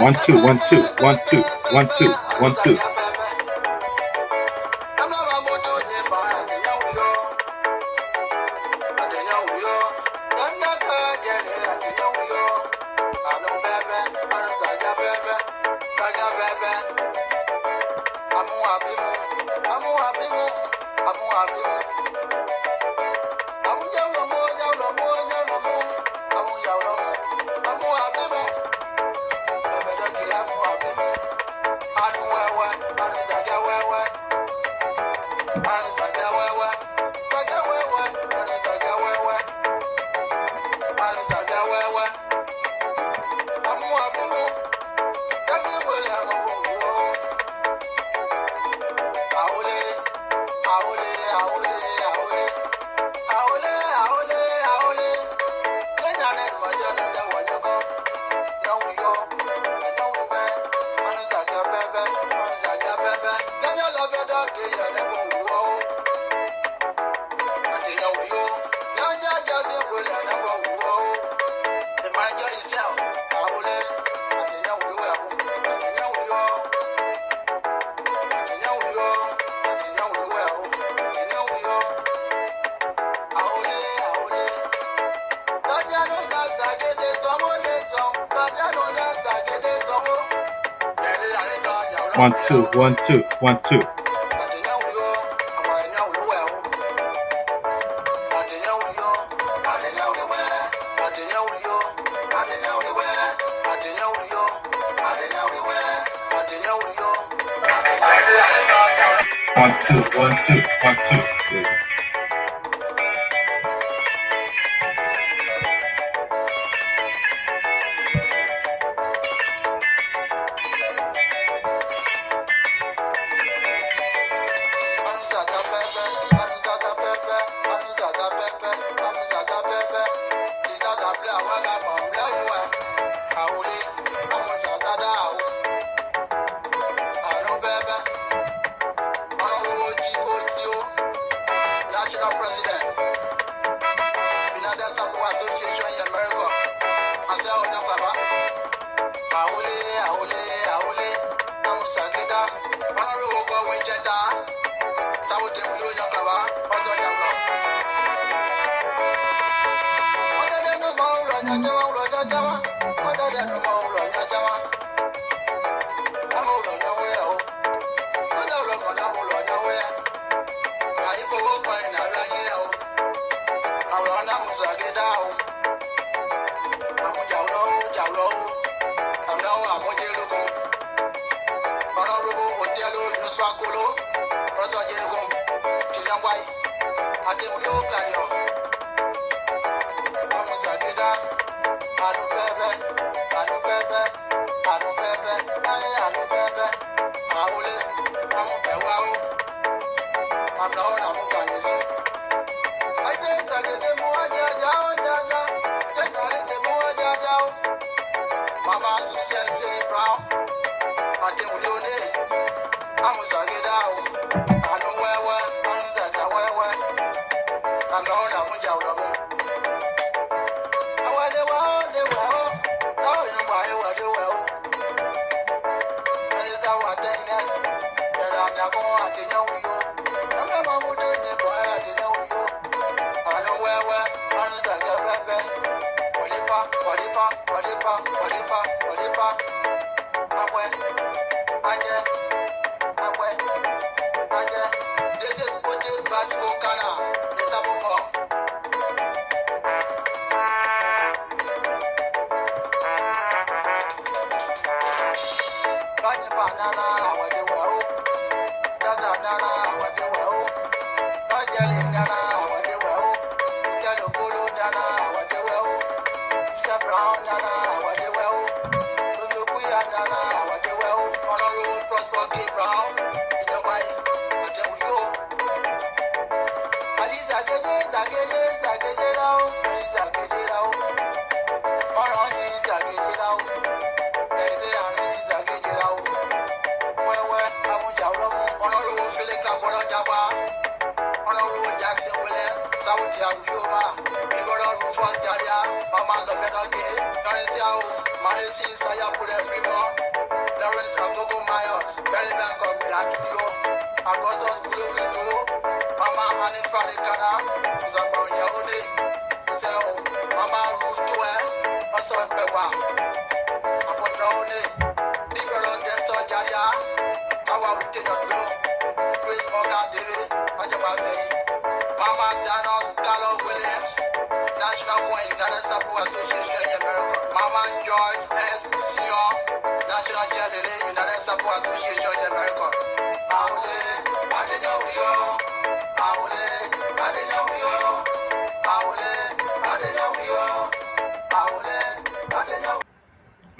One, two, one, two, one, two, one, two, one, two. One, two, one, two, one, two. One, two, one, two, one, two.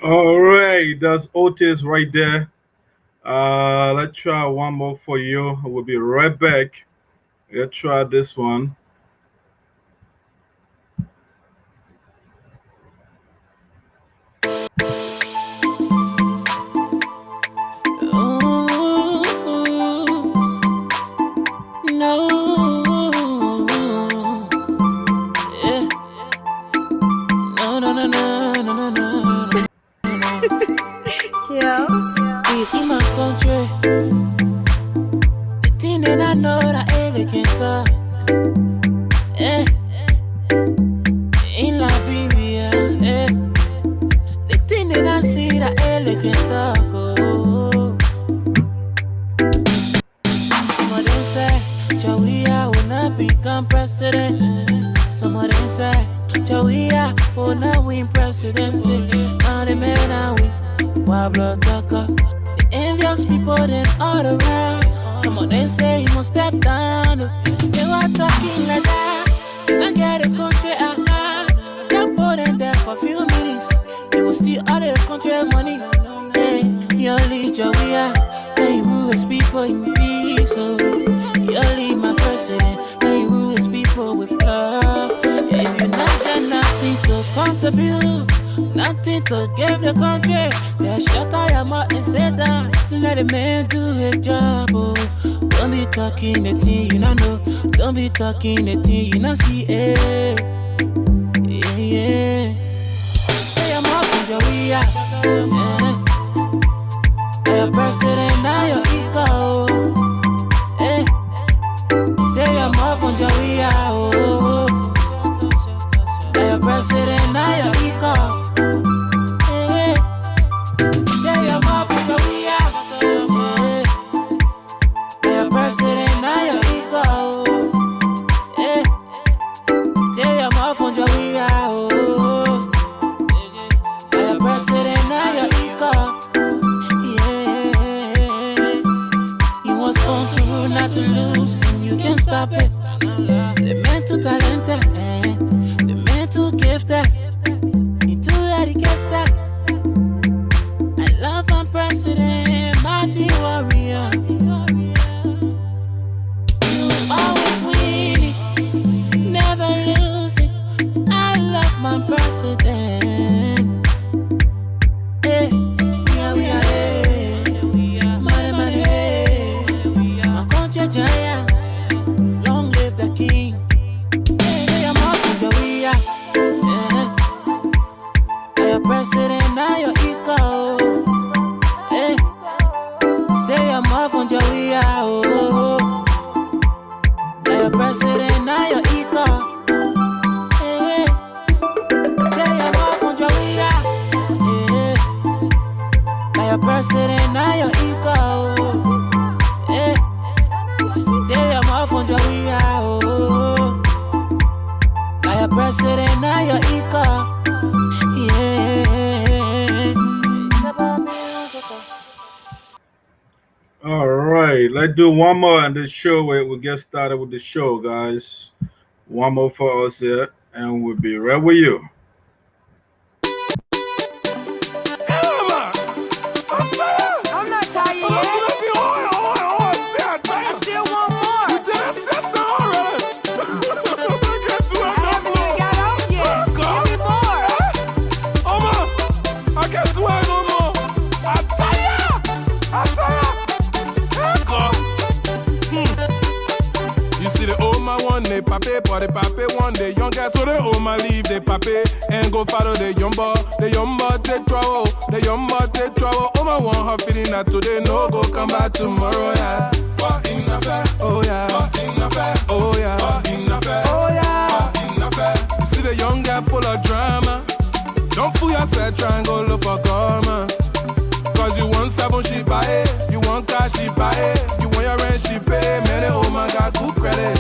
All right, that's Otis right there. Let's try one more for you. We'll be right back. Let's try this one. In my country, the thing that I know that I can't talk. In Liberia, the thing that I see that I can't talk. Oh. Some of them say Chawia will not become president. Some of them say Chawia will not win presidency. Now the men are win. Why blood talker? The envious people then all around. Some of them say he must step down. They were talking like that. I get a country, They put them there for a few minutes. They will steal all the country money. Hey, you lead your way out. Then you rule his people in peace. Oh, you lead my president. Then you rule his people with love. If you not done nothing to contribute, nothing to give the country, then shut out your mouth and sit down. Let the man do his job. Oh, don't be talking the thing you not know. Don't be talking the thing you not see. Yeah, yeah. Say I'm up in Joria. Your president now your ego. Hey, say I'm up on Joria. Oh, your president now your ego. President, now your ego. Eh, tell your mouth on your way out. Your president, now your ego. Yeah, he was born to rule, not to lose, and you can't stop it. The man too talented, the man too gifted, he too educated. I love my president, mighty warrior. Always winning, never losing. I love my president. Hey, yeah, we are, hey. Money, money, hey. My country giant, long live the king. Hey, I'm off in Joria. Yeah. Your president, now your ego. Hey, say I'm off on Joria. Oh. Your president, now your ego. Hey, tell your mouth from Joria. Hey, your president, now your ego. Hey, tell your mouth from Joria. Oh, your president, now your ego. Yeah. All right, let's do one more and this show. We'll get started with the show, guys. One more for us here, and we'll be right with you. I'm not tired yet. I still want more. they pape, but they pape one day younger, so they all my leave, they pape, and go follow the yumbo, take trouble, take trouble. Oh my one her feeling that today, no go come back tomorrow, yeah. What in the fair? Oh yeah. What in the fair? Oh yeah. What in the fair? Oh yeah. What in the fair? You see the young guy full of drama. Don't fool yourself, try and go look for karma. Cause you want seven, she buy it. You want cash, she buy it. You want your rent, she pay. Man, oh my God, good credit.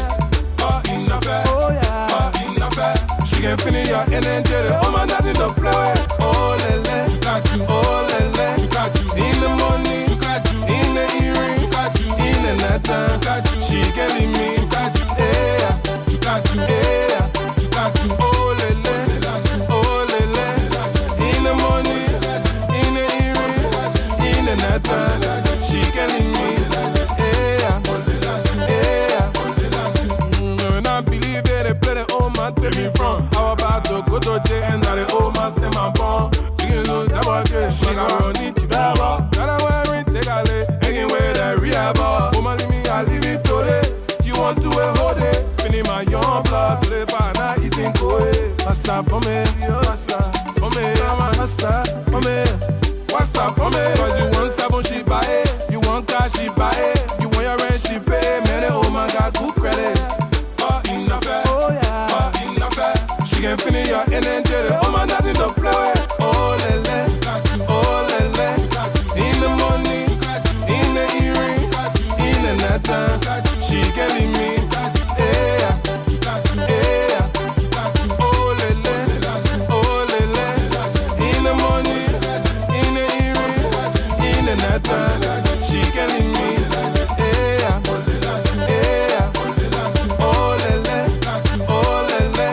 What in the fair? Oh yeah. What in the fair? She can finish your energy. Oh my God, in the play with. Oh lele, you got you. Oh lele, you got you. In the morning, you got you. In the evening, you got you. In the night time, you got you. She can leave me, you got you. Yeah, you got you. Yeah, you got you. Oh lele, oh lele. In the morning, in the evening, in the night time, she can leave me. Yeah, yeah. And I believe that they play the old man take me from. How about to go to jail and now the old man stay my bone. She got run it to the bar. Gotta wear it, take a lay. Hanging with a real bar. Woman, leave me, I leave it today. You want to hold it? Finish my young blood. To the bar, now eating coe. What's up, me? What's up, me? What's up, me? What's up, me? Cause you want seven, she buy it. You want cash, she buy it. You want your rent, she pay. Man, oh my God, good credit. In the fair, oh yeah, in the fair. She can finish your energy. Oh my God, in the play. Oh lele, oh lele. In the morning, in the evening, in the night time, she can leave me. Yeah, yeah. Oh lele, oh lele. In the morning, in the evening, in the night time, she can leave me. Yeah, yeah. Oh lele, oh lele.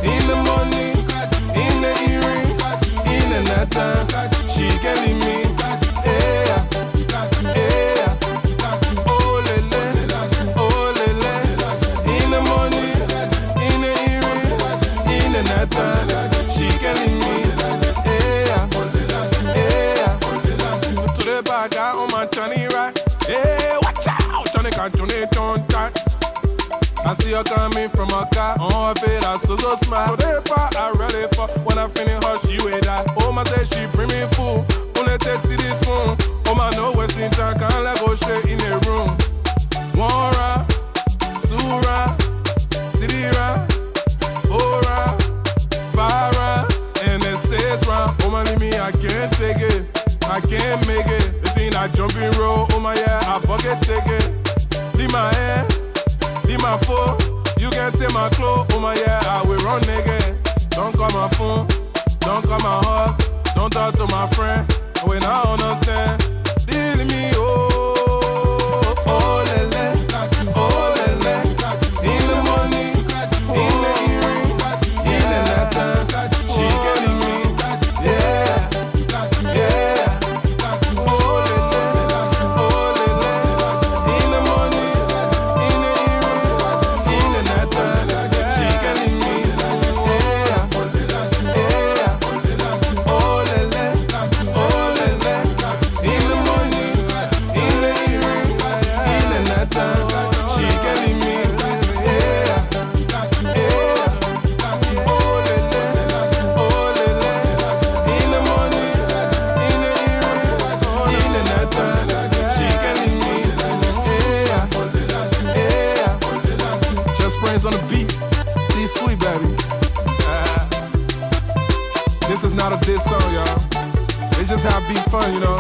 In the morning, in the evening, in the night time, she can leave me. Yeah, yeah. Oh lele, oh lele. In the morning, in the evening, in the night time, she can leave me. Yeah, yeah. To the bag, I on my Johnny right. Hey, watch out, Johnny can't turn tight. I see her coming from a car. On her face, I so smile. So the part I ready for. When I finish her, she wait that. Oh my say she bring me food. Only take to this spoon. Oh my no wasting time. Can't let go straight in the room. 1 round, 2 round, 3 round, 4 round, 5 round, and the 6 round. Oh my leave me, I can't take it. I can't make it. The thing I jump in roll. Oh my yeah, I bucket take it. Leave my hand. Leave my phone, you can take my clothes. Oh my yeah, I will run again. Don't call my phone, don't call my heart, don't talk to my friend. When I understand, leave me oh, oh lele, oh lele. In the morning, in the evening, in the night time, she can leave me. Yeah, yeah. Oh lele, oh lele. In the morning, in the evening, in the night time, she can leave me. Yeah, yeah. Oh lele, oh lele. In the morning, in the evening, in the night time, she can leave me. Yeah, yeah. Oh lele, oh lele. In the morning, in the evening, in the night time, she can leave me. Yeah, yeah. Just brains on the beat. She's sweet, baby. This is not a diss song, y'all. It's just how I be fun, you know.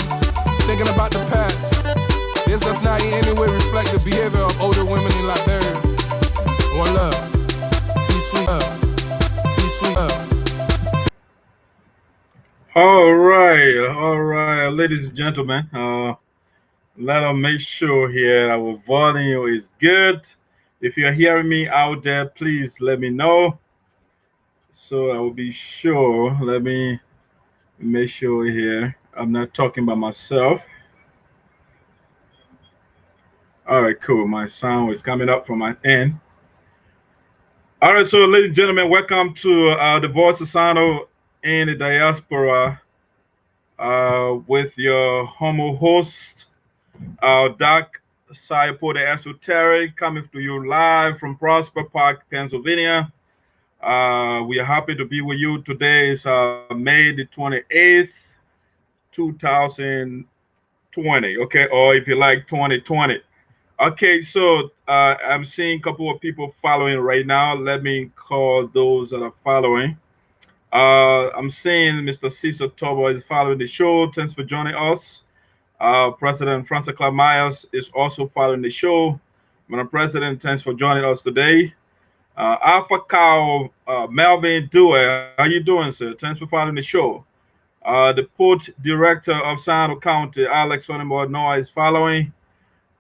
Thinking about the past. This does not in any way reflect the behavior of older women in Liberia. One love. T-Sweet up. T-Sweet up. All right, ladies and gentlemen. Let us make sure here our volume is good. If you're hearing me out there, please let me know. So I will be sure. Let me make sure here. I'm not talking by myself. All right, cool. My sound is coming up from my end. All right, so ladies and gentlemen, welcome to the Voice of Sinoe in the Diaspora with your homo host, Doc Sayaport Esoteric coming to you live from Prosper Park, Pennsylvania. We are happy to be with you. Today is May the 28th, 2020. Okay, or if you like 2020. Okay, so I'm seeing a couple of people following right now. Let me call those that are following. I'm seeing Mr. Cesar Tobo is following the show. Thanks for joining us. President Francis Myers is also following the show. Madam President, thanks for joining us today. Alpha Cow Melvin Dewey, how you doing, sir? Thanks for following the show. The Port Director of Sinoe County, Alex Sonimore Noah, is following.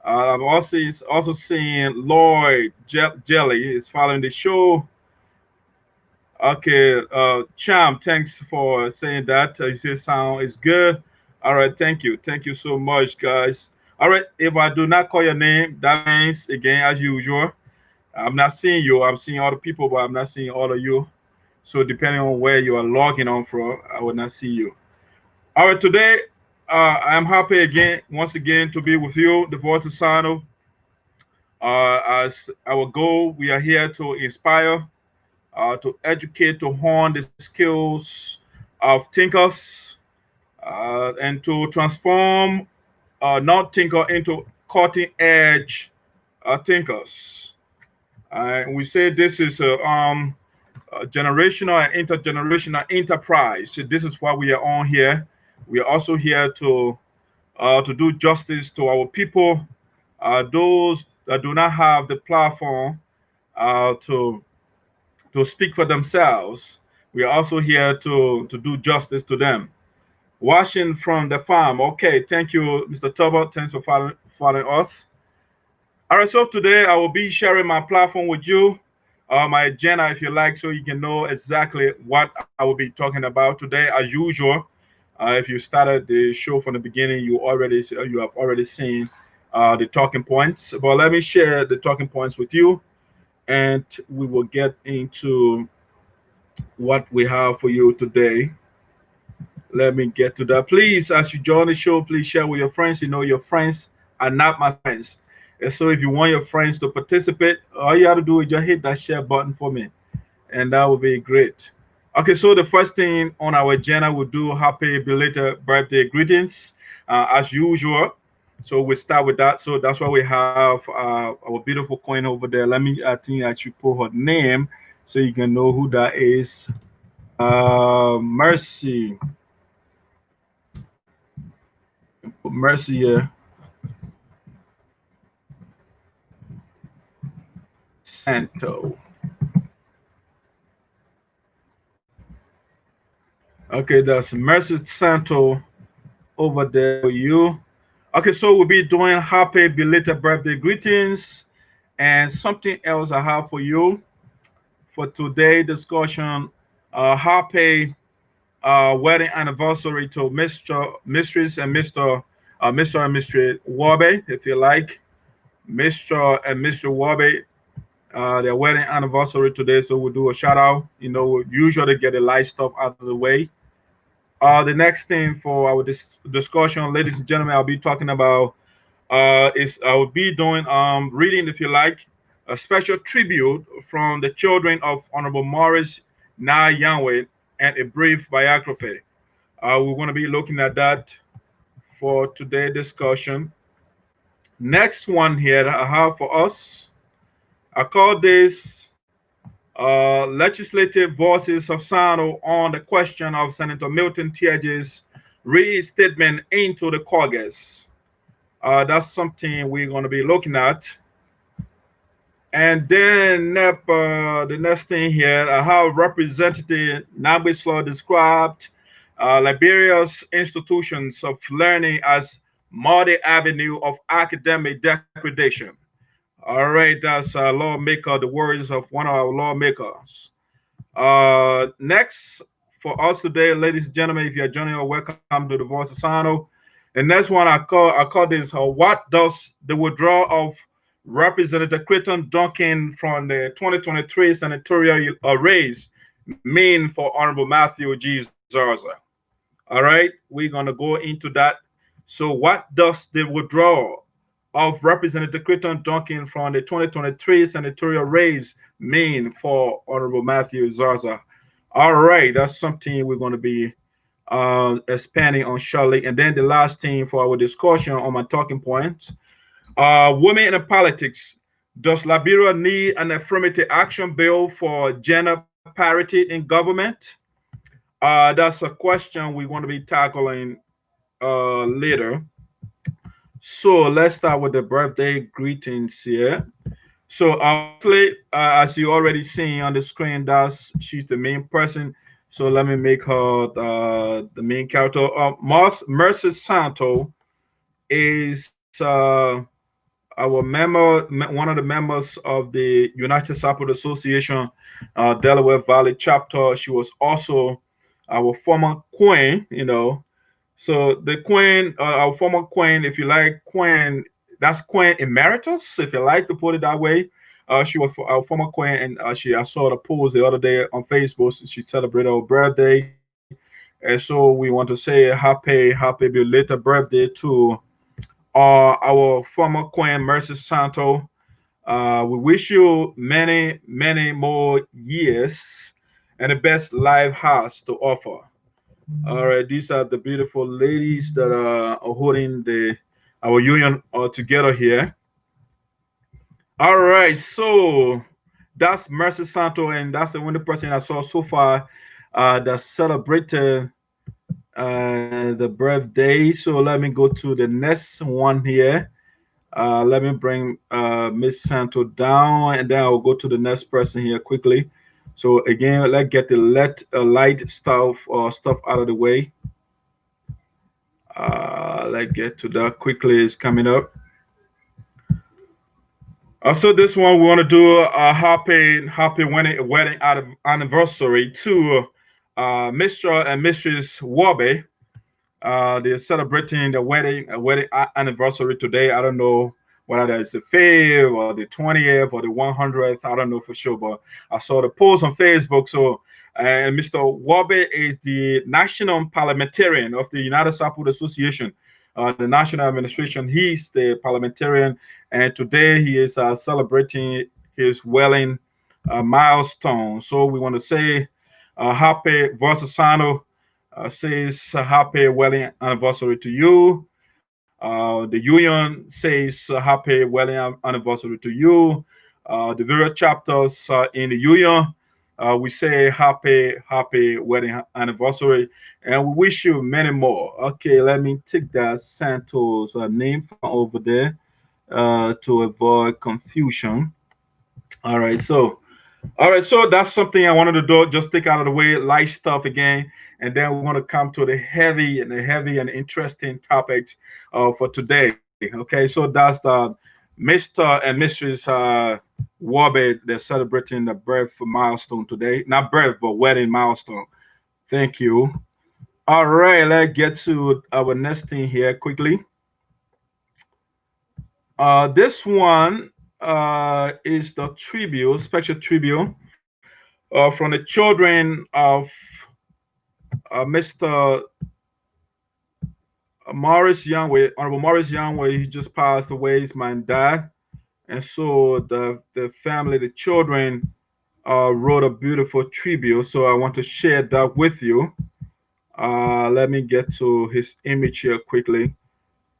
I'm also seeing Lloyd Jelly is following the show. Okay, Cham, thanks for saying that. You say sound is good. All right, thank you. Thank you so much, guys. All right, if I do not call your name, that means, again, as usual, I'm not seeing you. I'm seeing all the people, but I'm not seeing all of you. So, depending on where you are logging on from, I will not see you. All right, today, I'm happy again, once again, to be with you, the Voice of Sinoe. As our goal, we are here to inspire, to educate, to hone the skills of thinkers, and to transform non thinker into cutting edge thinkers. We say this is a generational and intergenerational enterprise. So this is what we are on here. We are also here to do justice to our people, those that do not have the platform to speak for themselves. We are also here to do justice to them. Watching from the farm. Okay, thank you, Mr. Tubbs. Thanks for following us. All right, so today I will be sharing my platform with you, my agenda, if you like, so you can know exactly what I will be talking about today. As usual, if you started the show from the beginning, you have already seen the talking points. But let me share the talking points with you, and we will get into what we have for you today. Let me get to that. Please, as you join the show, please share with your friends. You know, your friends are not my friends. And so if you want your friends to participate, all you have to do is just hit that share button for me. And that would be great. Okay, so the first thing on our agenda, we'll do happy belated birthday greetings, as usual. So we start with that. So that's why we have our beautiful queen over there. I think I should put her name so you can know who that is. Mercy. Mercy here. Santo. Okay, that's Mercy Santo over there for you. Okay, so we'll be doing happy belated birthday greetings and something else I have for you for today discussion. Happy wedding anniversary to Mistress and Mr. and Mistress Wabe, if you like. Mr. and Mr. Wabe, their wedding anniversary today, so we'll do a shout out. You know, we usually get the light stuff out of the way. The next thing for our discussion, ladies and gentlemen, I'll be talking about is I will be doing reading, if you like, a special tribute from the children of Honorable Morris Nah Nyanway and a brief biography. We're going to be looking at that for today's discussion. Next one here that I have for us, I call this Legislative Voices of Sinoe on the question of Senator Milton Teahjay's reinstatement into the Congress. That's something we're going to be looking at. And then the next thing here, I have Representative Nagbe Sloh described Liberia's institutions of learning as multi-avenue of academic degradation. All right, that's lawmaker, the words of one of our lawmakers. Next for us today, ladies and gentlemen, if you're joining us, welcome to the Voice of Sinoe. The next one I call this what does the withdrawal of Representative Crayton Duncan from the 2023 senatorial race mean for Honorable Matthew G. Zarzar? All right, we're gonna go into that. So, what does the withdrawal of Representative Crayton Duncan from the 2023 senatorial race, Maine, for Honorable Matthew Zarzar. All right, that's something we're going to be expanding on shortly. And then the last thing for our discussion on my talking points, women in politics. Does Liberia need an affirmative action bill for gender parity in government? That's a question we want to be tackling later. So let's start with the birthday greetings here. So obviously, as you already seen on the screen, that's she's the main person. So let me make her the main character. Mercy Santo is our one of the members of the United Support Association, Delaware Valley chapter. She was also our former queen, So the queen, our former queen, if you like, queen, that's queen emeritus, if you like to put it that way. She was our former queen, and I saw the post the other day on Facebook. She celebrated her birthday, and so we want to say happy belated birthday to our former queen, Mercy Santo. We wish you many more years and the best life has to offer. All right, these are the beautiful ladies that are holding the our union together here. All right, so that's Mercy Santo, and that's the only person I saw so far that celebrated the birthday. So let me go to the next one here. Let me bring Miss Santo down, and then I'll go to the next person here quickly. So again, let's get the light stuff out of the way. Let's get to that quickly. It's coming up. Also, this one we want to do a happy wedding anniversary to Mr. and Mrs. Wabe. They're celebrating the wedding anniversary today. I don't know whether it's the 5th or the 20th or the 100th. I don't know for sure, but I saw the post on Facebook. So, and Mr. Wabe is the national parliamentarian of the United Support Association, the national administration. He's the parliamentarian, and today he is celebrating his wedding milestone. So we want to say happy Voice of Sinoe says happy wedding anniversary to you. The union says happy wedding anniversary to you. The various chapters in the union, we say happy wedding anniversary, and we wish you many more. Okay, let me take that Santos name from over there to avoid confusion. All right, so that's something I wanted to do. Just take out of the way light stuff again, and then we're going to come to the heavy and interesting topics for today. Okay, so that's the Mr. and Mrs. Wabe. They're celebrating the birth milestone today. Not birth, but wedding milestone. Thank you. All right, let's get to our next thing here quickly. This one is the tribute, special tribute from the children of Mr. Morris Nyanway, Honorable Morris Nyanway. He just passed away. He's my dad, and so the family, the children, wrote a beautiful tribute. So I want to share that with you. Let me get to his image here quickly,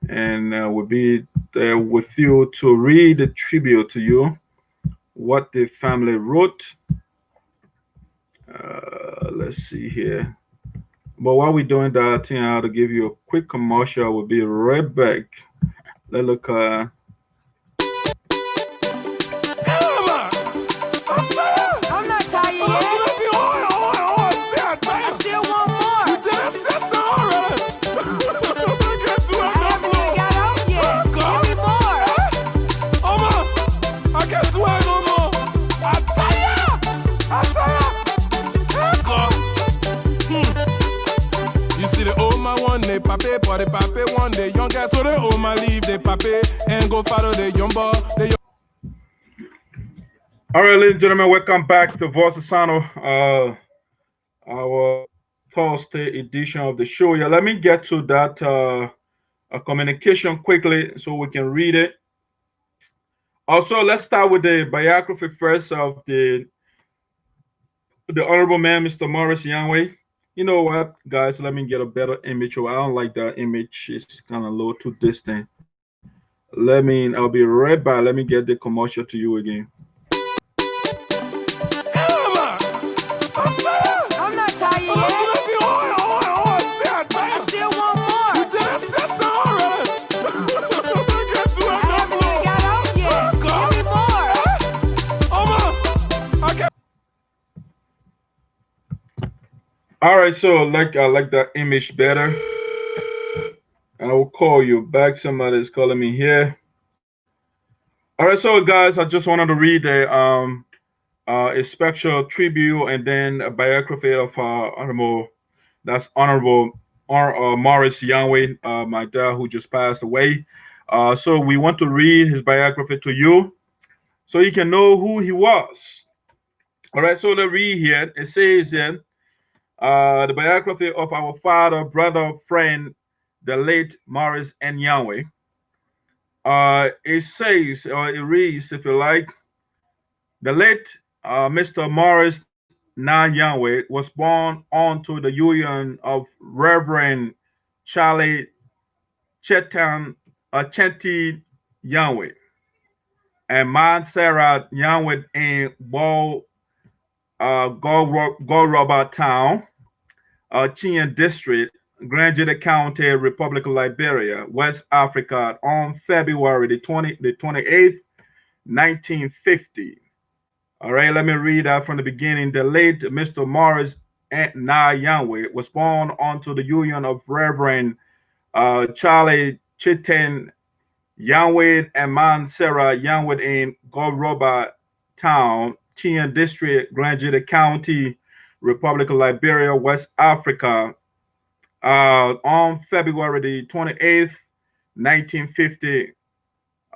and we'll be there with you to read the tribute to you, what the family wrote. Let's see here. But while we're doing that, I think I have to give you a quick commercial. We'll be right back. Let's look. I'm not tired yet. I still want more. You did it, sister, already. I haven't even got off yet. Give me more. I can't do it no more. I'm tired. You see the old man one day, pape, but the pape one day, young guys, so the old man leave the pape and go follow the young boy. All right, ladies and gentlemen, welcome back to Voice of Sinoe, our Thursday edition of the show. Yeah, let me get to that communication quickly so we can read it. Also, let's start with the biography first of the honorable man, Mr. Morris Nyanway. You know what, guys? Let me get a better image. I don't like that image. It's kind of low, too distant. I'll be right back. Let me get the commercial to you again. Yeah, man. I'm tired. I'm not tired I'm not yet. doing oh, still tired. I still want more. You did a sister already. Get to I haven't even got off yet. Give me more. Oh, man. I can't. All right, so I like that image better. I will call you back. Somebody's calling me here. All right, so guys, I just wanted to read a special tribute and then a biography of honorable Morris Yanway, my dad who just passed away. So we want to read his biography to you so you can know who he was. All right, so let's read here. It says here, the biography of our father, brother, friend, the late Morris N. Yanway. It says, or it reads, if you like, the late Mr. Morris Nah Nyanway was born onto the union of Reverend Charlie Chetan Chenti Yanway and Mount Sarah Yanway in Goroba Town, Chian District, Grangeda County, Republic of Liberia, West Africa, on February the 28th, 1950. All right, let me read that from the beginning. The late Mr. Morris Nah Nyanway was born onto the union of Reverend Charlie Chiten Yanway and Man Sarah Yanway in Goroba Town, Chian District, Grangeda County, Republic of Liberia, West Africa, on February the 28th, 1950.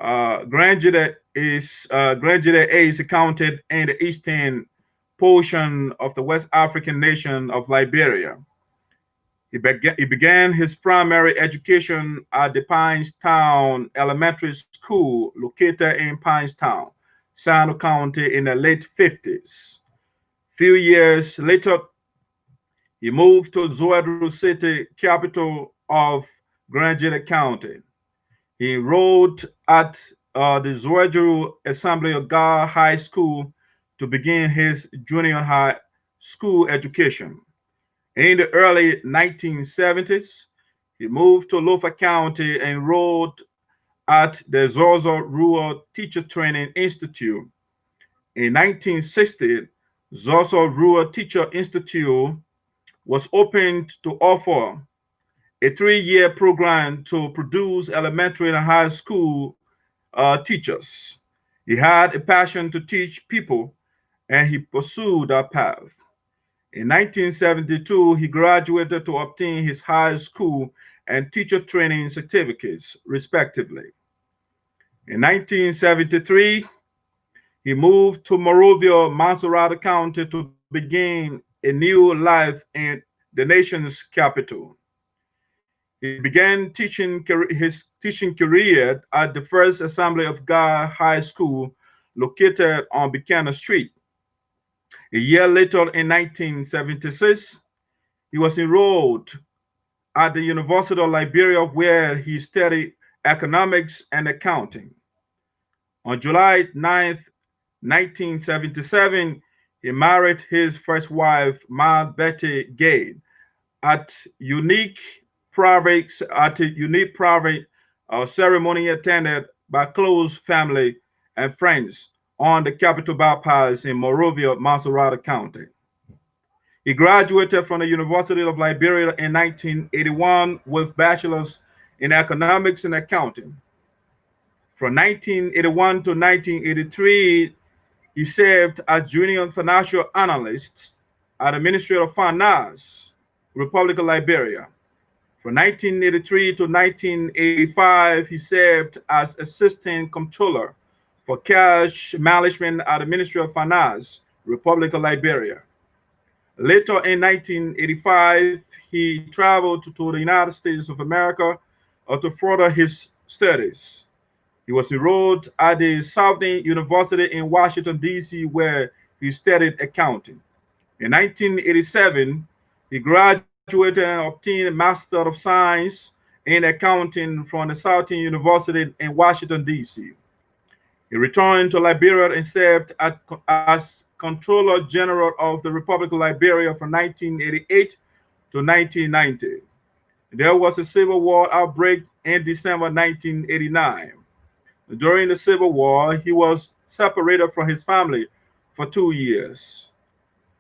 Grangeda is accounted in the eastern portion of the West African nation of Liberia. He began his primary education at the Pinestown Elementary School, located in Pinestown, Sinoe County, in the late 50s. Few years later, he moved to Zoedru City, capital of Grangeda County. He enrolled at the Zoedru Assembly of God High School to begin his junior high school education. In the early 1970s, he moved to Lofa County and enrolled at the Zarzar Rural Teacher Training Institute. In 1960, Zarzar Rural Teacher Institute was opened to offer a 3-year program to produce elementary and high school teachers. He had a passion to teach people and he pursued that path. In 1972, he graduated to obtain his high school and teacher training certificates, respectively. In 1973, he moved to Morovia, Monserrate County to begin a new life in the nation's capital. He began his teaching career at the First Assembly of God High School, located on Buchanan Street. A year later, in 1976, he was enrolled at the University of Liberia, where he studied economics and accounting. On July 9th, 1977, he married his first wife, Ma Betty Gade, at unique a unique private ceremony attended by close family and friends on the Capitol Bypass in Morovia, Monserrate County. He graduated from the University of Liberia in 1981 with bachelor's in economics and accounting. From 1981 to 1983, he served as junior financial analyst at the Ministry of Finance, Republic of Liberia. From 1983 to 1985, he served as assistant comptroller for cash management at the Ministry of Finance, Republic of Liberia. Later in 1985, he traveled to the United States of America to further his studies. He was enrolled at the Southern University in Washington, D.C., where he studied accounting. In 1987, he graduated and obtained a Master of Science in Accounting from the Southern University in Washington, D.C. He returned to Liberia and served as Controller General of the Republic of Liberia from 1988 to 1990. There was a civil war outbreak in December 1989. During the Civil War, he was separated from his family for 2 years.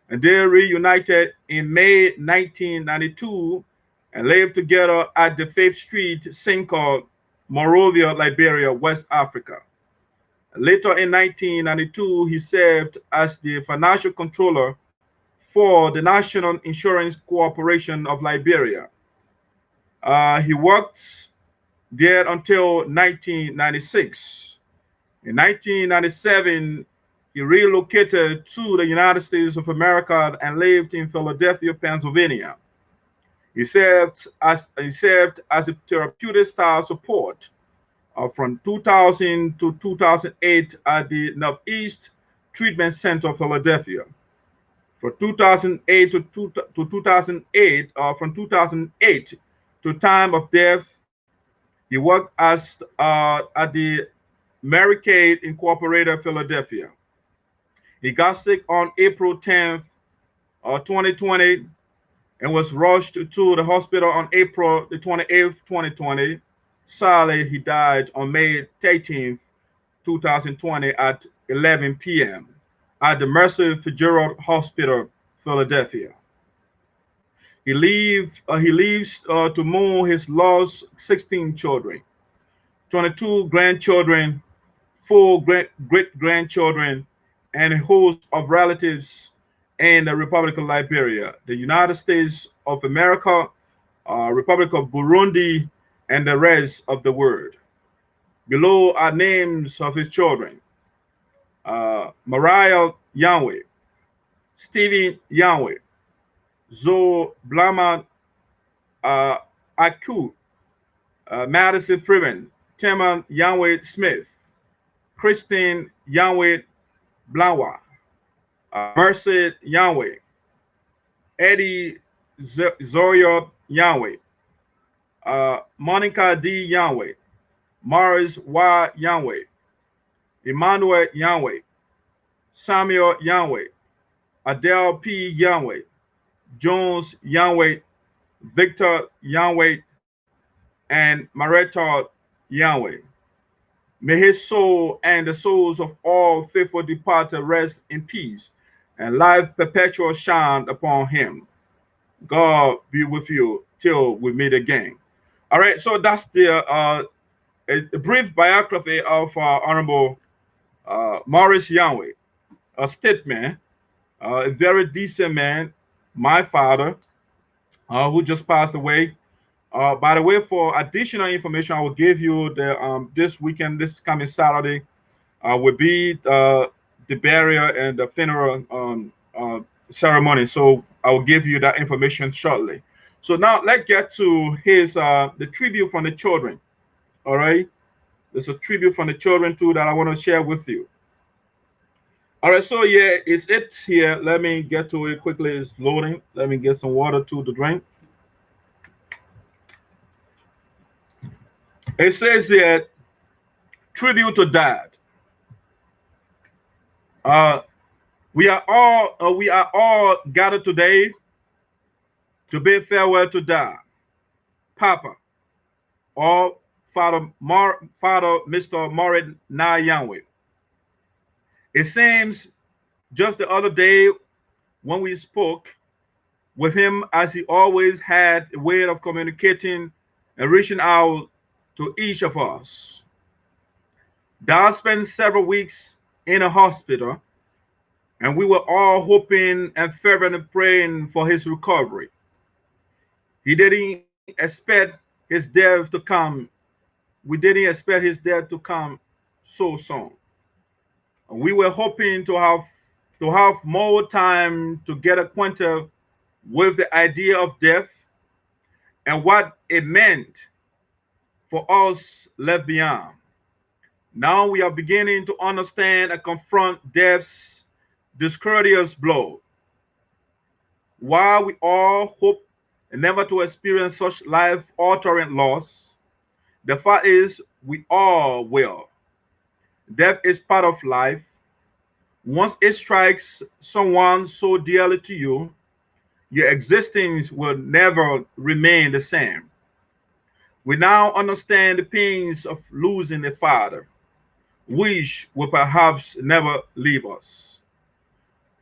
And they reunited in May 1992 and lived together at the Faith Street sinkhole, Monrovia, Liberia, West Africa. Later in 1992, he served as the financial controller for the National Insurance Corporation of Liberia. He worked there until 1996. In 1997, he relocated to the United States of America and lived in Philadelphia, Pennsylvania. He served as a therapeutic style support from 2000 to 2008 at the Northeast Treatment Center, Philadelphia. From 2008 to 2008, from 2008 to time of death, he worked as at the Mary Kay Incorporated, Philadelphia. He got sick on April 10th, 2020, and was rushed to the hospital on April the 28th, 2020. Sadly, he died on May 13th, 2020 at 11 p.m. at the Mercy Fitzgerald Hospital, Philadelphia. He leaves to mourn his lost 16 children, 22 grandchildren, 4 great-grandchildren, and a host of relatives in the Republic of Liberia, the United States of America, Republic of Burundi, and the rest of the world. Below are names of his children: Mariah Nyanway, Stevie Nyanway, Zoe Blama Aku, Madison Freeman, Tema Nyanway Smith, Christine Nyanway Blawa, Mercy Nyanway, Eddie Zoya Nyanway, Monica D. Nyanway, Morris Y. Nyanway, Emmanuel Nyanway, Samuel Nyanway, Adele P. Nyanway, Jones Nyanway, Victor Nyanway, and Maretta Nyanway. May his soul and the souls of all faithful departed rest in peace, and life perpetual shine upon him. God be with you till we meet again. All right, so that's a brief biography of Honorable Maurice Nyanway, a statesman, a very decent man, my father, who just passed away. By the way, for additional information, I will give you this weekend, this coming Saturday, will be the burial and the funeral ceremony. So I will give you that information shortly. So now let's get to his the tribute from the children. All right, there's a tribute from the children too that I want to share with you. All right, so yeah, it's it here. Let me get to it quickly. It's loading. Let me get some water to the drink. It says here, tribute to dad. We are all gathered today to bid farewell to dad, Papa, or Father Mr. Morit Nah Nyanway. It seems just the other day when we spoke with him, as he always had a way of communicating and reaching out to each of us. Dad spent several weeks in a hospital, and we were all hoping and fervently praying for his recovery. He didn't expect his death to come. We didn't expect his death to come so soon. We were hoping to have more time to get acquainted with the idea of death and what it meant for us left behind. Now we are beginning to understand and confront death's discourteous blow. While we all hope never to experience such life altering loss, the fact is we all will. Death is part of life. Once it strikes someone so dearly to you, your existence will never remain the same. We now understand the pains of losing a father, which will perhaps never leave us.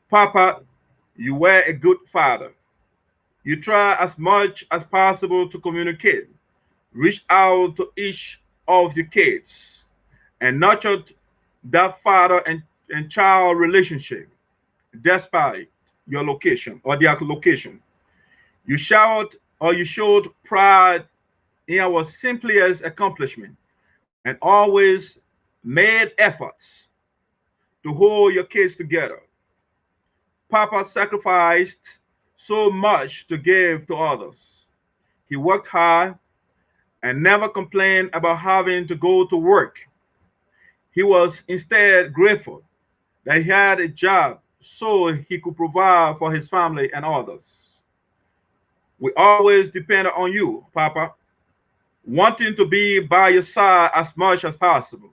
Papa, you were a good father. You try as much as possible to communicate, reach out to each of your kids, and nurtured that father and child relationship despite your location or their location. You showed pride in our simplest accomplishment and always made efforts to hold your kids together. Papa sacrificed so much to give to others. He worked hard and never complained about having to go to work. He was instead grateful that he had a job so he could provide for his family and others. We always depended on you, Papa, wanting to be by your side as much as possible.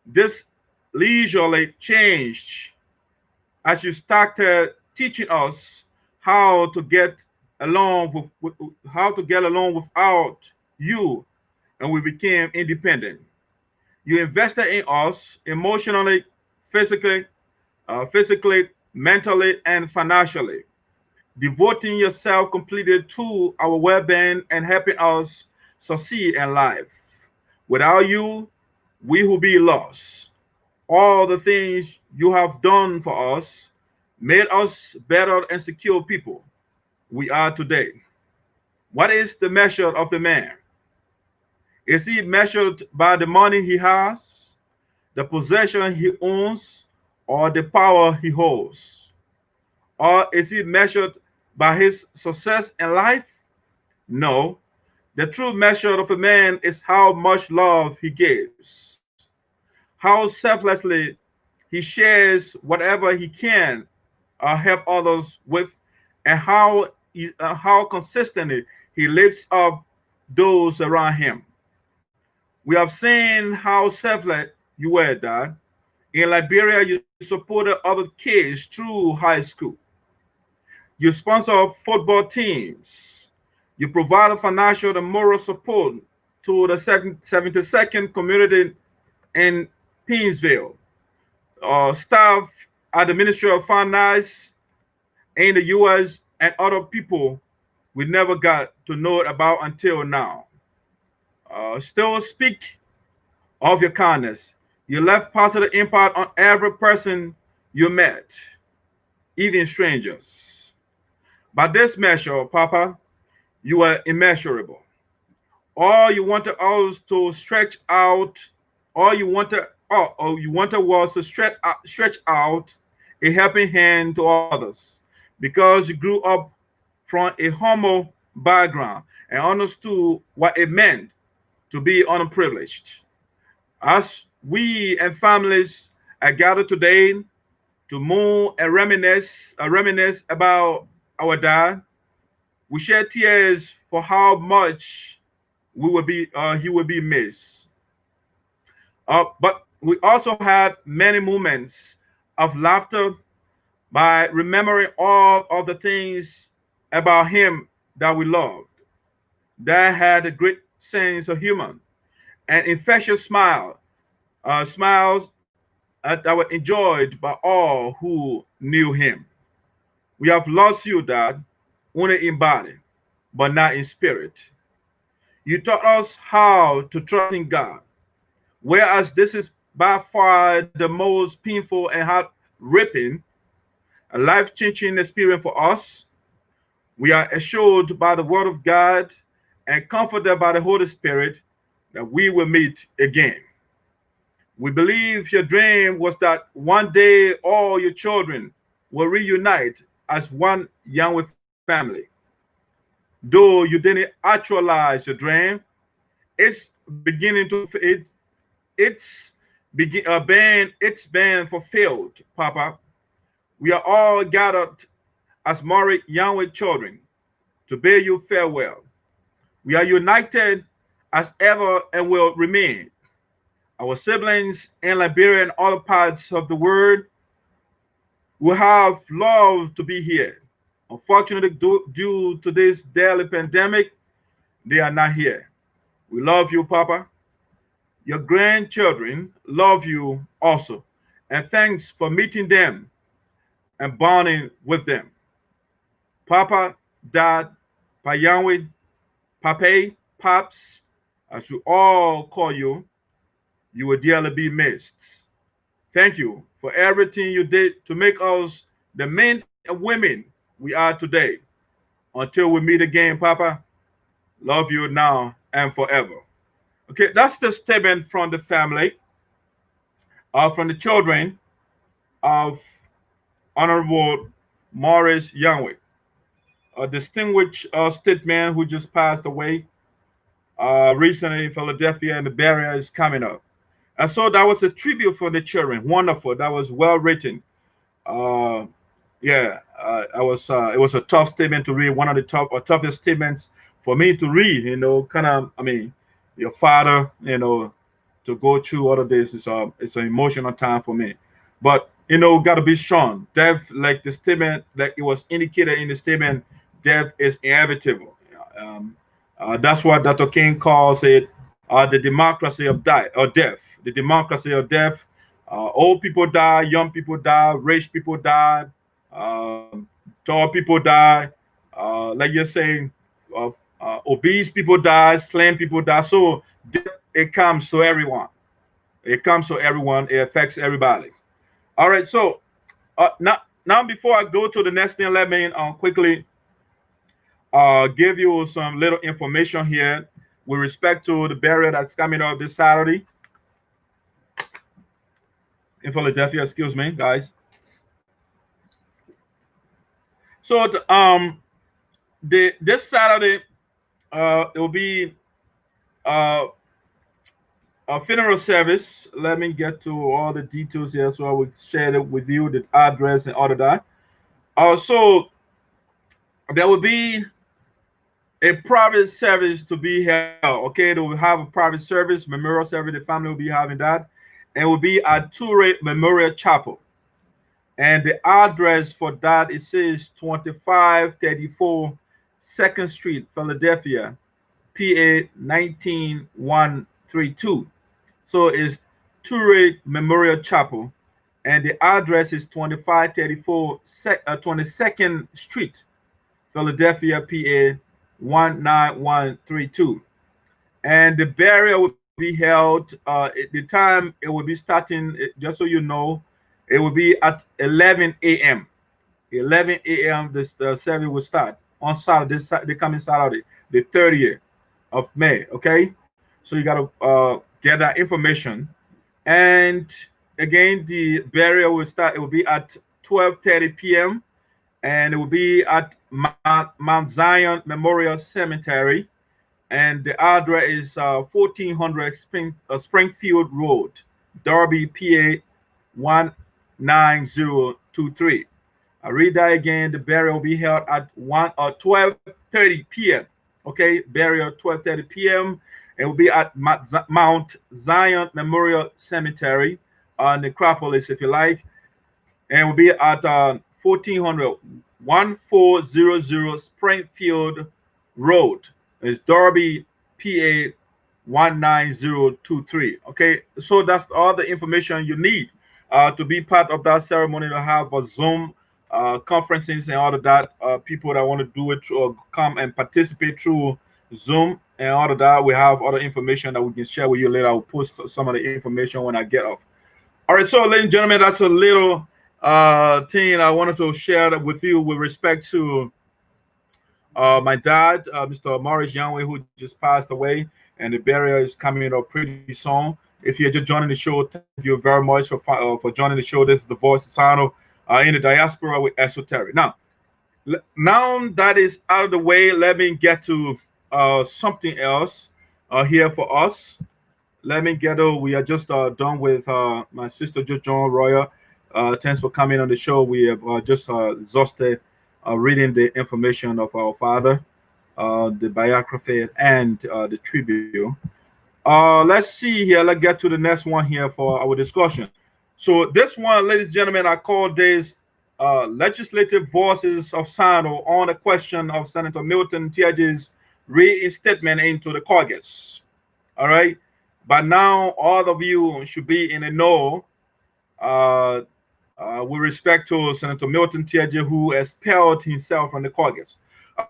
This leisurely changed as you started teaching us how to get how to get along without you, and we became independent. You invested in us emotionally, physically, mentally, and financially, devoting yourself completely to our well-being and helping us succeed in life. Without you, we will be lost. All the things you have done for us made us better and secure people we are today. What is the measure of the man? Is he measured by the money he has, the possession he owns, or the power he holds? Or is he measured by his success in life? No. The true measure of a man is how much love he gives, how selflessly he shares whatever he can help others with, and how consistently he lifts up those around him. We have seen how selfless you were, Dad. In Liberia, you supported other kids through high school. You sponsor football teams. You provide financial and moral support to the 72nd community in Painesville. Staff at the Ministry of Finance in the US, and other people we never got to know about until now. Still speak of your kindness. You left positive impact on every person you met, even strangers. By this measure, Papa, you were immeasurable. All you wanted us to stretch out, all you wanted was to stretch out a helping hand to others, because you grew up from a humble background and understood what it meant to be unprivileged. As we and families are gathered today to mourn and reminisce about our dad, we shed tears for how much he will be missed. But we also had many moments of laughter by remembering all of the things about him that we loved. That had a great sense of humor and infectious smiles that were enjoyed by all who knew him. We have lost you, Dad, only in body, but not in spirit. You taught us how to trust in God, whereas this is by far the most painful and heart ripping, a life changing experience for us. We are assured by the Word of God and comforted by the Holy Spirit that we will meet again. We believe your dream was that one day all your children will reunite as one Nyanway family. Though you didn't actualize your dream, it's beginning to it's it's been fulfilled, Papa. We are all gathered as Nah Nyanway children to bid you farewell. We are united as ever and will remain. Our siblings in Liberia and other parts of the world will have loved to be here. Unfortunately, due to this deadly pandemic, they are not here. We love you, Papa. Your grandchildren love you also. And thanks for meeting them and bonding with them. Papa, Dad, Payanwi, Pape, Pops, as we all call you, you will dearly be missed. Thank you for everything you did to make us the men and women we are today. Until we meet again, Papa, love you now and forever. Okay, that's the statement from the family, from the children of Honorable Morris Youngwick, a distinguished statesman who just passed away recently in Philadelphia, and the burial is coming up. And so that was a tribute for the children. Wonderful. That was well written. Uh, yeah, it was a tough statement to read. One of the toughest statements for me to read. Kind of. I mean, your father. To go through all of this is it's an emotional time for me. But got to be strong. Death, like the statement, like it was indicated in the statement, death is inevitable. That's what Dr. King calls it, the democracy of death. The democracy of death. Old people die, young people die, rich people die, tall people die. Like you're saying, obese people die, slim people die. So death, it comes to everyone. It comes to everyone. It affects everybody. All right. So now before I go to the next thing, let me quickly give you some little information here with respect to the burial that's coming up this Saturday in Philadelphia. Excuse me, guys. So this Saturday it will be uh, a funeral service. Let me get to all the details here so I will share it with you, the address and all of that. So there will be a private service to be held. Okay, they will have a private service, memorial service. The family will be having that, and it will be at Teahjay Memorial Chapel. And the address for that, it says 2534 2nd Street, Philadelphia, PA 19132. So it's Teahjay Memorial Chapel, and the address is 2534 22nd Street, Philadelphia, PA 19132. And the burial will be held, the time it will be starting, just so you know, it will be at 11 a.m. 11 a.m. This service will start on Saturday, the coming Saturday, the 30th of May. Okay, so you gotta get that information. And again, the burial will start. It will be at 12:30 p.m. and it will be at Mount Zion Memorial Cemetery, and the address is 1400 Springfield Road, Darby, PA 19023. I read that again. The burial will be held at 12:30 p.m. Okay, burial 12:30 p.m. It will be at Mount Zion Memorial Cemetery, Necropolis, if you like, and it will be at 1400 Springfield Road. It's Darby, PA 19023. Okay, so that's all the information you need to be part of that ceremony, to have a Zoom conferences and all of that. People that want to do it or come and participate through Zoom and all of that. We have other information that we can share with you later. I'll post some of the information when I get off. All right, so ladies and gentlemen, that's a little thing I wanted to share with you with respect to my dad, Mr. Morris Nyanway, who just passed away, and the burial is coming up pretty soon. If you're just joining the show, thank you very much for joining the show. This is the Voice of Sinoe in the Diaspora with Esoteric. Now that is out of the way, let me get to something else here for us. let me get over. We are just done with my sister John Royer. Thanks for coming on the show. We have just exhausted reading the information of our father, the biography, and the tribute. Let's see here. Let's get to the next one here for our discussion. So this one, ladies and gentlemen, I call this legislative voices of Sinoe on the question of Senator Milton Teahjay's reinstatement into the Congress. All right. But now all of you should be in a know uh, with respect to Senator Milton Teahjay, who expelled himself from the Congress.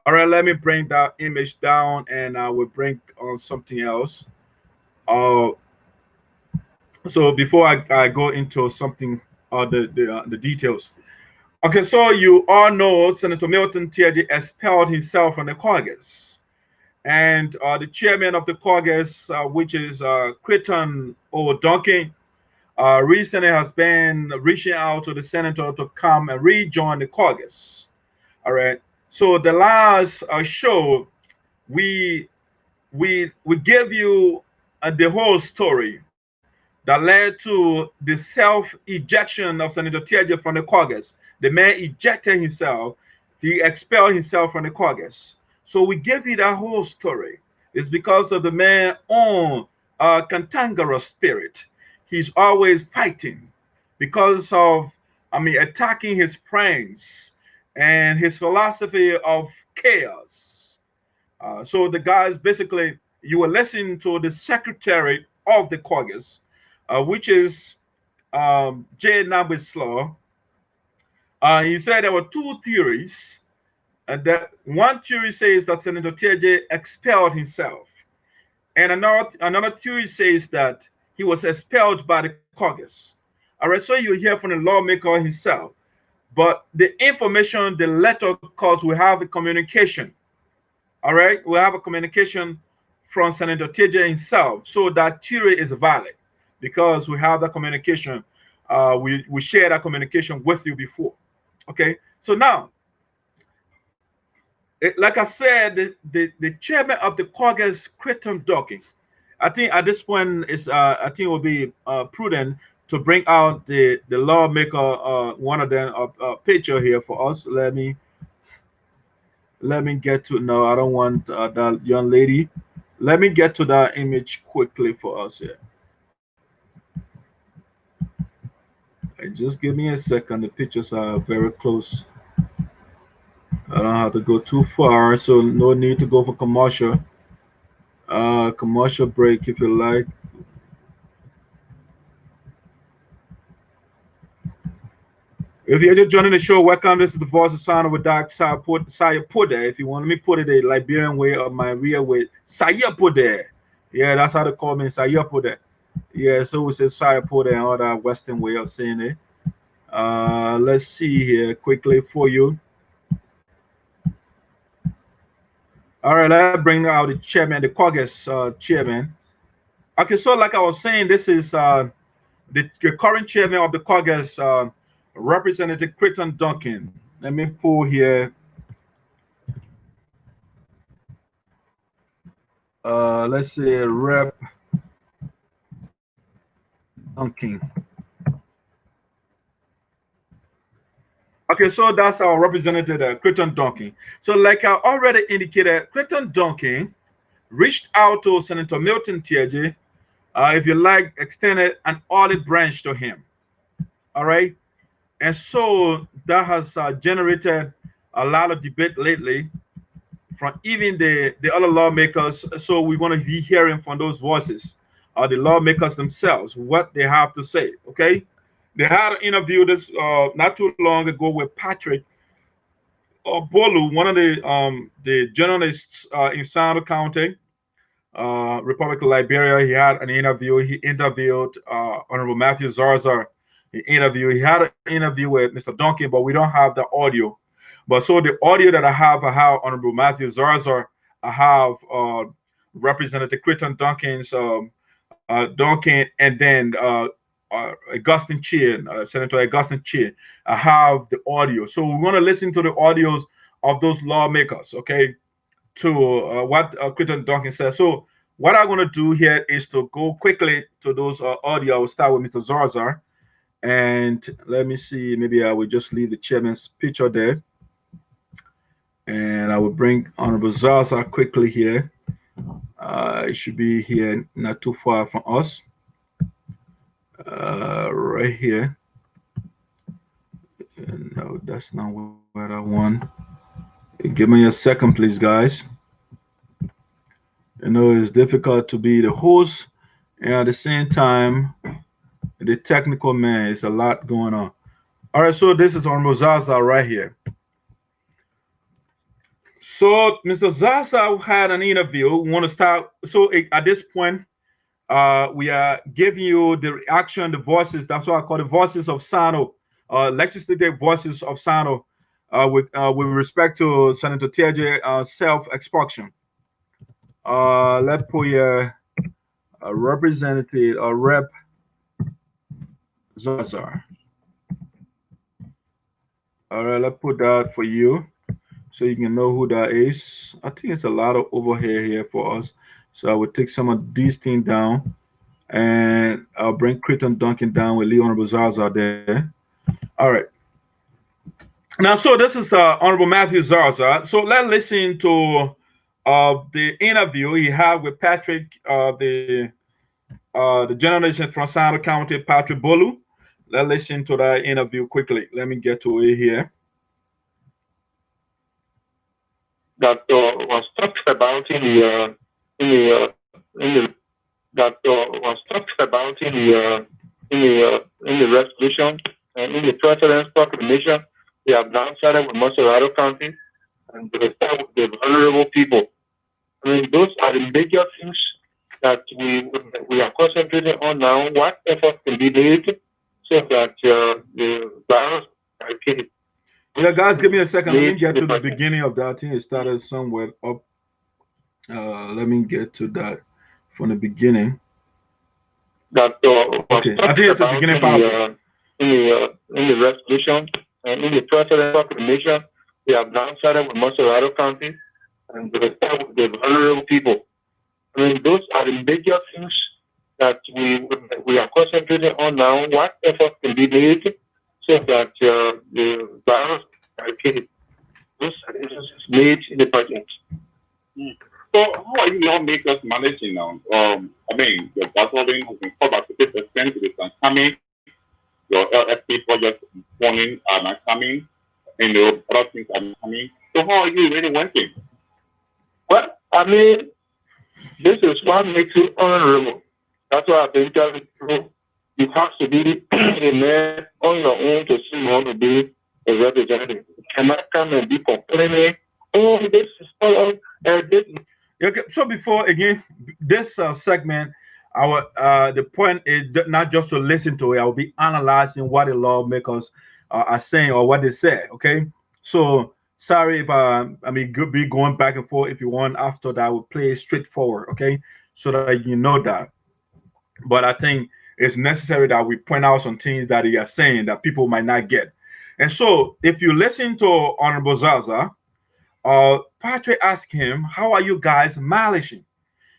All right, let me bring that image down and I will bring on something else. Uh, so before I go into something, the details. Okay, so you all know Senator Milton Teahjay expelled himself from the Congress. And the chairman of the Congress, which is Crayton Duncan, recently has been reaching out to the senator to come and rejoin the Congress. All right. So the last show, we we gave you the whole story that led to the self ejection of Senator Teahjay from the Congress. The man ejected himself, he expelled himself from the Congress. So we gave you that whole story. It's because of the man own cantankerous spirit. He's always fighting because of, I mean, attacking his friends and his philosophy of chaos. So the guys basically, you were listening to the secretary of the Congress, which is Nagbe Sloh. He said there were two theories. And that one theory says that Senator Teahjay expelled himself. And another theory says that he was expelled by the Congress. All right, so you hear from the lawmaker himself. But the information, the letter, because we have a communication. All right, we have a communication from Senator Teahjay himself. So that theory is valid because we have that communication. We shared that communication with you before. Okay, so now, like I said, the chairman of the Congress, Crayton Duncan, I think at this point is I think it will be prudent to bring out the lawmaker, one of them picture here for us. Let me get to, no, I don't want that young lady. Let me get to that image quickly for us here. Just give me a second. The pictures are very close. I don't have to go too far, so no need to go for commercial. Commercial break if you like. If you're just joining the show, welcome. This is the Voice of Sinoe with Dr. Saya Pude. If you want me put it a Liberian way or my real way, Saya Pude. Yeah, that's how they call me, Saya Pude. Yeah, so we say Saya Pude and all that Western way of saying it. Let's see here quickly for you. All right, let's bring out the chairman, the Congress chairman. Okay, so like I was saying, this is the current chairman of the Congress, Representative Crayton Duncan. Let me pull here. Let's say Rep Duncan. Okay, so that's our representative, Crayton Duncan. So, like I already indicated, Crayton Duncan reached out to Senator Milton Teahjay, if you like, extended an olive branch to him. All right, and so that has generated a lot of debate lately from even the other lawmakers. So we want to be hearing from those voices, the lawmakers themselves, what they have to say. Okay. They had an interview this not too long ago with Patrick Bolu, one of the journalists in Sinoe County, Republic of Liberia. He had an interview. He interviewed Honorable Matthew Zarzar. He had an interview with Mr. Duncan, but we don't have the audio. But so the audio that I have Honorable Matthew Zarzar. I have Representative Crayton Duncan's Duncan, and then Augustine Chea, Senator Augustine Chea. I have the audio. So we want to listen to the audios of those lawmakers, okay, to what Crayton Duncan says. So What I'm going to do here is to go quickly to those audio. I will start with Mr. Zarzar. And let me see, maybe I will just leave the chairman's picture there. And I will bring Honorable Zarzar quickly here. It should be here not too far from us. Right here. No, that's not what I want. Give me a second, please, guys. It's difficult to be the host and at the same time the technical man. It's a lot going on. All right, so this is Honorable Zarzar right here. So Mr. Zarzar had an interview. We want to start. So at this point, we are giving you the reaction, the voices. That's what I call the voices of Sinoe, legislative voices of Sinoe, with respect to Senator Teahjay self-expulsion. Let's put a representative, a rep Zarzar. All right, let's put that for you so you can know who that is. I think it's a lot of overhead here for us. So I will take some of these things down and I'll bring Crayton Duncan down with Honorable Zarzar there. All right. Now, so this is Honorable Matthew Zarzar. So let's listen to the interview he had with Patrick, the generation from Sinoe County, Patrick Bolu. Let's listen to that interview quickly. Let me get to it here. That was talked about in the resolution and in the president's proclamation. They have now started with Monserrado County and they start with the vulnerable people. I mean, those are the major things that we are concentrating on now. What effort can be made so that the virus are killed? Yeah, guys, give me a second. Let me get to the beginning of that. I think it started somewhere up. Let me get to that from the beginning. That okay, I think it's the beginning part. In the resolution and in the president's proclamation, they have now started with Monserrado County and they start with the vulnerable people. I mean, those are the major things that we are concentrating on now. What effort can be made so that the virus are killed? Those are the made in the budget. So how are you lawmakers managing now? I mean, your gasoline has been cut by 50%, it is coming. Your LFP project warning are not coming, and the other things are not coming. So how are you really working? Well, I mean, this is what makes you honorable. That's why I've been telling you. You have to be a man on your own to see you want to be a representative. You cannot come and be complaining. Oh, this is all this. Okay, so before again, this segment, the point is not just to listen to it. I will be analyzing what the lawmakers are saying or what they say. Okay, so sorry if be going back and forth. If you want, after that, I will play straightforward. Okay, so that you know that. But I think it's necessary that we point out some things that he is saying that people might not get. And so, if you listen to Honorable Zarzar, Patrick asked him, "How are you guys managing?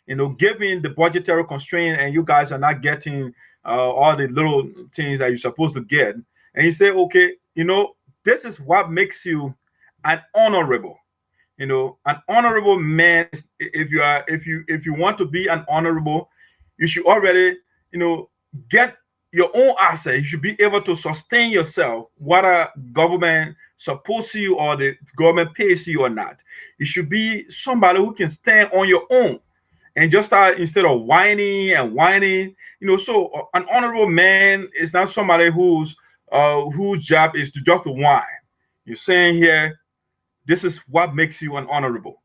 Given the budgetary constraint, and you guys are not getting all the little things that you're supposed to get." And he said, "Okay, this is what makes you an honorable. An honorable man. If you want to be an honorable, you should already, get your own asset. You should be able to sustain yourself, whether government supports you or the government pays you or not. You should be somebody who can stand on your own and just start instead of whining and whining. So an honorable man is not somebody whose job is to just whine. You're saying here, this is what makes you an honorable.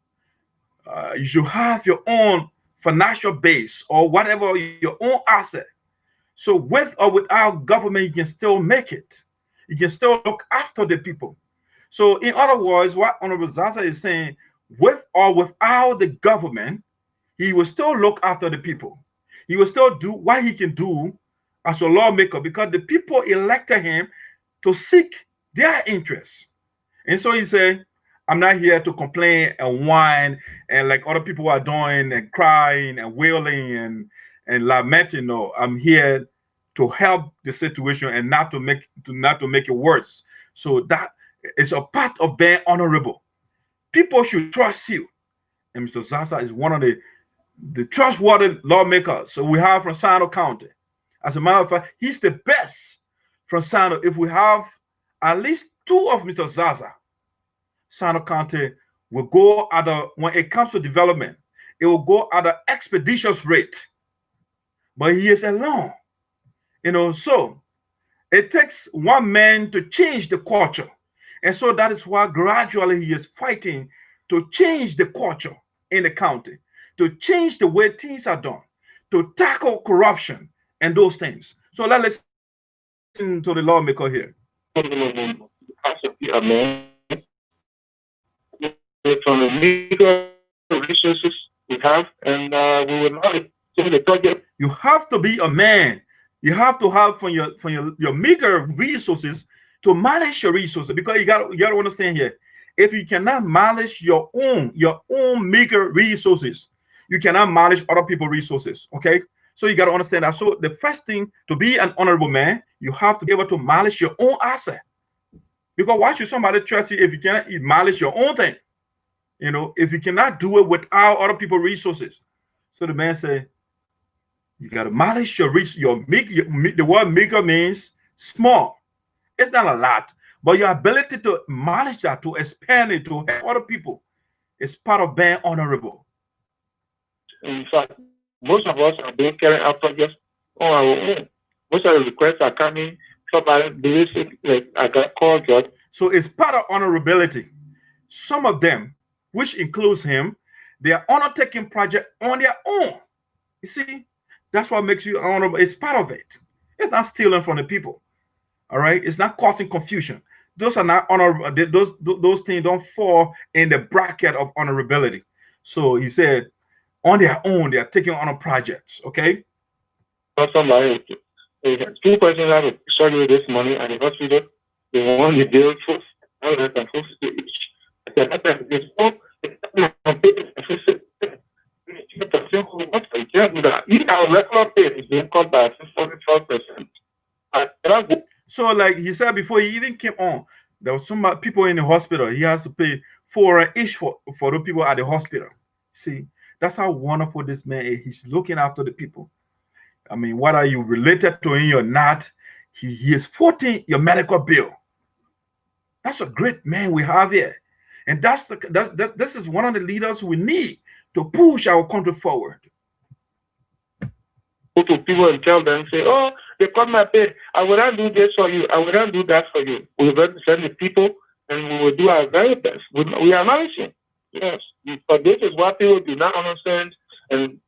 You should have your own financial base or whatever, your own asset. So with or without government, you can still make it. You can still look after the people. So in other words, what Honorable Zarzar is saying, with or without the government, he will still look after the people. He will still do what he can do as a lawmaker because the people elected him to seek their interests. And so he said, I'm not here to complain and whine and like other people are doing and crying and wailing and lamenting. No, I'm here to help the situation and not to make it worse. So that is a part of being honorable. People should trust you. And Mr. Zarzar is one of the trustworthy lawmakers. So we have from Sinoe County. As a matter of fact, he's the best from Sinoe. If we have at least two of Mr. Zarzar, Sinoe County will go at a, when it comes to development, it will go at an expeditious rate. But he is alone. So it takes one man to change the culture. And so that is why gradually he is fighting to change the culture in the county, to change the way things are done, to tackle corruption and those things. So let's listen to the lawmaker here. From the legal resources we have, and we will not do the project. You have to be a man. You have to have from your meager resources to manage your resources, because you got to understand here. If you cannot manage your own meager resources, you cannot manage other people's resources. Okay, so you got to understand that. So the first thing to be an honorable man, you have to be able to manage your own asset. Because why should somebody trust you if you cannot manage your own thing? If you cannot do it without other people's resources. So the man said, you got to manage your the word meager means small. It's not a lot, but your ability to manage that, to expand it, to help other people, is part of being honorable. In fact, most of us are being carrying out projects on our own. Most of the requests are coming from basic, like I got called God. So it's part of honorability. Some of them, which includes him, they are undertaking project on their own. You see, that's what makes you honorable. It's part of it. It's not stealing from the people. All right, it's not causing confusion. Those are not honorable. Those things don't fall in the bracket of honorability. So he said, on their own, they are taking on projects. Okay. Somebody, two persons have a surgery this morning at the hospital. They want the bill for $150 each. I said, even our regular pay is being cut by 12%. So, like he said before he even came on, there was some people in the hospital. He has to pay $4 each for the people at the hospital. See, that's how wonderful this man is. He's looking after the people. I mean, whether you related to him or not, he is footing your medical bill. That's a great man we have here. And this is one of the leaders we need to push our country forward. Go to people and tell them, say, oh, they cut my pay. I will not do this for you. I will not do that for you. We will represent the people and we will do our very best. We are managing. Yes. But this is what people do not understand. And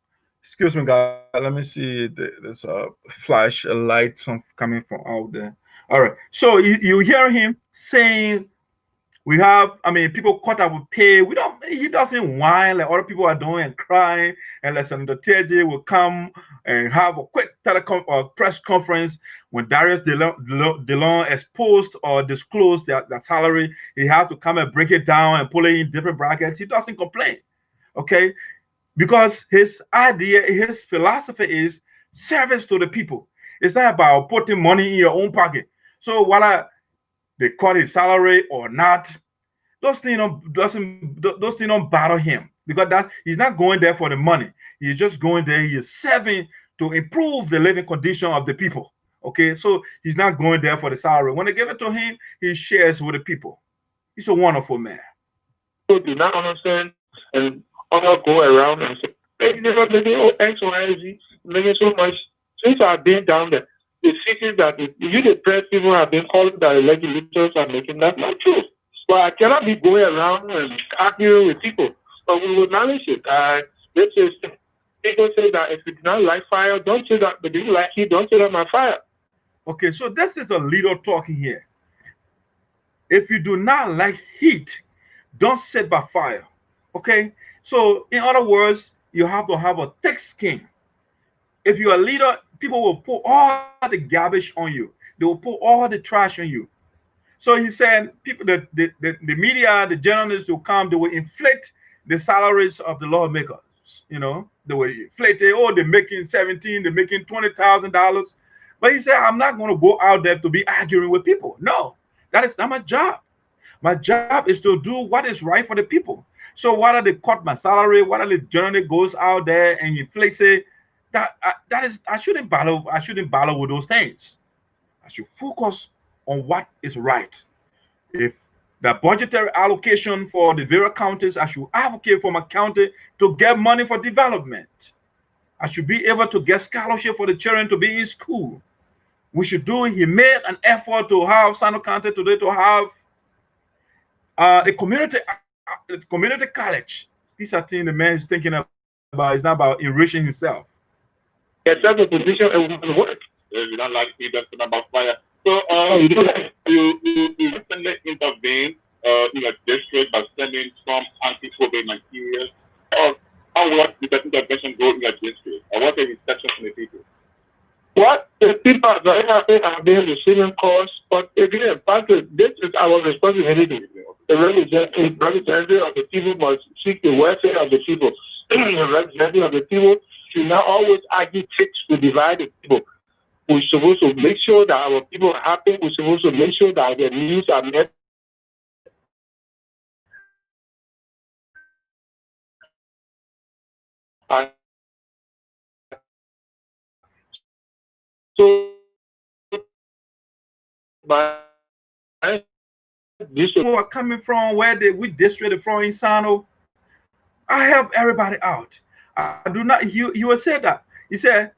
excuse me, guys. Let me see. There's a flash, a light coming from out there. All right. So you hear him saying, people cut our pay. He doesn't whine like other people are doing and crying. And like Senator Teahjay will come and have a quick press conference when Darius DeLong exposed or disclosed that salary. He has to come and break it down and pull it in different brackets. He doesn't complain. Okay. Because his idea, his philosophy is service to the people. It's not about putting money in your own pocket. So whether they cut his salary or not, those things don't bother him, because he's not going there for the money. He's just going there. He is serving to improve the living condition of the people. Okay, so he's not going there for the salary. When they give it to him, he shares with the people. He's a wonderful man. People do not understand, and others go around and say, "Hey, never making X, Y, Z, making so much." Since I've been down there, the cities that the press people have been calling that the legislators are making, that's not true. But I cannot be going around and arguing with people. But we will manage it. People say that if you do not like fire, don't say that. But if you like heat, don't say that my fire. Okay, so this is a leader talking here. If you do not like heat, don't sit by fire. Okay? So in other words, you have to have a thick skin. If you're a leader, people will put all the garbage on you. They will put all the trash on you. So he said people, the media, the journalists will come, they will inflate the salaries of the lawmakers. They will inflate it. Oh, they're making 17, they're making $20,000. But he said, I'm not going to go out there to be arguing with people. No, that is not my job. My job is to do what is right for the people. So whether they cut my salary, whether the journalist goes out there and inflates it, that is, I shouldn't bother with those things. I should focus on what is right. If the budgetary allocation for the various counties, I should advocate for my county to get money for development. I should be able to get scholarship for the children to be in school. He made an effort to have Sinoe County today to have a community college. These are things the man is thinking about. It's not about enriching himself. It's not a position it will work. You don't like to that's about fire. So you recently intervened in a district by sending some anti-COVID materials. How was the intervention go in your district? Or what are the reception from the people? What the people are very happy have been receiving calls, but again, this is our responsibility. The representative of the people must seek the welfare of the people. The representative of the people should not always argue tricks to divide the people. We're supposed to make sure that our people are happy. We're supposed to make sure that their needs are met. So, people are coming from we district from in Sinoe. I help everybody out. I do not. He will say that. He said,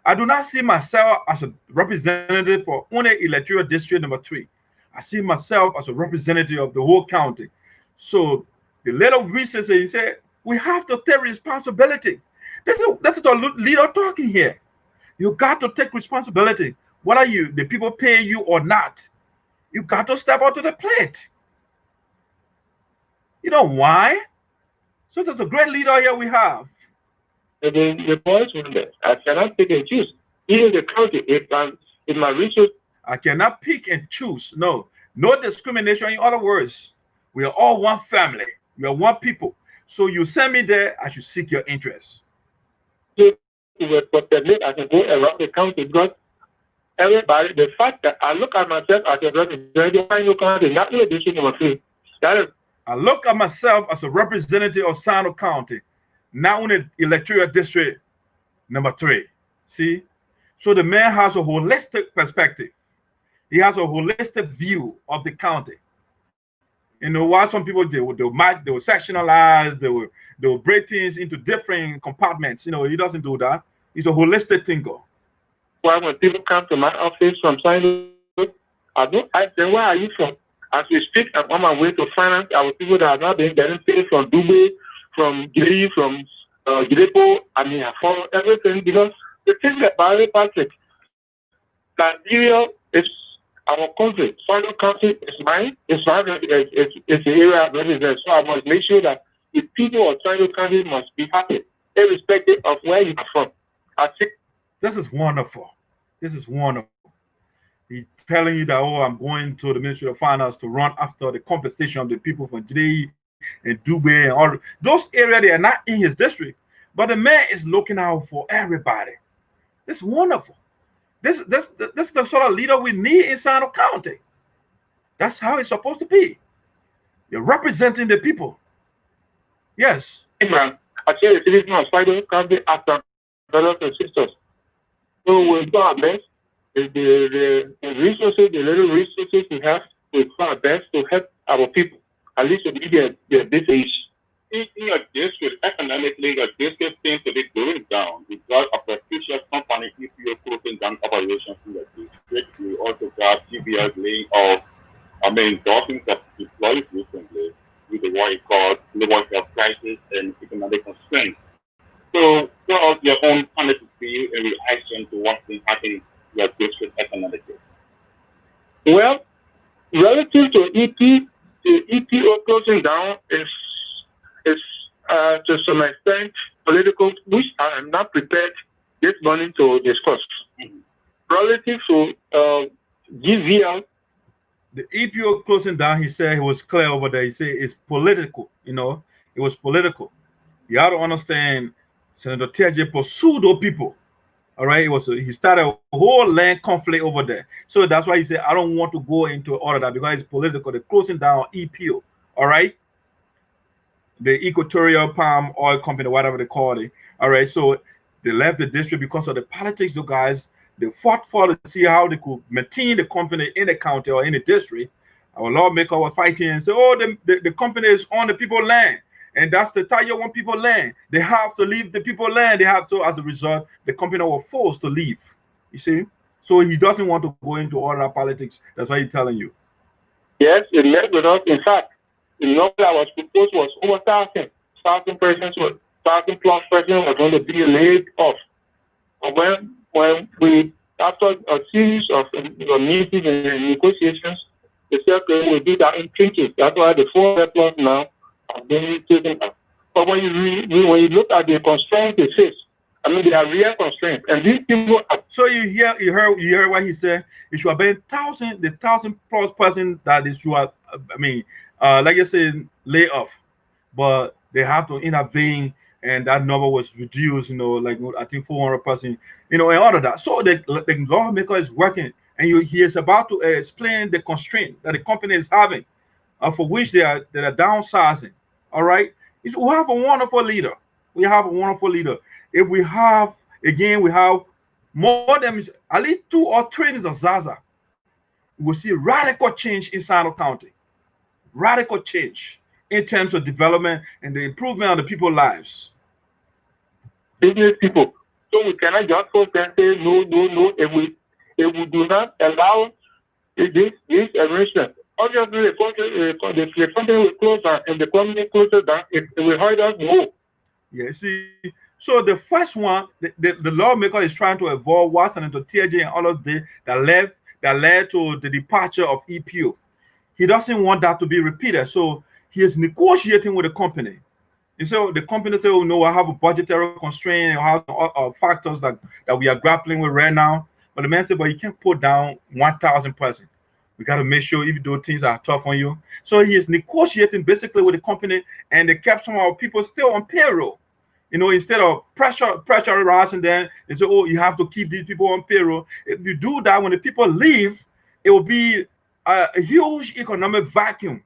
I do not see myself as a representative for only electoral district number 3. I see myself as a representative of the whole county. So the little research, he said, we have to take responsibility. That's the leader talking here. You got to take responsibility. Whether the people pay you or not, you got to step out to the plate. You know why? So there's a great leader here we have. The boys, I cannot pick and choose. Even the county, if my research, I cannot pick and choose. No discrimination. In other words, we are all one family. We are one people. So you send me there, I should seek your interests. But I can go around the county because everybody, the fact that I look at myself as a representative of Sinoe County, not in district number 3. I look at myself as a representative of Sinoe County, not only electoral district number 3. See? So the man has a holistic perspective. He has a holistic view of the county. Why some people they will sectionalize, they will break things into different compartments. He doesn't do that. He's a holistic thinker. Well, when people come to my office from Sinoe, I don't ask them, where are you from? As we speak, I'm on my way to finance our people that have not been getting paid from Dubai, from Giri, from Girepo. I mean, I follow everything because the thing about it, Patrick, Nigeria is our country. Sinoe County is mine. It's the area I represent. So I must make sure that the people of Sinoe County must be happy, irrespective of where you are from. I think this is wonderful. This is wonderful. He's telling you that, I'm going to the Ministry of Finance to run after the compensation of the people from Jide and Dubai and all those areas. They are not in his district, but the man is looking out for everybody. This is wonderful. This is the sort of leader we need in Sinoe County. That's how it's supposed to be. You're representing the people. Yes. I tell you, citizens of Sinoe County after brothers and sisters. So we'll do our best. The resources, the little resources we have, we'll do our best to help our people, at least to be this age. In your district, economically, your district seems to be going down because of the future company EPO closing down operations in your district. We also got GBS laying off, dozens of employees recently with the what you call labor health crisis and economic constraints. So, what are your own honest view and reaction to what's been happening in your district economically? Well, relative to the EPO closing down is to some extent political, which I am not prepared this morning to discuss. Relative to GVL, the EPO closing down, he said he was clear over there. He said it's political, it was political. You have to understand, Senator Teahjay pursued those people. All right, he started a whole land conflict over there. So that's why he said, I don't want to go into all of that because it's political. They're closing down EPO. All right, the Equatorial Palm Oil Company, whatever they call it. All right, so they left the district because of the politics. Those guys, they fought for to see how they could maintain the company in the county or in the district. Our lawmaker was fighting and said, "Oh, the company is on the people's land, and that's the Taiwan people land. They have to leave the people land. They have to." As a result, the company was forced to leave. You see, so he doesn't want to go into all that politics. That's why he's telling you. Yes, it met with us. In fact, the number that was proposed was over 1,000 persons, 1,000 plus persons were going to be laid off. And when we, after a series of meetings and negotiations, they said, okay, we'll do that in pinches. That's why the 400 plus now are being taken up. But when you look at the constraints they face, I mean, they are real constraints. And these people are... So you heard what he said? It should have been 1,000 plus person that is should have, like you said, lay off. But they have to intervene, and that number was reduced, like I think 400 person, and all of that. So the lawmaker is working, and he is about to explain the constraint that the company is having, for which they are downsizing. All right, we have a wonderful leader. We have a wonderful leader. If we have more than at least 2 or 3 of Zarzar, we will see radical change in Sinoe County. Radical change in terms of development and the improvement of the people's lives. Business people. So we cannot just go and say no. If we do not allow this arrangement, obviously the company will close down, and the company closes down. It will hurt us more. Yeah, see. So the first one, the lawmaker is trying to avoid what Senator Teahjay and all of that led to the departure of EPO. He doesn't want that to be repeated. So he is negotiating with the company. And so the company says, "Oh no, I have a budgetary constraint. I have factors that we are grappling with right now." But the man said, "But you can't put down 1,000 persons. We got to make sure even though things are tough on you." So he is negotiating basically with the company, and they kept some of our people still on payroll. Instead of pressurizing them, they say, "Oh, you have to keep these people on payroll." If you do that, when the people leave, it will be a huge economic vacuum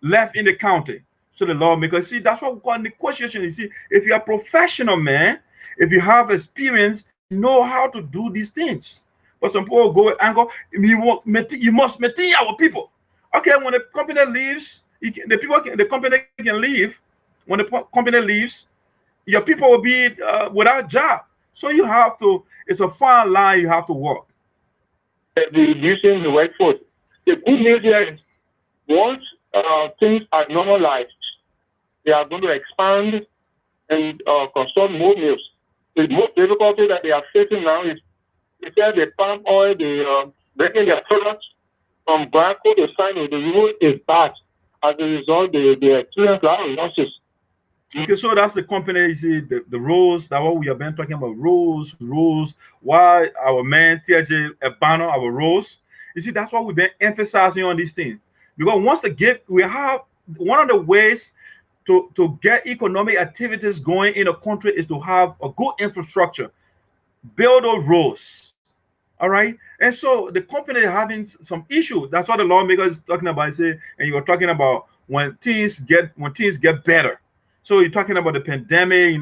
left in the county. So the lawmakers, see, that's what we call negotiation. You see, if you're a professional man, if you have experience, you know how to do these things. But some people go and go, you must maintain our people. Okay, when the company leaves, the company can leave. When the company leaves, your people will be without job. So you have to, it's a fine line you have to walk. Reducing the workforce. The good news here is once things are normalized, they are going to expand and construct more mills. The most difficulty that they are facing now is because the palm oil, breaking their products from Blanco to Sinoe, the road is bad. As a result, they experience a lot of losses. Okay, so that's the company. You see, the roles, that what we have been talking about, rules. Why our man Teahjay banner our roles. You see, that's what we've been emphasizing on these things. Because we have one of the ways to get economic activities going in a country is to have a good infrastructure, build those roads. All right, and so the company is having some issues. That's what the lawmaker is talking about. And you were talking about when things get better. So you're talking about the pandemic,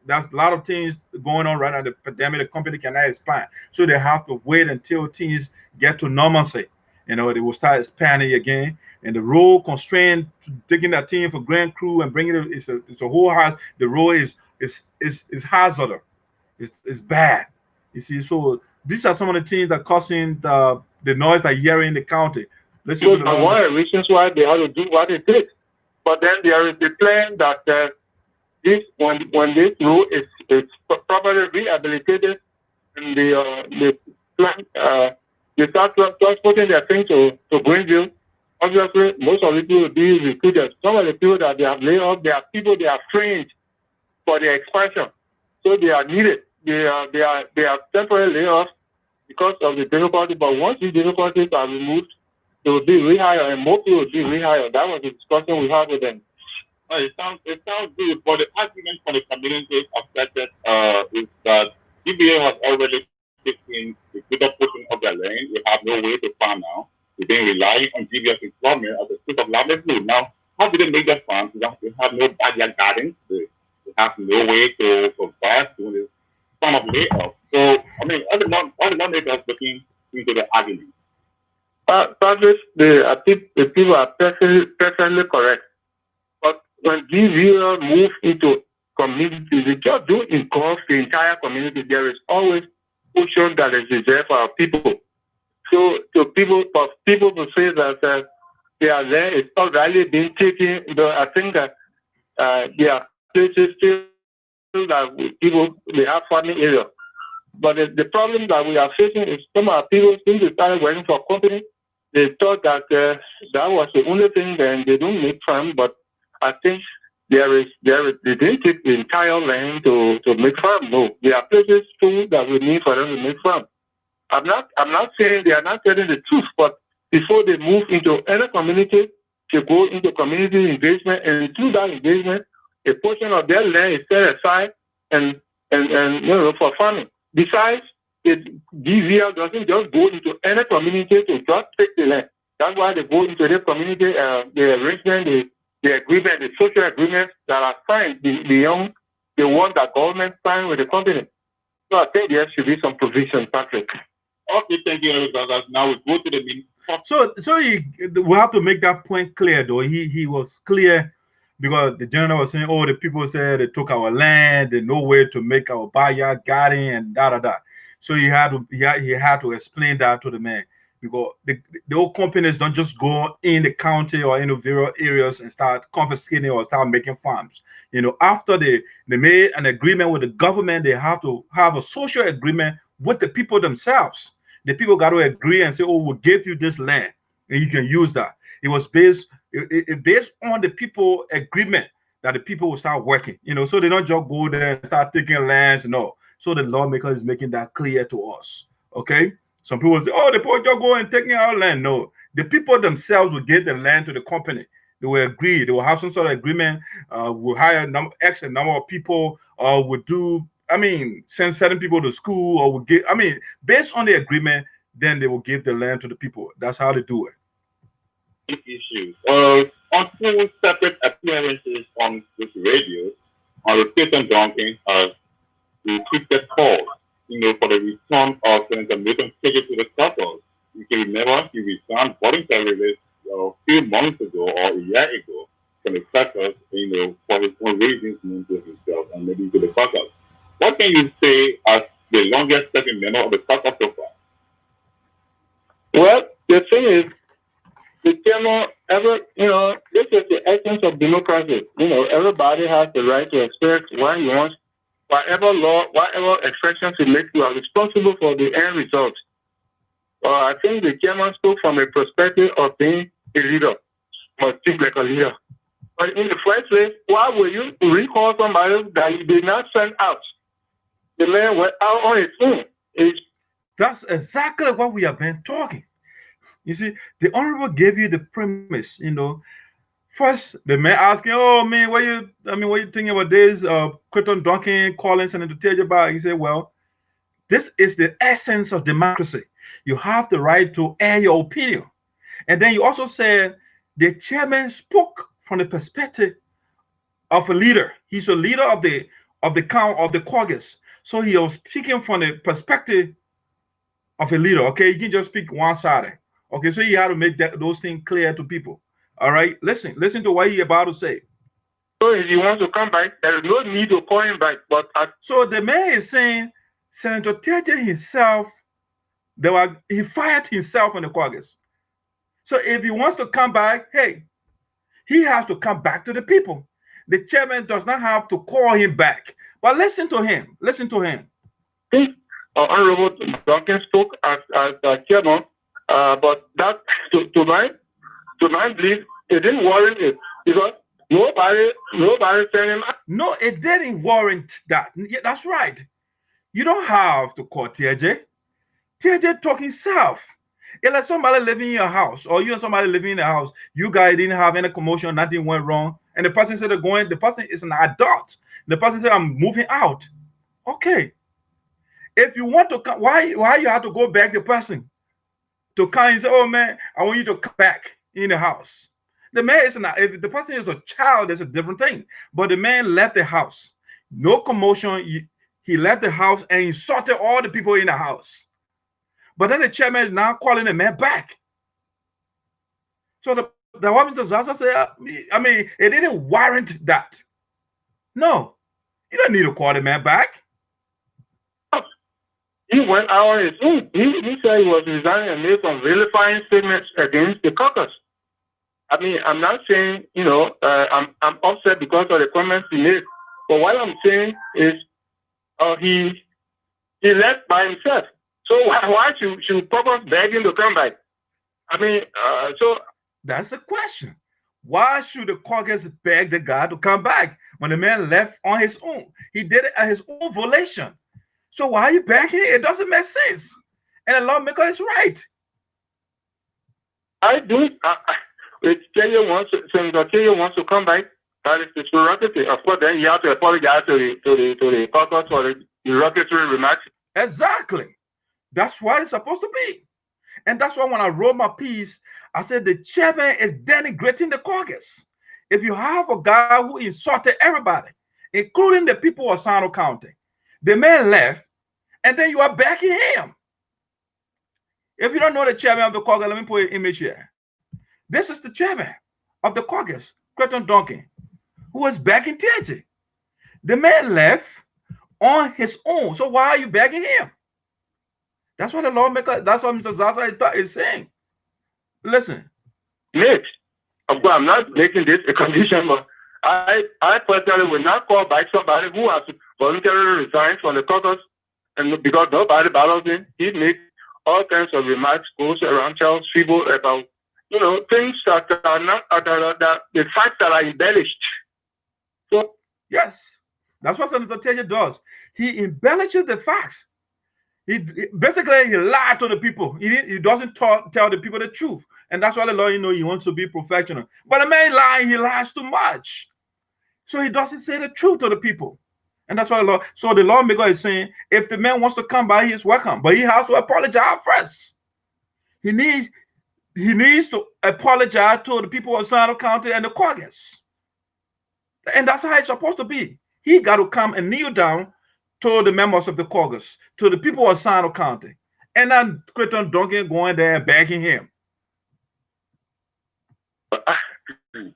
there's a lot of things going on right now. The pandemic, the company cannot expand. So they have to wait until things get to normalcy. They will start expanding again. And the road constraint, taking that team for Grand Crew and bringing it, it's a whole house. The road is hazardous. It's bad. You see, so these are some of the things that causing the noise that you're hearing in the county. One of the reasons why they have to do what they did. But then there is the plan that when this road is properly rehabilitated, and the plan they start transporting their things to Greenville. Obviously, most of the people will be recruited. Some of the people that they have laid off, they are people they are trained for the expansion, so they are needed. They are temporarily laid off because of the difficulty. But once these difficulties are removed, they will be rehired, and more people will be rehired. That was the discussion we had with them. It sounds good, but the argument for the community affected is that DBA has already taken the greater portion of their land. We have no way to farm now. We've been relying on DBA's employment as a source of livelihood. Now, how do they make their farms? They have no backyard gardens. They have no way to provide during this kind of layoff. So, I mean, all the lawmakers looking into the argument. Douglas, the people are perfectly correct. But when DBA move into communities, they just don't engulf the entire community. There is always portion that is reserved for our people. So people to say that they are there, it's not really being taken. I think that there are places still that people, they have farming area. But the problem that we are facing is some of our people, since they started working for a company, they thought that that was the only thing, then they don't make farm. But I think they didn't take the entire land to make farm. No, there are places too that we need for them to make farm. I'm not saying they are not telling the truth, but before they move into any community, they go into community engagement, and through that engagement, a portion of their land is set aside and for farming. Besides, the DVL doesn't just go into any community to just take the land. That's why they go into the community, the arrangement, the agreement, the social agreements that are signed beyond the one that government signed with the company. So I think there should be some provision, Patrick. Okay, thank you, Zarzar. Now we go to the meeting. So we have to make that point clear, though. He was clear because the general was saying, "Oh, the people said they took our land, there's no way to make our backyard garden, and da." So he had to explain that to the man because the old companies don't just go in the county or in the various areas and start confiscating or start making farms. After they made an agreement with the government, they have to have a social agreement with the people themselves. The people got to agree and say, "Oh, we'll give you this land and you can use that." It was based on the people agreement that the people will start working. So they don't just go there and start taking lands. No. So the lawmaker is making that clear to us. Okay. Some people say, "Oh, the people just go and taking our land." No, the people themselves will give the land to the company. They will agree. They will have some sort of agreement. We'll hire X number of people, or we'll do. Send certain people to school, or will give. Based on the agreement, then they will give the land to the people. That's how they do it. Issues. On two separate appearances on this radio, Crayton Duncan has requested calls, for the return of Senator Teahjay to the Capitol. You can remember he returned voluntarily a few months ago or a year ago from the Capitol, for his own reasons, known to himself and maybe to the Capitol. What can you say as the longest serving member of the Capitol so far? Well, the thing is, this is the essence of democracy. Everybody has the right to express what he wants. Whatever expressions he makes, you are responsible for the end result. I think the chairman spoke from a perspective of being a leader, or think like a leader. But in the first place, why will you recall somebody that you did not send out? The man went out on his own. That's exactly what we have been talking. You see, the honorable gave you the premise. First, the man asking, "Oh man, what you thinking about this? Crayton Duncan calling Senator Teahjay back." He said, "Well, this is the essence of democracy. You have the right to air your opinion." And then you also said the chairman spoke from the perspective of a leader. He's a leader of the caucus. So he was speaking from the perspective of a leader. Okay, he can just speak one-sided. Okay, so you have to make those things clear to people. All right, listen to what he's about to say. So if he wants to come back, there is no need to call him back. But so the man is saying Senator Teahjay himself, he fired himself on the caucus. So if he wants to come back, hey, he has to come back to the people. The chairman does not have to call him back. But listen to him. Listen to him. Honorable Duncan spoke as chairman, but that to my belief, it didn't warrant it because nobody sent him out. No, it didn't warrant that. Yeah, that's right. You don't have to call Teahjay. Teahjay talk himself. It's like somebody living in your house, or you and somebody living in the house. You guys didn't have any commotion, nothing went wrong, and the person said they're going. The person is an adult. The person said, "I'm moving out." Okay. If you want to come, why you have to go back the person to come and say, "Oh man, I want you to come back in the house." The man is not. If the person is a child, that's a different thing. But the man left the house, no commotion. He left the house and insulted all the people in the house. But then the chairman is now calling the man back. So the woman to Zarzar said, I mean, it didn't warrant that. No, you don't need to call the man back. He went out on his own. He said he was resigning and made some vilifying statements against the caucus. I mean, I'm not saying, I'm upset because of the comments he made. But what I'm saying is he left by himself. So why should caucus beg him to come back? I mean, so... That's the question. Why should the caucus beg the guy to come back when the man left on his own? He did it at his own volition. So why are you begging? It doesn't make sense. And the lawmaker is right. I do. Senator Chea wants to come back. That is his prerogative. Of course, then you have to apologize to the caucus for the derogatory remarks. Exactly. That's what it's supposed to be. And that's why when I wrote my piece, I said the chairman is denigrating the caucus. If you have a guy who insulted everybody, including the people of Sinoe County, the man left, and then you are backing him. If you don't know the chairman of the caucus, let me put an image here. This is the chairman of the caucus, Crayton Duncan, who was backing Teahjay. The man left on his own. So why are you backing him? That's what the lawmaker, that's what Mr. Zarzar is saying. Listen. Nick, of course, I'm not making this a condition, but I personally will not call back somebody who has voluntarily resigned from the caucus, and because nobody bothers him, he makes all kinds of remarks, goes around tells people about, things that are not, the facts that are embellished. So, yes, that's what Senator Teahjay does. He embellishes the facts. He basically lied to the people. He doesn't tell the people the truth. And that's why the lawyer he wants to be professional. But the man lying, he lies too much. So he doesn't say the truth to the people. And that's why the lawmaker is saying, if the man wants to come by, he is welcome. But he has to apologize first. He needs to apologize to the people of Sinoe County and the caucus. And that's how it's supposed to be. He got to come and kneel down to the members of the caucus, to the people of Sinoe County. And then Crayton Duncan going there and begging him.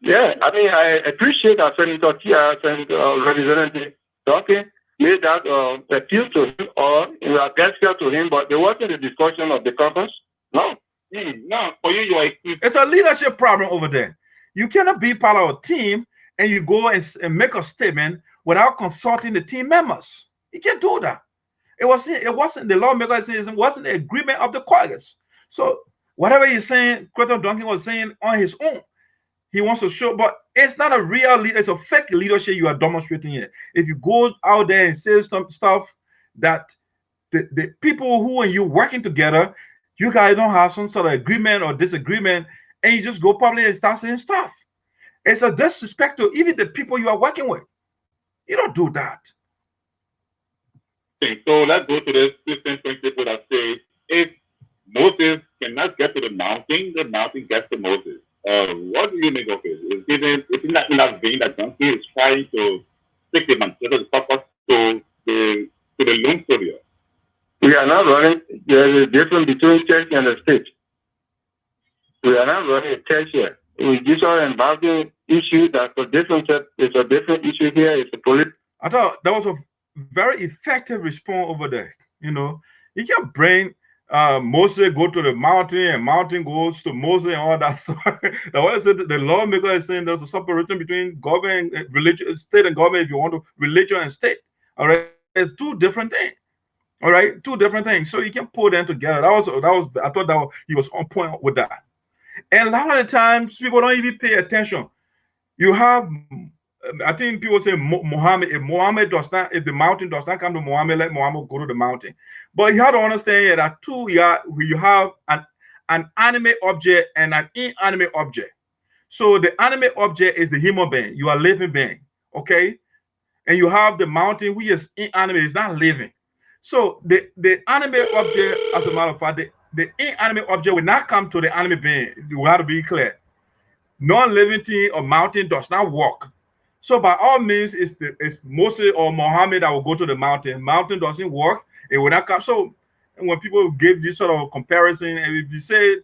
Yeah, I mean, I appreciate that Senator Chea and Representative Duncan made that appeal to him or a gesture to him, but there wasn't a discussion of the caucus. No. No, for you, it's a leadership problem over there. You cannot be part of a team and you go and make a statement without consulting the team members. You can't do that. It wasn't the lawmaker says it wasn't the agreement of the caucus. So whatever he's saying, Crayton Duncan was saying on his own, he wants to show, but it's not a real leader, it's a fake leadership you are demonstrating here. If you go out there and say some stuff that the people who and you working together, you guys don't have some sort of agreement or disagreement, and you just go public and start saying stuff. It's a disrespect to even the people you are working with. You don't do that. Okay, so let's go to the system principle that says if Moses cannot get to the mountain gets to Moses. What do you make of it? It's in that vein that Duncan is trying to take the mantle of the purpose to the loan studio. We are not running. There is a difference between church and the state. We are not running a church here. We just are embarking issue that for different church, it's a different issue here. It's a political. I thought that was a very effective response over there. You can bring Moses go to the mountain and mountain goes to Moses and all that stuff. The lawmaker is saying there's a separation between government and religion, state and government. If you want to religion and state, all right, it's two different things. All right, two different things. So you can put them together. I thought that he was on point with that. And a lot of the times people don't even pay attention. You have, I think people say Muhammad. If the mountain does not come to Muhammad, let Muhammad go to the mountain. But you have to understand that too. You have an animate object and an inanimate object. So the animate object is the human being. You are living being, okay? And you have the mountain, which is inanimate, it's not living. So the animate object, as a matter of fact, the inanimate object will not come to the animate being. You have to be clear. Non-living thing or mountain does not walk. So by all means, it's Moses or Muhammad that will go to the mountain. Mountain doesn't work, it will not come. So when people give this sort of comparison, and if you say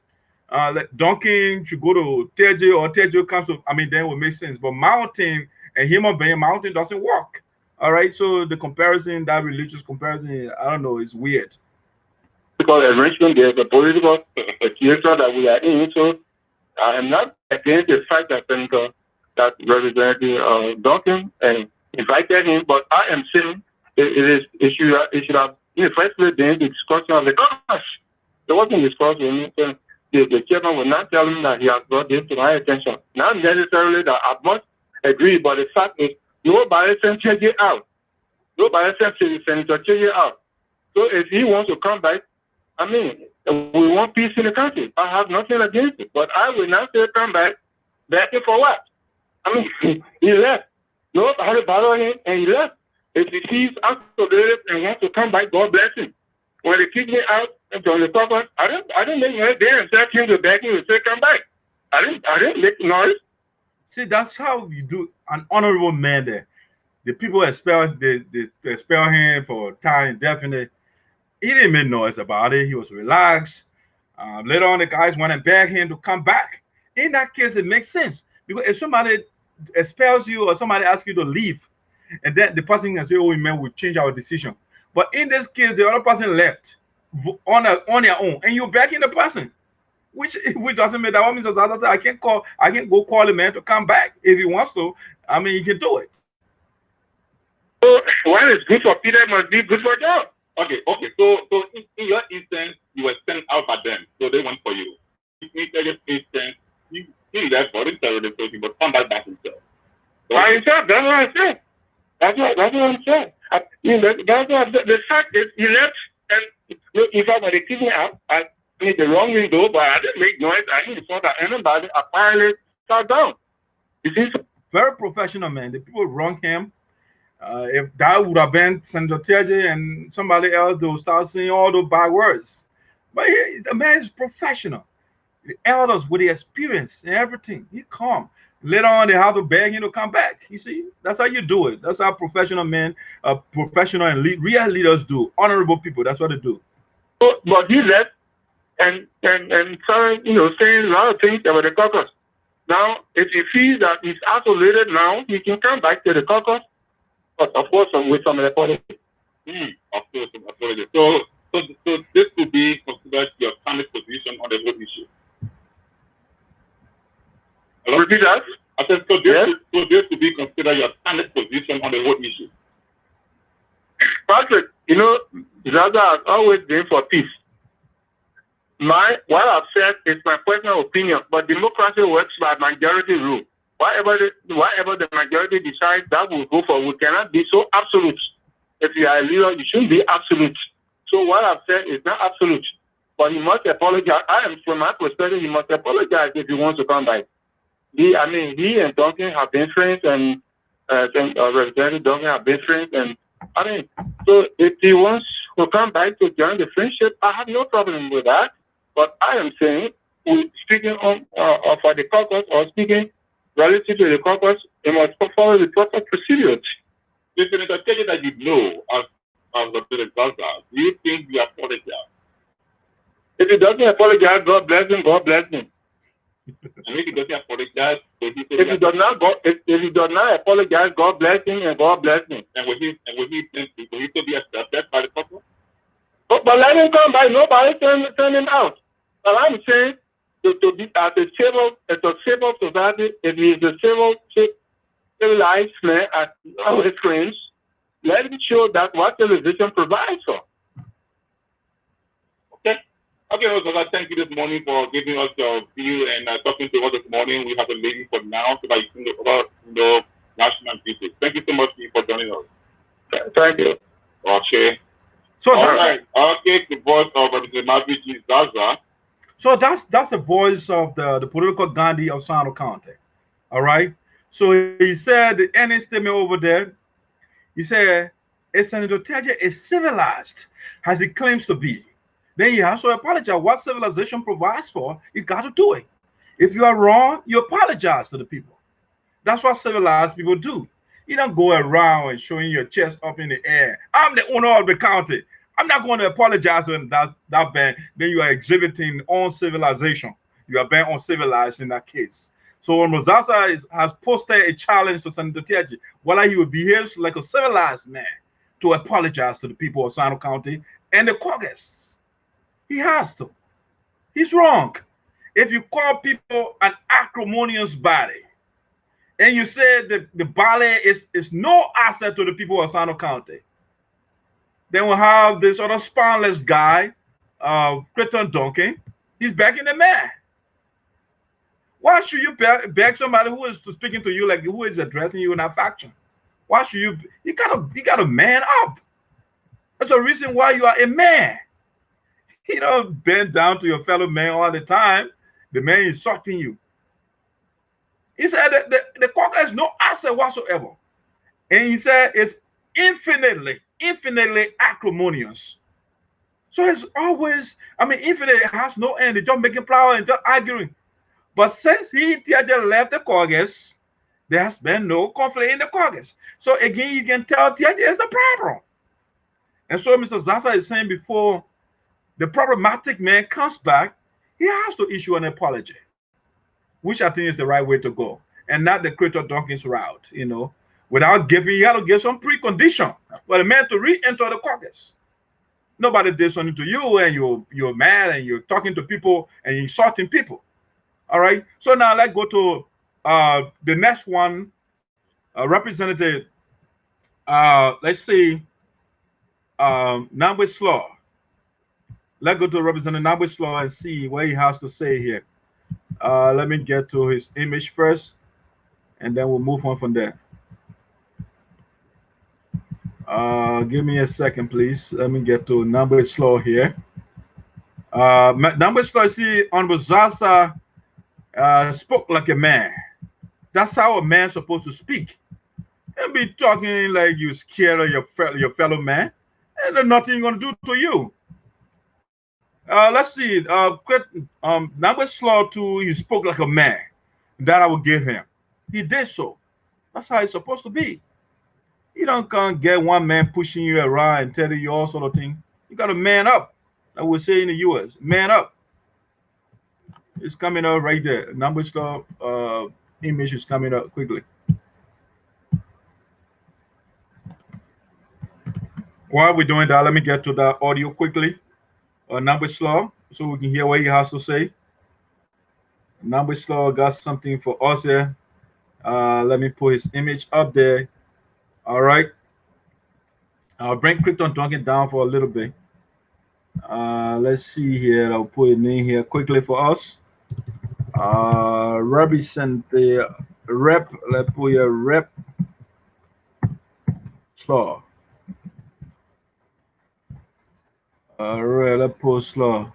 that Duncan should go to Teahjay or Teahjay comes to, I mean, then it will make sense. But mountain and human being, mountain doesn't work. All right. So the comparison, that religious comparison, I don't know, is weird. Because arrangement, there's a political situation that we are in. So I am not against the fact that that Representative Duncan and invited him, but I am saying it should have in the first place been the discussion of the Congress. There wasn't discussion. The chairman will not tell him that he has brought this to my attention. Not necessarily that I must agree, but the fact is nobody sent Teahjay out. Nobody sent Senator Chea out. So if he wants to come back, I mean, we want peace in the country. I have nothing against it, but I will not say come back. Back for what? I mean, he left. Nobody bothered him, and he left. If he sees isolated and wants to come back, God bless him. When they kicked me out from the caucus, I didn't make noise there and tell him to back him and say come back. I didn't make noise. See, that's how you do an honorable man there. The people expel him for time indefinite. He didn't make noise about it. He was relaxed. Later on, the guys went and begged him to come back. In that case, it makes sense. Because if somebody expels you or somebody asks you to leave, and then the person can say, oh, man, we'll change our decision. But in this case, the other person left on their own, and you're backing the person, which doesn't make that. What means Zarzar said, I can go call the man to come back if he wants to. I mean, he can do it. So when it's good for Peter, it must be good for John. Okay. So in your instance, you were sent out by them, so they went for you. In your instance, he left voluntarily, but come back himself. So by himself, that's what I said. That's what I'm saying. I mean, that's what the fact is he left, and if I were to kick me out, I made the wrong window, but I didn't make noise. I didn't thought that anybody apparently sat down. You see? Very professional man. The people wrong him. If that would have been Senator Teahjay and somebody else, they would start saying all those bad words. But the man is professional. The elders with the experience and everything, he calm. Later on, they have to beg him to come back. You see, that's how you do it. That's how professional men, professional and real leaders do. Honorable people, that's what they do. But he left and started, saying a lot of things about the caucus. Now, if he feels that he's isolated now, he can come back to the caucus. But of course, with some apology. Of course, some apology. So this could be considered your current position on the vote issue. Hello? Repeat that? I said, so this could be considered your current position on the vote issue. Patrick, Zarzar has always been for peace. What I've said is my personal opinion, but democracy works by majority rule. Whatever the majority decides, that will go for. We cannot be so absolute. If you are a leader, you shouldn't be absolute. So what I've said is not absolute. But he must apologize. From my perspective, he must apologize if he wants to come back. He and Duncan have been friends, and Representative Duncan have been friends. And so if he wants to come back to join the friendship, I have no problem with that. But I am saying, speaking on for the caucus or speaking relative to the caucus, they must follow the proper procedures. The Senator Chea that you know as the Zarzar, do you think you apologize? If he doesn't apologize, God bless him. God bless him. And if he doesn't apologize, if he does not apologize, God bless him and God bless him. And will he still be accepted by the caucus? But let him come by. Nobody send him out. But I'm saying to be at a civil society, if he is a civilized man at all his claims, let him show that what civilization provides for. Okay, Zarzar, thank you this morning for giving us your view and talking to us this morning. We have a lady for now so that you can go about national issues. Thank you so much for joining us. Thank you. Okay. So all right. Okay, the voice of Representative Zarzar. So that's the voice of the political Gandhi of Sinoe County. All right. So he said the ending statement over there. He said, "A Senator Teahjay is civilized as he claims to be." Then you have to apologize. What civilization provides for, you got to do it. If you are wrong, you apologize to the people. That's what civilized people do. You don't go around and showing your chest up in the air. I'm the owner of the county. I'm not going to apologize when that bad. Then you are exhibiting uncivilization. You are being uncivilized in that case. So when Zarzar has posted a challenge to Senator Teahjay, whether he would behave like a civilized man to apologize to the people of Sinoe County and the caucus. He has to. He's wrong. If you call people an acrimonious body, and you say that the ballet is no asset to the people of Sinoe County, then we'll have this other spineless guy, Crayton Duncan. He's begging the man. Why should you beg somebody who is speaking to you like who is addressing you in that faction? Why should you? You gotta man up. That's the reason why you are a man. You don't bend down to your fellow man all the time. The man is insulting you. He said that the caucus has no asset whatsoever. And he said it's infinitely acrimonious. So it's always, infinite, it has no end. They're just making flower and just arguing. But since Teahjay left the caucus, there has been no conflict in the caucus. So again, you can tell Teahjay is the problem. And so Mr. Zarzar is saying before the problematic man comes back, he has to issue an apology, which I think is the right way to go, and not the Crayton Duncan's route, Without giving, you got to give some precondition for the man to re-enter the caucus. Nobody did something to you, and you're mad, and you're talking to people, and you're insulting people. All right? So now let's go to the next one, Representative, let's see, Nagbe Sloh. Let's go to Representative Nagbe Sloh and see what he has to say here. Let me get to his image first, and then we'll move on from there. Give me a second, please. Let me get to Nagbe Sloh here. Nagbe Sloh, see, on Zarzar spoke like a man. That's how a man's supposed to speak. And be talking like you're scared of your fellow man, and there's nothing going to do to you. Let's see. Nagbe Sloh too, he spoke like a man. That I will give him. He did so. That's how it's supposed to be. You don't come get one man pushing you around and telling you all sort of things. You got to man up. I would say in the U.S., man up. It's coming up right there. Nagbe Sloh image is coming up quickly. While we're doing that, let me get to that audio quickly. Nagbe Sloh, so we can hear what he has to say. Nagbe Sloh got something for us here. Let me put his image up there. All right. I'll bring Crayton Duncan down for a little bit. Let's see here. I'll put it in here quickly for us. Represent the rep. Let's put your rep. Sloh. All right, let's put Sloh.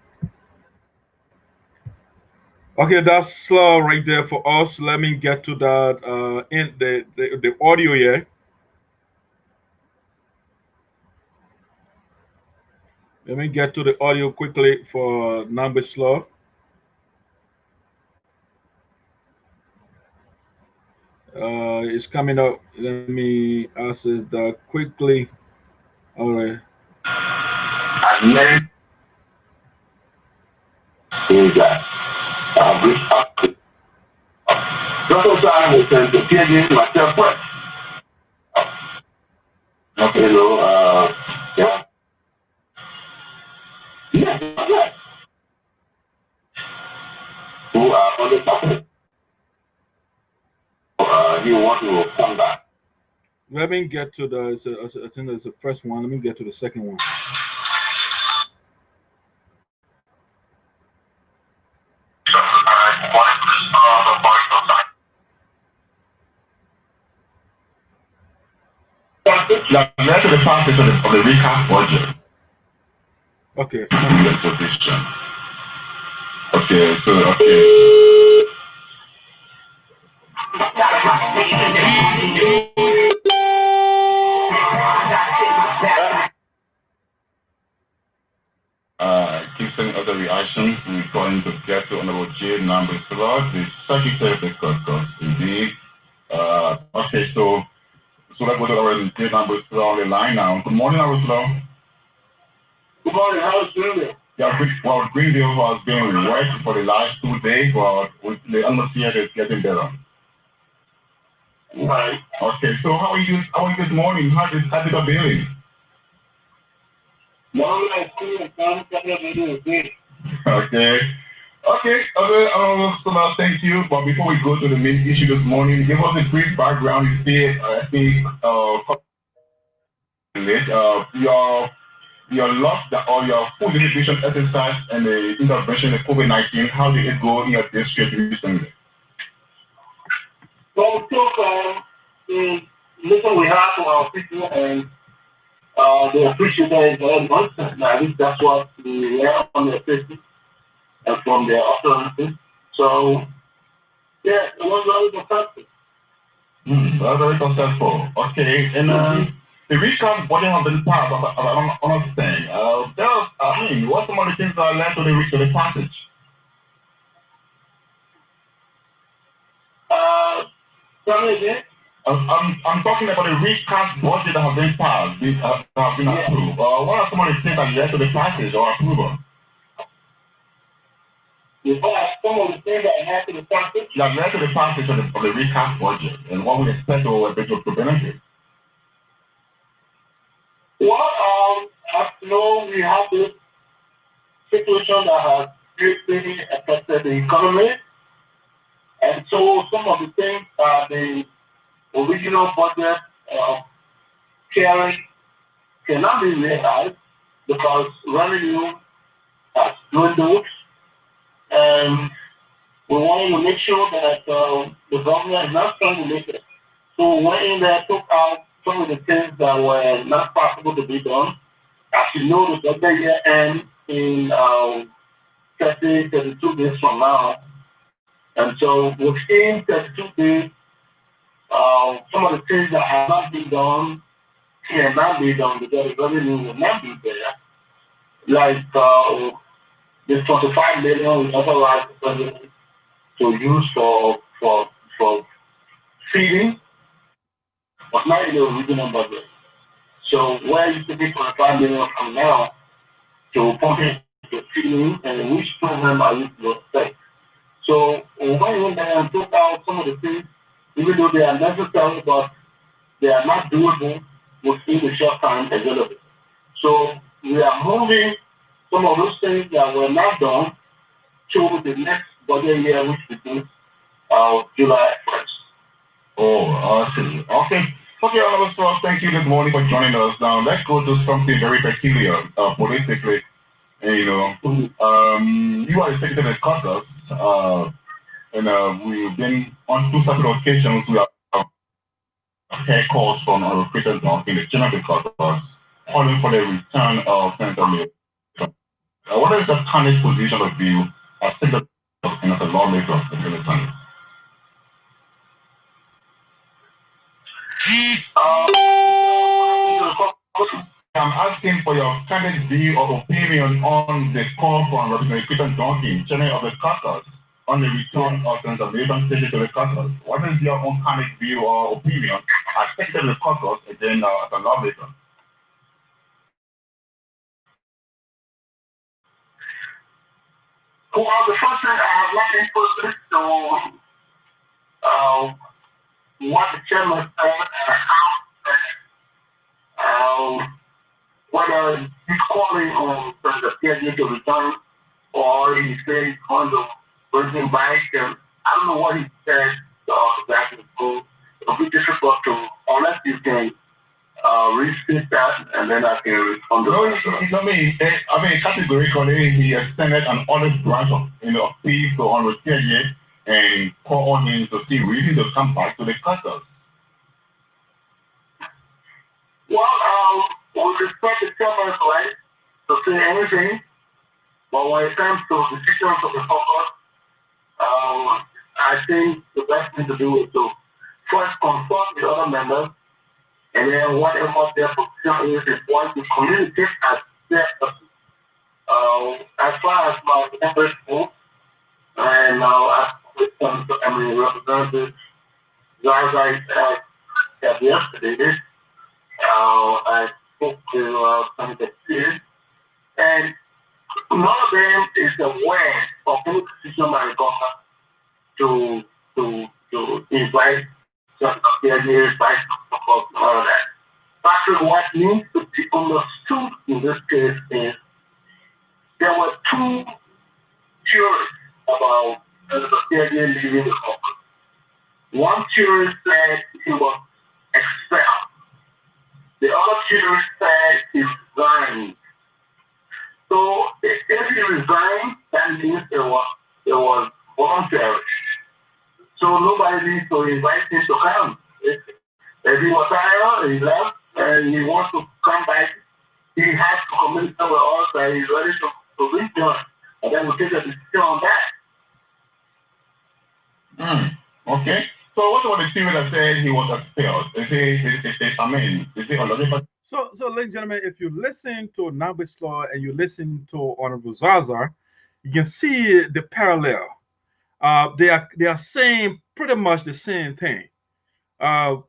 Okay, that's Sloh right there for us. Let me get to that in the audio here. Let me get to the audio quickly for Nagbe Sloh. It's coming up. Let me access that quickly. All right. Is that Russell Simon will send to Teahjay myself first. Okay, hello, yeah. Yeah. Who are on the topic? You want to come back? Let me get to I think that's the first one. Let me get to the second one. Now, that's the process of the recast budget. Okay. The position. Okay, so okay. Keep sending other reactions. We're going to get to Honorable Nagbe Sloh, the Secretary of the Caucus. Indeed. Okay, so let's go to our Nagbe Sloh on the line now. Good morning, Nagbe Sloh. Good morning. How's it? Yeah, well, Greenville has been wet for the last 2 days, but the atmosphere is getting better. Right. Okay, so how are you this morning? How's it been? Okay. So thank you. But before we go to the main issue this morning, give us a brief background. You see, your lockdown or your full limitation exercise and the intervention of COVID-19. How did it go in your district recently? Well, we took the mission we have for our people and they appreciate that very much. And I think that's what we learn from their faces and from their utterances. So, yeah, it was very successful. Very successful. Okay, and the recap budget has been passed, as I don't understand. What's some of the things that led to the passage? Tell me again. I'm talking about the recast budget that has been passed, that have been approved. What are some of the things that led to the passage or approval? Some of the things that led to the passage? That led to the passage of the recast budget and what we expect to benefit. Well, as you know, we have this situation that has greatly affected the economy. And so some of the things that the original budget sharing cannot be realized because revenue has dwindled. And we want to make sure that the government is not trying to make it. So we went in there, took out some of the things that were not possible to be done. As you know, the budget year ends in 32 days from now. And so within 32 days, some of the things that have not been done cannot be done because the revenue will not be there. Like the 25 million we authorized the president to use for feeding was not in the original budget. So where you take 25 million from now to pump into feeding and which program are you to expect? So when we went there and took out some of the things, even though they are necessary, but they are not doable within the short time available. So we are moving some of those things that were not done to the next budget year, which begins July 1st. Oh, I see. Okay. Okay, Honorable, thank you this morning for joining us. Now, let's go to something very peculiar politically. And, you are the Secretary of the Caucus, and we've been on 2 separate occasions. We have heard calls from Crayton Duncan, the Chairman of the Caucus, calling for the return of Senator Lee. What is the current position of you as Secretary and as a lawmaker of the Senate? I'm asking for your candid view or opinion on the call from Representative Crayton Duncan, Chairman of the Caucus, on the return of Senator Lee to the Caucus. What is your own candid view or opinion as Secretary of the Caucus and then as a lawmaker? Well, the first thing I would like to what the chairman said and how whether he's calling on President Teahjay to return or he's saying on the bringing back. I don't know what he said exactly. So it'll be difficult to, unless you can restate that and then I can respond to that. I mean, categorically, he extended an olive branch of peace to Honorable Teahjay and call on him to see reason to come back to the Caucus. Well, with respect to chairman's right to say anything, But when it comes to decisions of the caucus, I think the best thing to do is to first consult the other members, and then whatever their position is want to communicate as their person. As far as my members go, and now Representative Zarzar said yesterday, I spoke to Senator Chea, and none of them is aware of any decision by the government to invite the invite all of that. Patrick, what needs to be understood in this case is there were two theories about Teahjay leaving the country. One theory said he was expelled. The other theory said he resigned. So if he resigned, that means it was voluntary. So nobody needs to invite him to come. If he was tired, he left, and he wants to come back, he has to communicate with us that he's ready to rejoin, and then we'll take a decision on that. Okay. So what about the theory that said he was expelled? So, ladies and gentlemen, if you listen to Nagbe Sloh and you listen to Honorable Zarzar, you can see the parallel. They are saying pretty much the same thing. Mr.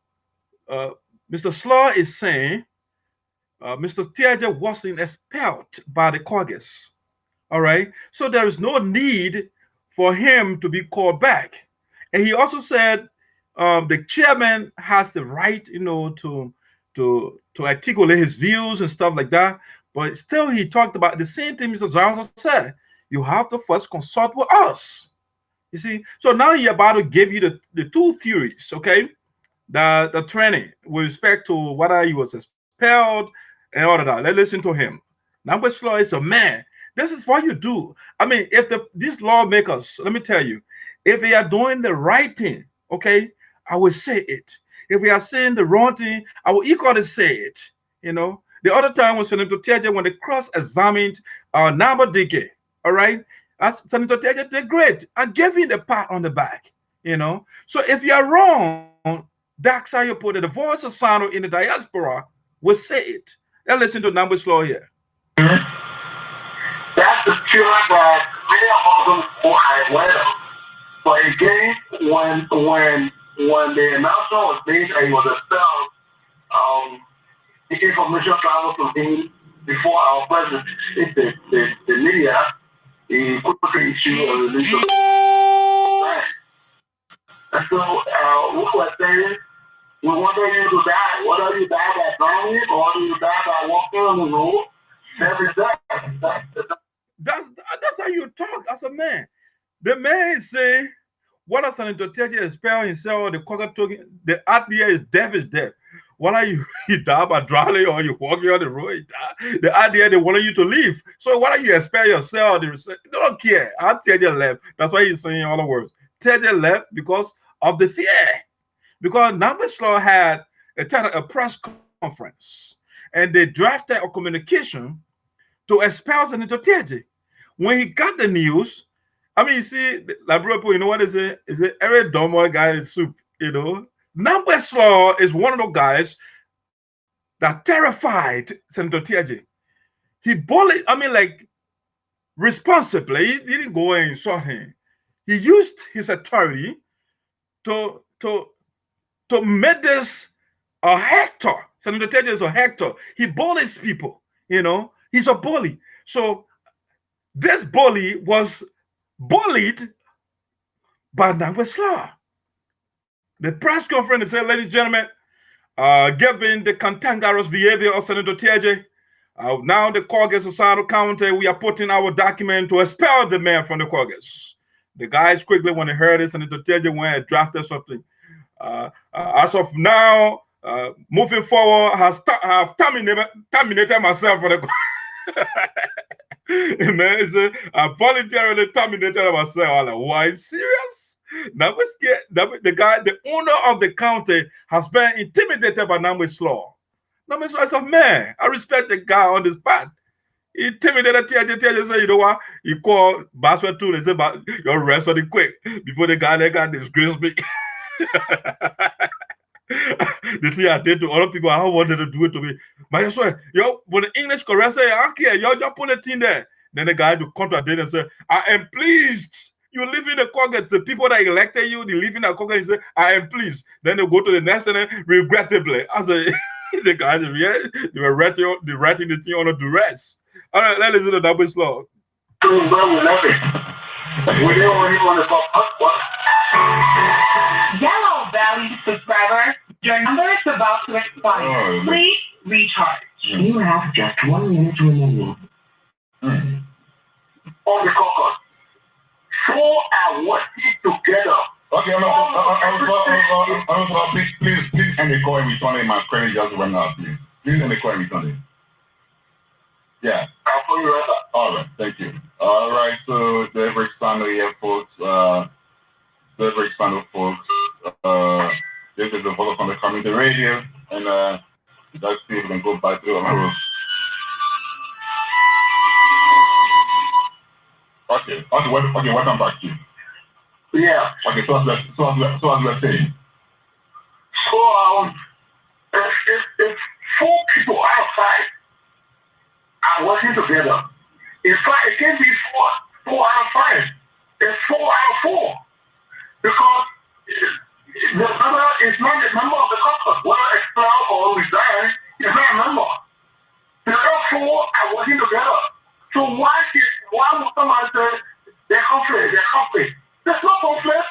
Sloh is saying Mr. Teahjay wasn't expelled by the caucus. All right. So there is no need for him to be called back. And he also said the chairman has the right, to articulate his views and stuff like that. But still, he talked about the same thing Mr. Zarzar said. You have to first consult with us. You see? So now he's about to give you the two theories, okay? The training with respect to whether he was expelled and all of that. Let's listen to him. Nagbe Sloh is a man. This is what you do. I mean, if these lawmakers, let me tell you, if they are doing the right thing, okay, I will say it. If we are saying the wrong thing, I will equally say it. The other time was Senator Teahjay when they cross-examined Nagbe, all right? Senator Teahjay did great. I gave him the pat on the back, So if you are wrong, that's how you put it. The voice of Sinoe in the diaspora will say it. Let's listen to Nagbe Sloh here. That's the cure that many of them as well. But again, when the announcement was made and he was expelled, the information traveled to him before our president, the media, he put the issue on the list of right. And so we were saying, we wanted you to die. Whether you die by drowning or you die by walking on the road, that's how you talk as a man. The man is saying, whether Senator Teahjay expel himself or the caucus token, the idea is death is death. Whether you die by drowning or you walking on the road, the idea they wanted you to leave. So whether you expel yourself, they don't care. Teahjay left. That's why he's saying all the words. Teahjay left because of the fear. Because Nagbe Sloh had a press conference and they drafted a communication to expel Senator Teahjay. When he got the news, I mean, you see, like, you know what is it? Is it every dumber guy in soup, Nagbe Sloh is one of those guys that terrified Senator Teahjay. He bullied, responsibly, he didn't go and insult him. He used his authority to make this a Hector. Senator Teahjay is a Hector. He bullies people, He's a bully. So this bully was bullied by Nagbe Sloh. The press conference said, ladies and gentlemen, given the cantankerous behavior of Senator Teahjay, now the caucus of Sinoe County, we are putting our document to expel the man from the caucus. The guys quickly, when they heard it, Senator Teahjay went and drafted something. As of now, moving forward, have terminated myself for the man, I voluntarily terminated myself. I'm like, why? Serious? Nagbe scared. The owner of the county has been intimidated by Nagbe Sloh. Nagbe Sloh is a man. I respect the guy on this path. He intimidated Teahjay. Teahjay said, you know what? He called Baswa too. They said, "Your rest on it quick before they got disgraced me." The thing I did to other people, I wanted to do it to me. But I swear, yo, when the English correct say, I don't care, yo, just put a thing there. Then the guy to contradict and say, I am pleased. You live in the Congress. The people that elected you, they live in the Congress and say, I am pleased. Then they go to the next and regrettably. I say, the guys, they were writing the thing under duress. All right, let's listen to Nagbe Sloh. Yellow valued subscriber, your number is about to expire. Please recharge. You have just 1 minute remaining. On the caucus. So are working together. Okay, please end the call and return it. My credit just went out, please. Please end the call and return it. Yeah. I'll call you right back. All right, thank you. All right, so the average Sinoe here, folks. The average Sinoe, folks. This is the Voice of Sinoe community radio, and let's see if we can go back to our room. Okay, welcome back to you. Yeah. Okay, so as we're saying. So if 4 people out of 5 are working together, in fact, it can be 4 out of 5. It's 4 out of 4. Because the member is not a member of the caucus. Whether expelled or resign, is not a member. The other 4 are working together. So why would someone say they're conflict? There's no conflict.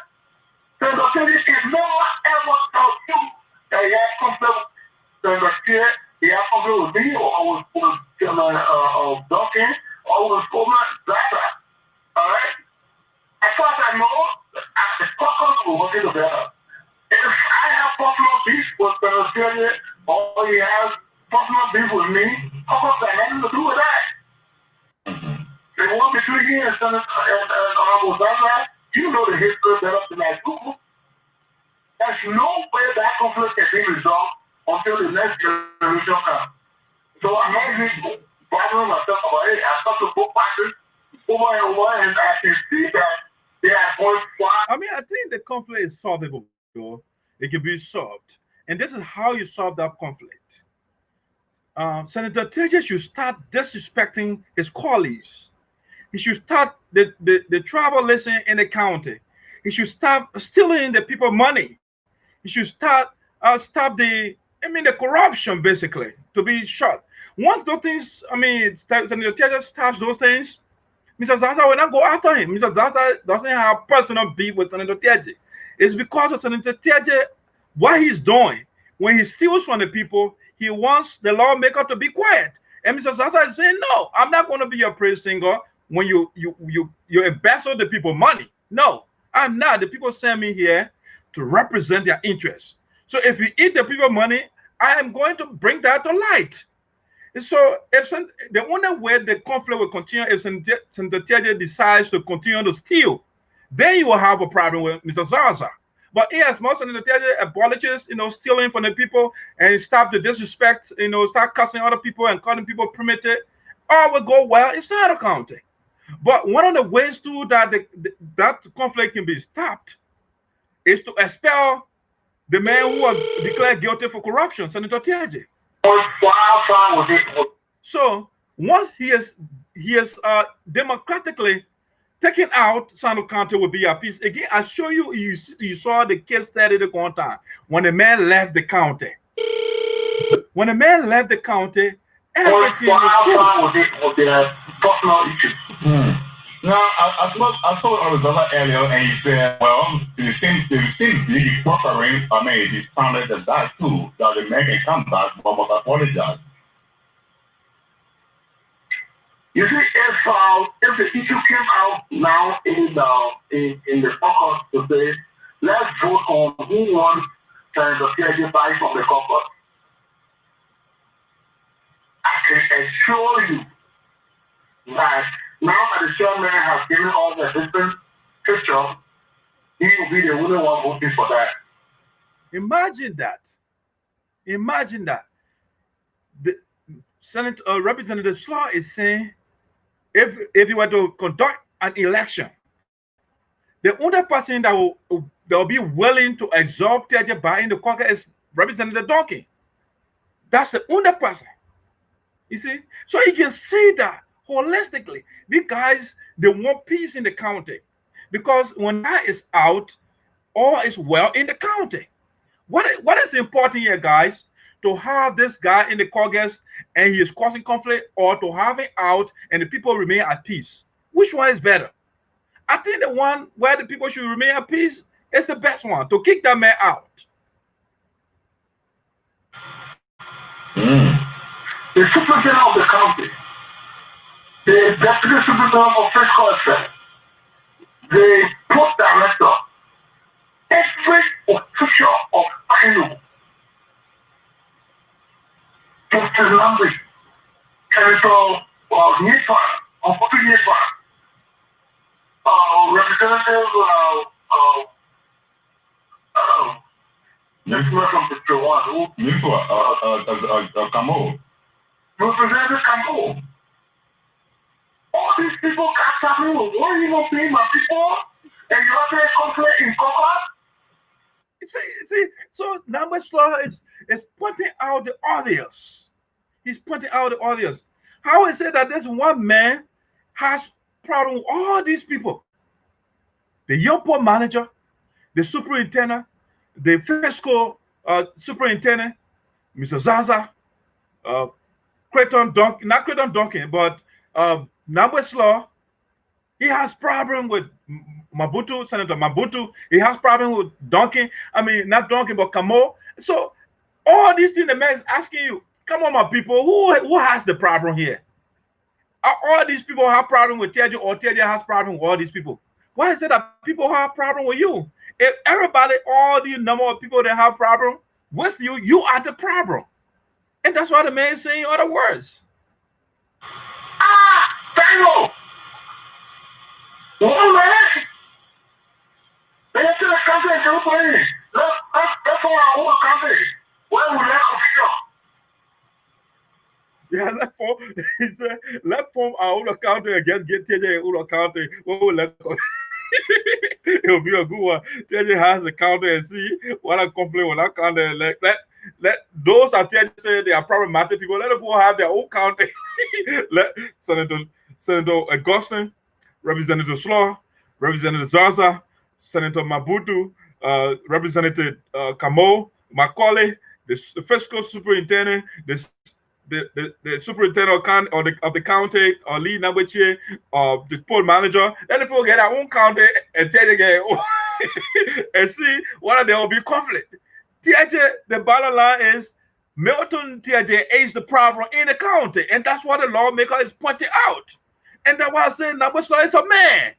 The Esoteric is never ever tell you that he has conflict with the Chea, he has conflict with me or with Duncan or with Zarzar. Alright? As far as I know, the caucus will work together. If I have personal beef with the Esoteric or he has personal beef with me, caucus has nothing to do with that. They want between you and Honorable Zarzar. You know the history better than I do. There's no way that conflict can be resolved until the next generation comes. So I'm not really bothering myself about it. I start to book parties over and I can see that they are going far. I mean, I think the conflict is solvable. It can be solved. And this is how you solve that conflict. Senator Teahjay should start disrespecting his colleagues. He should start the tribalism in the county. He should stop stealing the people money. He should stop the corruption, basically, to be shot. Once those things, Senator Teahjay stops those things, Mr. Zarzar will not go after him. Mr. Zarzar doesn't have personal beef with Senator Teahjay. It's because of Senator Teahjay, what he's doing. When he steals from the people, he wants the lawmaker to be quiet. And Mr. Zarzar is saying, no, I'm not going to be your praise singer when you embezzle the people money. No, I'm not. The people send me here to represent their interests. So if you eat the people money, I am going to bring that to light. And so if the only way the conflict will continue is Senator Teahjay decides to continue to steal, then you will have a problem with Mr. Zarzar. But yes, most Senator Teahjay abolishes, stealing from the people and stop the disrespect, start cussing other people and calling people primitive, all will go well inside the county. But one of the ways too that that conflict can be stopped is to expel the man who was declared guilty for corruption, Senator Teahjay. So once he is democratically taken out, Sinoe County will be at peace. Again, I show you, you saw the case study the one time when the man left the county. When the man left the county, everything was cool. Now, I saw on the other earlier, and you said, well, it seems big proffering. It sounded that too, that the man can come back, but must apologize. You see, if the issue came out now in the caucus to say, let's vote on who wants Senator Teahjay back from the caucus, I can assure you that now that the chairman has given all the different pictures, he will be the only one voting for that. Imagine that. Imagine that. Representative Sloh is saying if you were to conduct an election, the only person that will be willing to absorb Teahjay back in the caucus is Representative Duncan. That's the only person. You see? So you can see that holistically, these guys, they want peace in the county. Because when that is out, all is well in the county. What is important here, guys? To have this guy in the caucus and he is causing conflict, or to have him out and the people remain at peace? Which one is better? I think the one where the people should remain at peace is the best one, to kick that man out. The superintendent of the county, the deputy superintendent of first class, the post director, every official of Sinoe, Dr. Nagbe, Senator Nifa, of Nifa, Representative Nifa from the One, Nifa, Kamo. Representative Kamo. All these people can't tell me, what are you going to pay my people? And you want to complain in Coca? See, so Nagbe Sloh is pointing out the obvious. He's pointing out the obvious. How is it that this one man has problem with all these people? The young poor manager, the superintendent, the fiscal superintendent, Mr. Zarzar, Crayton Duncan, not Crayton Duncan, but Nagbe Sloh. He has problem with Mabutu, Senator Mabutu. He has problem with Duncan. I mean, not Duncan, but Kamo. So all these things the man is asking you, come on, my people, who has the problem here? All these people have problem with Teahjay, or Teahjay has problem with all these people? Why is it that people have problem with you? If everybody, all the number of people that have problem with you, you are the problem. And that's what the man is saying in other words. Daniel! One man! They have to the country and go for it. That's all our whole country. Where we let official. Yeah, he said, let's form our own county again, get Teahjay own county. It'll be a good one. Teahjay has a county and see what I complain with that county. Let those that Teahjay say they are problematic people, let them all have their own county. Let Senator Augustine, Representative Sloh, Representative Zarzar, Senator Mabutu, Representative Kamo, Macaulay, the fiscal superintendent, the superintendent of the county, or Lee Nagbe Chea, the poll manager, let the people get their own county and Teahjay get and see whether there will be conflict. Teahjay, the bottom line is Milton Teahjay is the problem in the county, and that's what the lawmaker is pointing out. And that's why I say Nagbe Sloh is a man,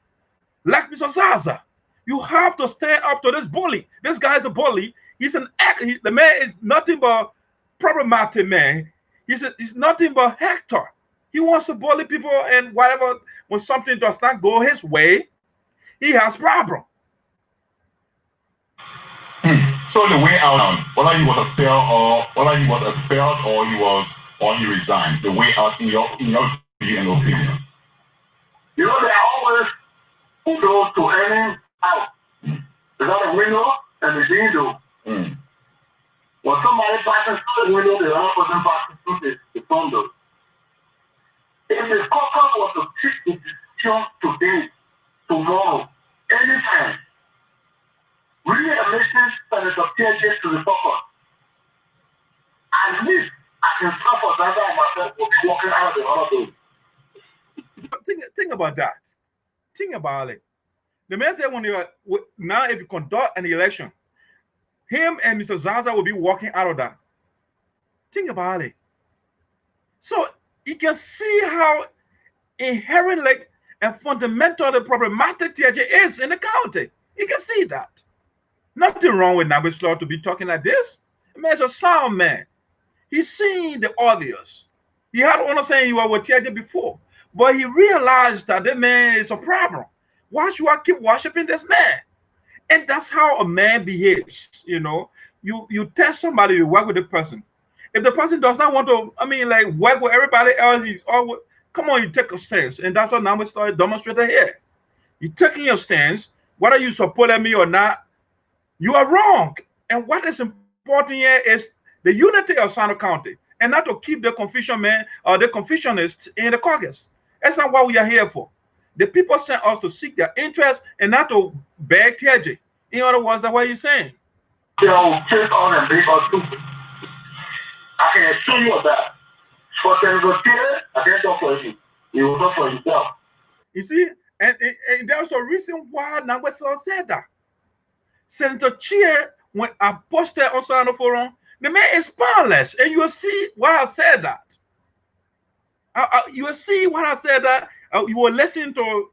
like Mr. Zarzar. You have to stand up to this bully. This guy is a bully. He's the man is nothing but problematic man. He's nothing but Hector. He wants to bully people, and whatever, when something does not go his way, he has problem. So the way out, whether he was expelled or he resigned, the way out in your opinion. You know, they always who goes to any out. There's not a window and a window. When somebody passes through the window, the other person passes through the window. If the caucus was to take the decision today, tomorrow, anytime, really a message Senator Teahjay to the caucus, at least I can stop for that and myself will be walking out of the other door. Think about that. Think about it. The man said now if you conduct an election, him and Mr. Zarzar will be walking out of that. Think about it. So you can see how inherently and fundamentally problematic Teahjay is in the county. You can see that. Nothing wrong with Nagbe Sloh to be talking like this. The man's a sound man. He's seen the obvious. He had to understand you were with Teahjay before, but he realized that the man is a problem. Why should I keep worshiping this man? And that's how a man behaves. You know, you test somebody, you work with a person, If the person does not want to, like work with everybody else, he's always come on, you take a stance, and that's what Nagbe Sloh demonstrated here. You're taking your stance, whether you support me or not, you are wrong. And what is important here is the unity of Sinoe County, and not to keep the confusion man or the confusionists in the caucus. That's not what we are here for. The people sent us to seek their interest and not to beg Teahjay. In other words, that's what he's saying. They'll take on and make us stupid. I can assure you of that. For Senator Chea, I can't talk for you. You will talk for yourself. You see, and there's a reason why Nagbe Sloh said that. Senator Chea, when I posted on Sinoe Forum, the man is spineless, and you will see why I said that. You will see why I said that. You will listen to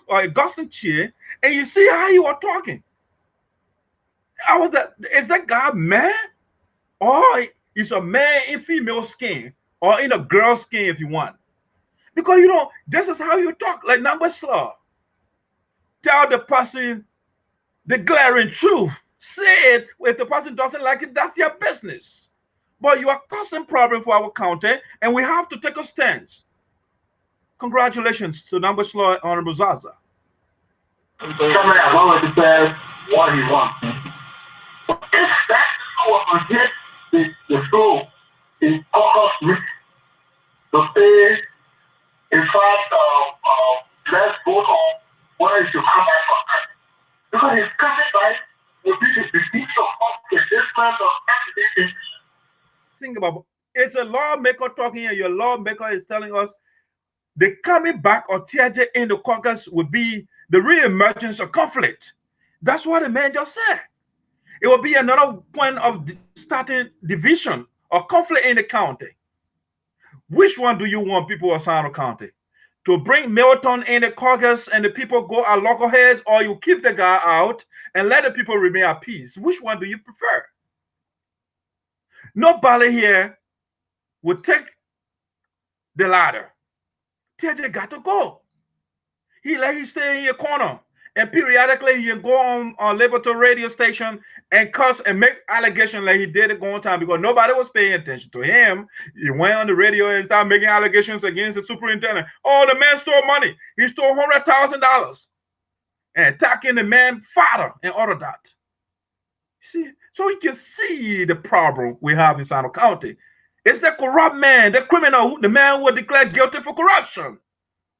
Augustine Chea, and you see how you were talking. Is that guy man? Or is a man in female skin, or in a girl skin if you want? Because this is how you talk, like Nagbe Sloh. Tell the person the glaring truth. Say it. If the person doesn't like it, that's your business. But you are causing problem for our county, and we have to take a stance. Congratulations to Nagbe Sloh, Honorable Zarzar. Somebody as long as he says what he wants. If that what against the soul is caucus risk to say, in fact, let's vote on whether it should come back from that. Because it's coming back will be the defeat of the difference of activities. Think about it. It's a lawmaker talking, and your lawmaker is telling us the coming back of Teahjay in the caucus would be the re-emergence of conflict. That's what the man just said. It will be another point of starting division or conflict in the county. Which one do you want, people of Sinoe County? To bring Milton in the caucus and the people go at loggerheads, or you keep the guy out and let the people remain at peace? Which one do you prefer? Nobody here would take the latter. Teahjay got to go. He stay in your corner, and periodically he go on Liberty radio station and cuss and make allegations like he did it going time, because nobody was paying attention to him. He went on the radio and started making allegations against the superintendent. Oh, the man stole money. He stole $100,000 and attacking the man's father and all of that. See, so we can see the problem we have in Sinoe County. It's the corrupt man, the criminal, the man who was declared guilty for corruption.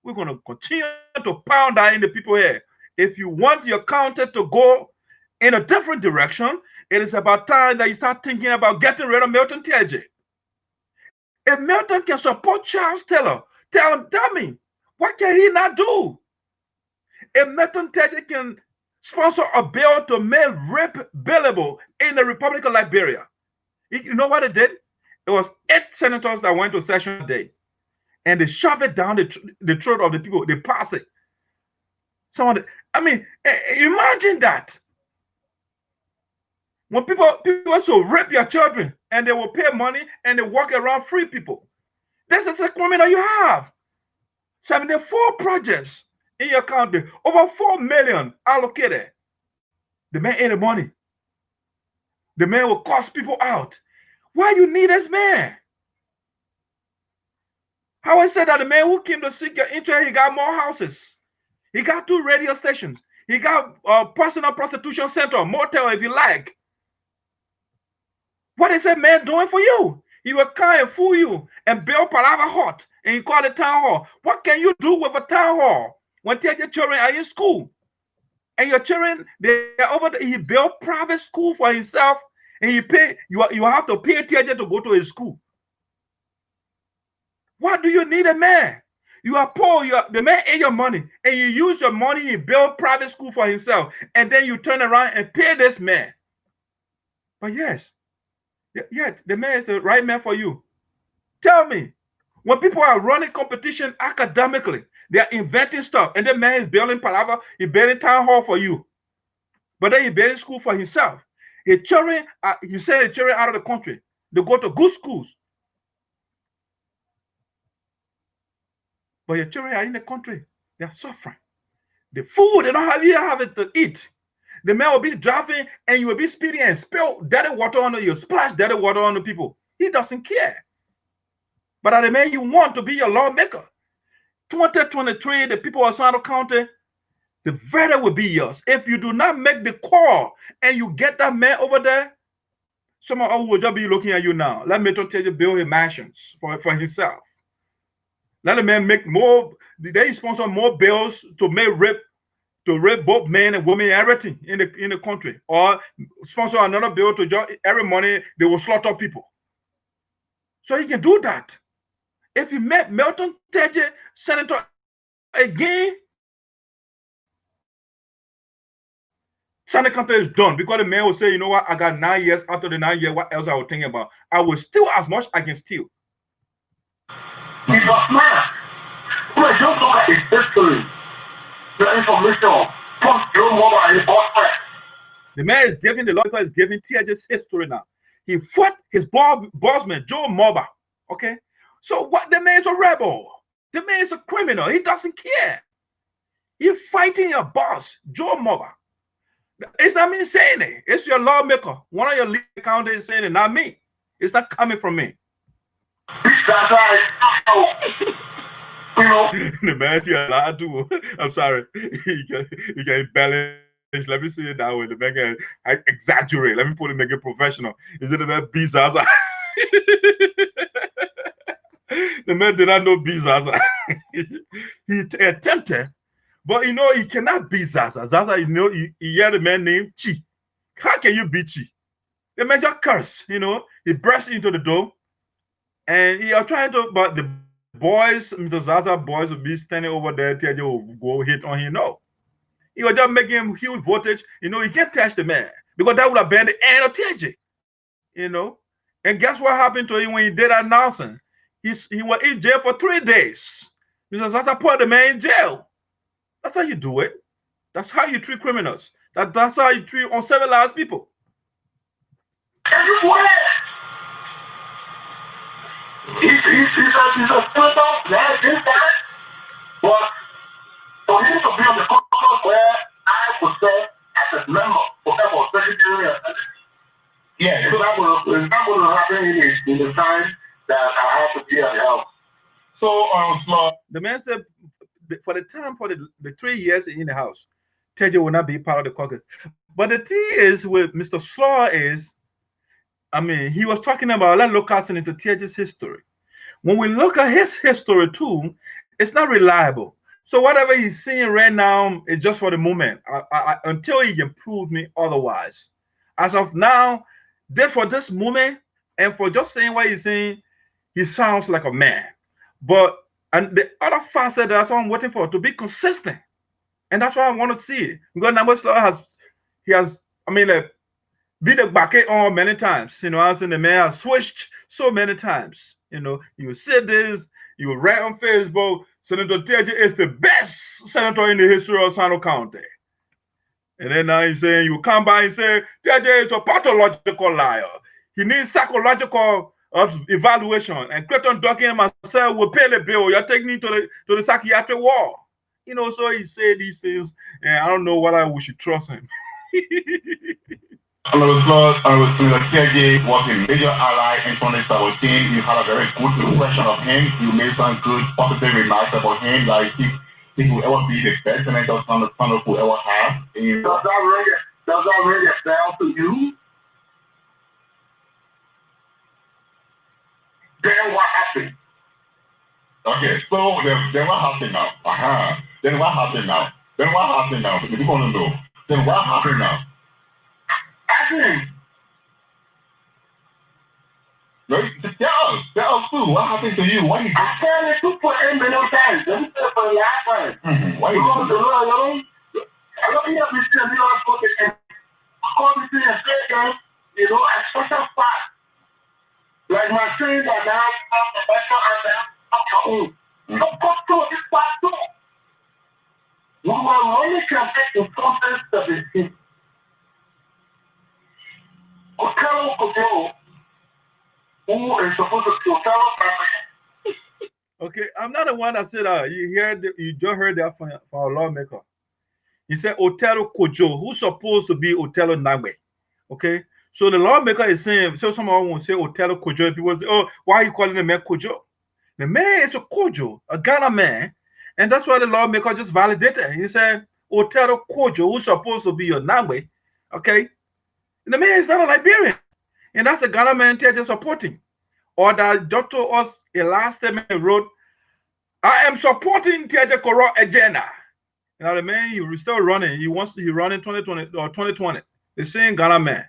We're going to continue to pound that in the people here. If you want your county to go in a different direction, it is about time that you start thinking about getting rid of Milton Teahjay. If Milton can support Charles Taylor, tell me, what can he not do? If Milton Teahjay can sponsor a bill to make rape billable in the Republic of Liberia, you know what it did? It was 8 senators that went to session today, and they shove it down the throat of the people. They pass it. Imagine that. When people also rape your children, and they will pay money and they walk around free people. This is the criminal you have. 74 projects in your county, over 4 million allocated. The man ain't the money. The man will cost people out. Why you need this man? How I said that the man who came to seek your interest, he got more houses. He got 2 radio stations. He got a personal prostitution center, motel if you like. What is that man doing for you? He will come and fool you and build Palava Hut, and you call it town hall. What can you do with a town hall when your children are in school? And your children, they are over there. He built private school for himself, and you have to pay Teahjay to go to his school. What do you need a man? You are poor, the man ate your money, and you use your money, you build private school for himself, and then you turn around and pay this man. But yes, the man is the right man for you. Tell me, when people are running competition academically, they are inventing stuff, and the man is building Palava, he's building town hall for you. But then he's building school for himself. His children, you send the children out of the country. They go to good schools. But your children are in the country. They are suffering. The food, they don't have it to eat. The man will be driving, and you will be speeding and spill dirty water on you, splash dirty water on the people. He doesn't care. But the man you want to be your lawmaker. 2023, the people of Sinoe County, the verdict will be yours. If you do not make the call and you get that man over there, someone will just be looking at you now. Let me tell you, build his mansions for himself. Let the man make more. They sponsor more bills to rape both men and women, everything in the country, or sponsor another bill to just every money they will slaughter people. So he can do that. If he met Milton Teahjay, senator again, Sinoe County is done, because the man will say, you know what, I got 9 years. After the 9 years, what else I was thinking about? I will steal as much I can steal. He's a man. When you look at his history, the information comes through more than his boyfriend. The man is giving the law because he's giving Teahjay's history now. He fought his bossman, Joe Mobber. Okay? So what? The man is a rebel. The man is a criminal. He doesn't care. You're fighting your boss, Joe Mobber. It's not me saying it. It's your lawmaker. One of your legal accountants is saying it, not me. It's not coming from me. That's right. You know. The man you allowed to. I'm sorry. You can balance. Let me see it that way. The man can exaggerate. Let me put it, make it professional. Is it about Zarzar? The man did not know Zarzar. He attempted, but you know he cannot beat Zarzar. Zarzar, you know, he heard a man named Chea. How can you beat Chea? The man just cursed, you know. He burst into the door, and he are trying to, but the boys, Mr. Zarzar boys, will be standing over there. Teahjay will go hit on him. No, he was just making him huge voltage. You know, he can't touch the man because that would have been the end of Teahjay. You know, and guess what happened to him when he did that nonsense? He was in jail for 3 days. Mr. Zarzar put the man in jail. That's how you do it. That's how you treat criminals. That's how you treat uncivilized people. Everywhere. He's a senator, that's his guy. But for him to be on the court where I would say as a member, whatever, secretary, yeah, it's not going to happen in the time that I have to be at the house. So, Sloh, the man said, for the time, for the 3 years in the house, Teahjay will not be part of the caucus. But the thing is with Mr. Sloh is, I mean, he was talking about, let's look at into Teahjay's history. When we look at his history too, it's not reliable. So whatever he's seeing right now is just for the moment, until he can prove me otherwise. As of now, for this moment, and for just saying what he's saying, he sounds like a man. But and the other facet, that's what I'm waiting for, to be consistent. And that's why I want to see it. Because Nagbe Sloh has, I mean, beat the bucket on many times. You know, I was in the man has switched so many times. You know, you say this, you write on Facebook, Senator Teahjay is the best senator in the history of Sinoe County. And then now he's saying, you come by and say, Teahjay is a pathological liar. He needs psychological evaluation. And Crayton Duncan and myself will pay the bill. You're taking me to the psychiatric ward. You know, so he said these things, and I don't know whether we should trust him. Nagbe Sloh, Senator Teahjay was a major ally in 2017. You had a very good impression of him. You made some good positive remarks about him, like he will ever be the best senator Sinoe will ever have. Does that ring a bell to you? Then what happened? Okay, so then what happened now? Then what happened now? The people want to know. Then what happened now? No, tell us too. What happened to you? Why you I said it 2.8 million times. Let me say it for the last time. Why you I don't have to say you are supposed to call me to a you know, a special fact. Like my friends are now professional and they're so go through this part too. We were only campaign in 2017. Othello Cojo, who is supposed to Othello family. Okay, I'm not the one that said you just heard that from our lawmaker. He said Othello Cojo, who's supposed to be Othello Nagbe. Okay, So the lawmaker is saying, so someone will say Othello Kojo. People say, oh, why are you calling the man Kojo? The man is a Kojo, a Ghana man. And that's why the lawmaker just validated. He said, Othello Kojo, who's supposed to be your Nagbe, okay? And the man is not a Liberian. And that's a Ghana man Teahjay supporting. Or that Dr. Oz, a last statement wrote, I am supporting Teahjay Koro agenda. You know the man, he's still running. He wants to run in 2020 or 2020. The same Ghana man.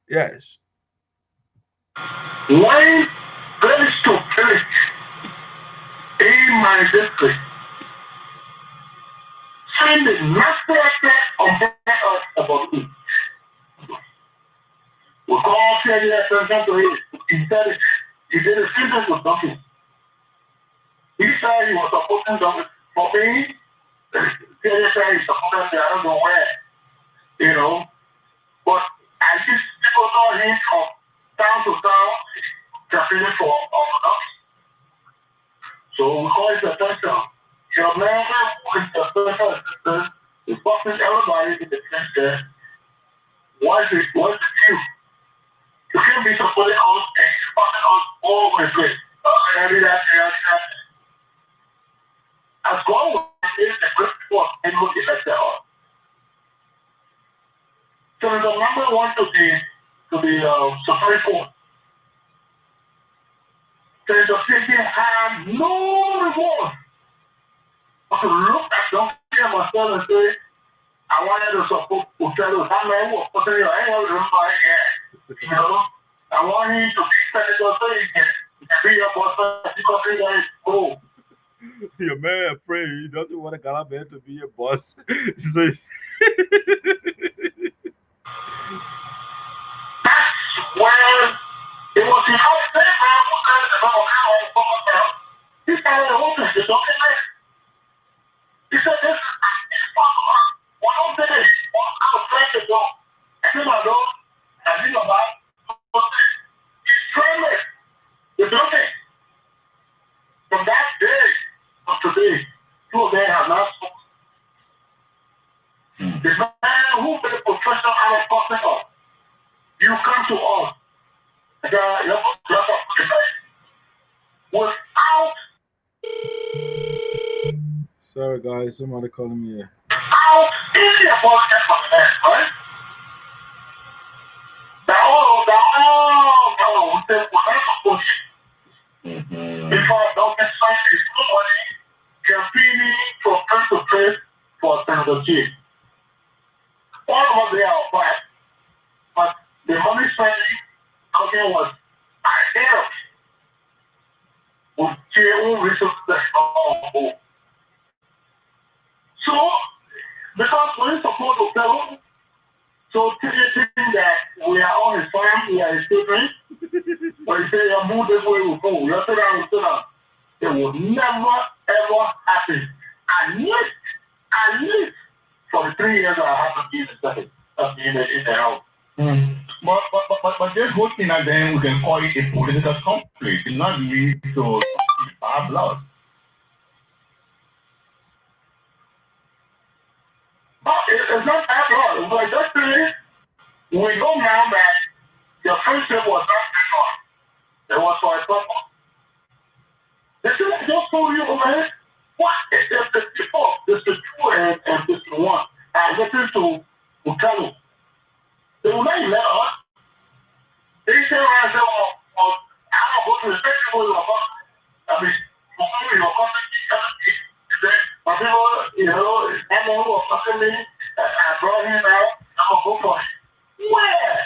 Yes. When place to place in my district, find the master on us about it. We call Teahjay attention to it. He said he did a sentence with Duncan. He said he was supporting Duncan for me. Teahjay said he supported me, I don't know where. You know. But I just people saw him from town to town campaigning for all of us. So we call it a touchdown. Your man with the special assistance is boxing everybody in the sense that what's the view? You can't be supporting all and fucking on all with it. As God is a great force and look at that. So the number one to the Supreme Court. There's a city had no reward. I could look at Duncan myself and say, I wanted to support Othello. That man was putting your hand over my head. You know, I want him to be senator so he can be your boss because he is cool. Your man afraid he doesn't want a Ghana man to be your boss. So that's where it was his first day he started hoping the document. He said, this is what I'm doing. What I'm trying to do. I think I know. I think about he's trying to do it. From that day to today, two of them have not spoken. The man who is a professional out of hospital, you come to us. Without. Sorry guys, somebody calling me here. Out any about that, right? Because Dr. Frank is nobody campaigning from place to place for Senator Chea. All of us there are fine. But the money spending talking was ahead of with Chea resources that are on. So, because when you support Othello, so thinking that we are on his farm, we are his children, but you say, you move this way, we go. You sit down. It will never, ever happen. At least for the 3 years I haven't been in the house. But this whole thing, then we can call it a political conflict. It's not lead to bad blood. It's not that hard. It's like just saying, we know now that your friendship was not this hard. It was for a purpose. This is just told you, man, what is this 54, this is 2 and 51. I listened to Othello. They will not let us. They say, I said, well, I don't go to the festival of I mean, your country, but people, you know, everyone who was fucking me, I brought him out, I'm going to go for it. Where?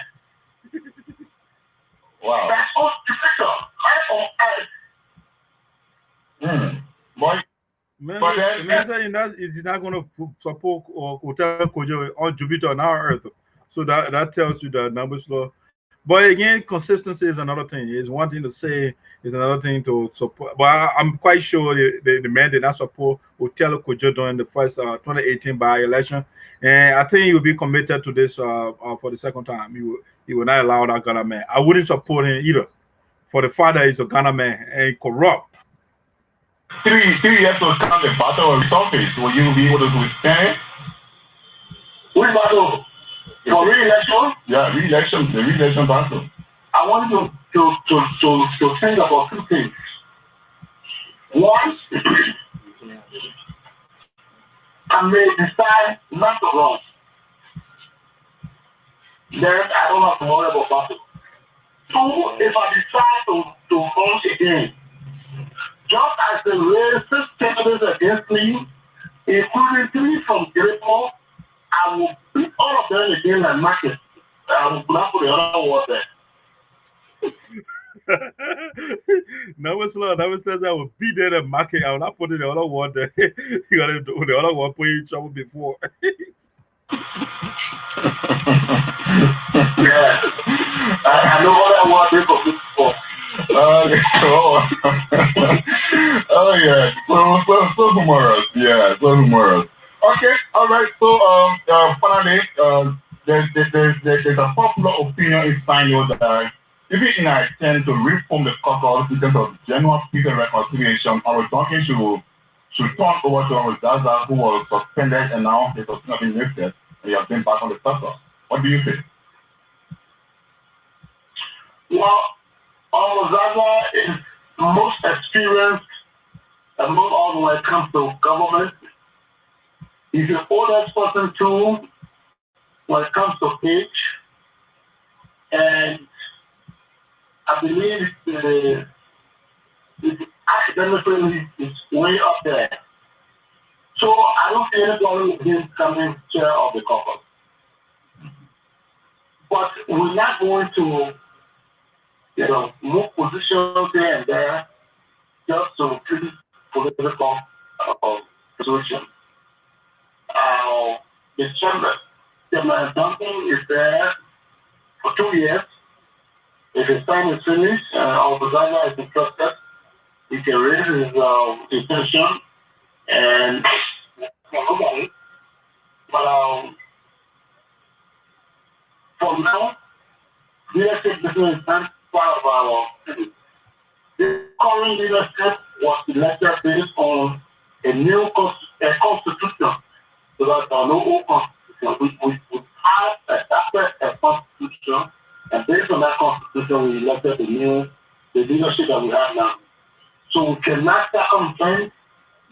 Wow. That's all stupid. But then he's not going to support Othello Kojo on Jupiter on our Earth. So that tells you that Nagbe Sloh. But again, consistency is another thing. It's one thing to say, it's another thing to support. But I'm quite sure the man did not support Othello Kojo during the first 2018 by-election. And I think he will be committed to this for the second time. He will not allow that Ghana man. I wouldn't support him either. For the father is a Ghana man and corrupt. 3 years to come, the battle of surface. Will you be able to withstand it? Which battle? For re-election? Yeah, re-election, the re-election battle. I want you to think about two things. One, I may decide not to run. Then I don't have to worry about battle. Two, if I decide to run again, just as the racist candidates against me, including 3 from Diaspora, I will beat all of them again and match it. I will not put the other word there. Nagbe Sloh, Nagbe says I will be there and mark it. I will not put in the other one there. You got to do the other one put you in trouble before. Yeah. I know what I want to do before. Oh yeah, so humorous. Yeah, so humorous. Okay, all right. So finally, there's a popular opinion in Sinoe that even in our attempt to reform the caucus in terms of general peace and reconciliation, our Duncan should turn over to our Zarzar, who was suspended and now the suspension has been lifted and he has been back on the caucus. What do you say? Well, our Zarzar is most experienced among all when it comes to government. He's the oldest person too when it comes to age. And I believe academically it's way up there. So I don't see any problem with him coming chair of the caucus. But we're not going to, move positions here and there just to please political solution. The chamber, Chairman Duncan is there for 2 years. If his time is finished, our Zarzar is interested, he can raise his intention and look at it. But for now, leadership business is not part of our city. The current leadership was elected based on a new constitution. So that no old constitution. We have adopted a constitution, and based on that constitution, we elected the leadership that we have now. So we cannot circumvent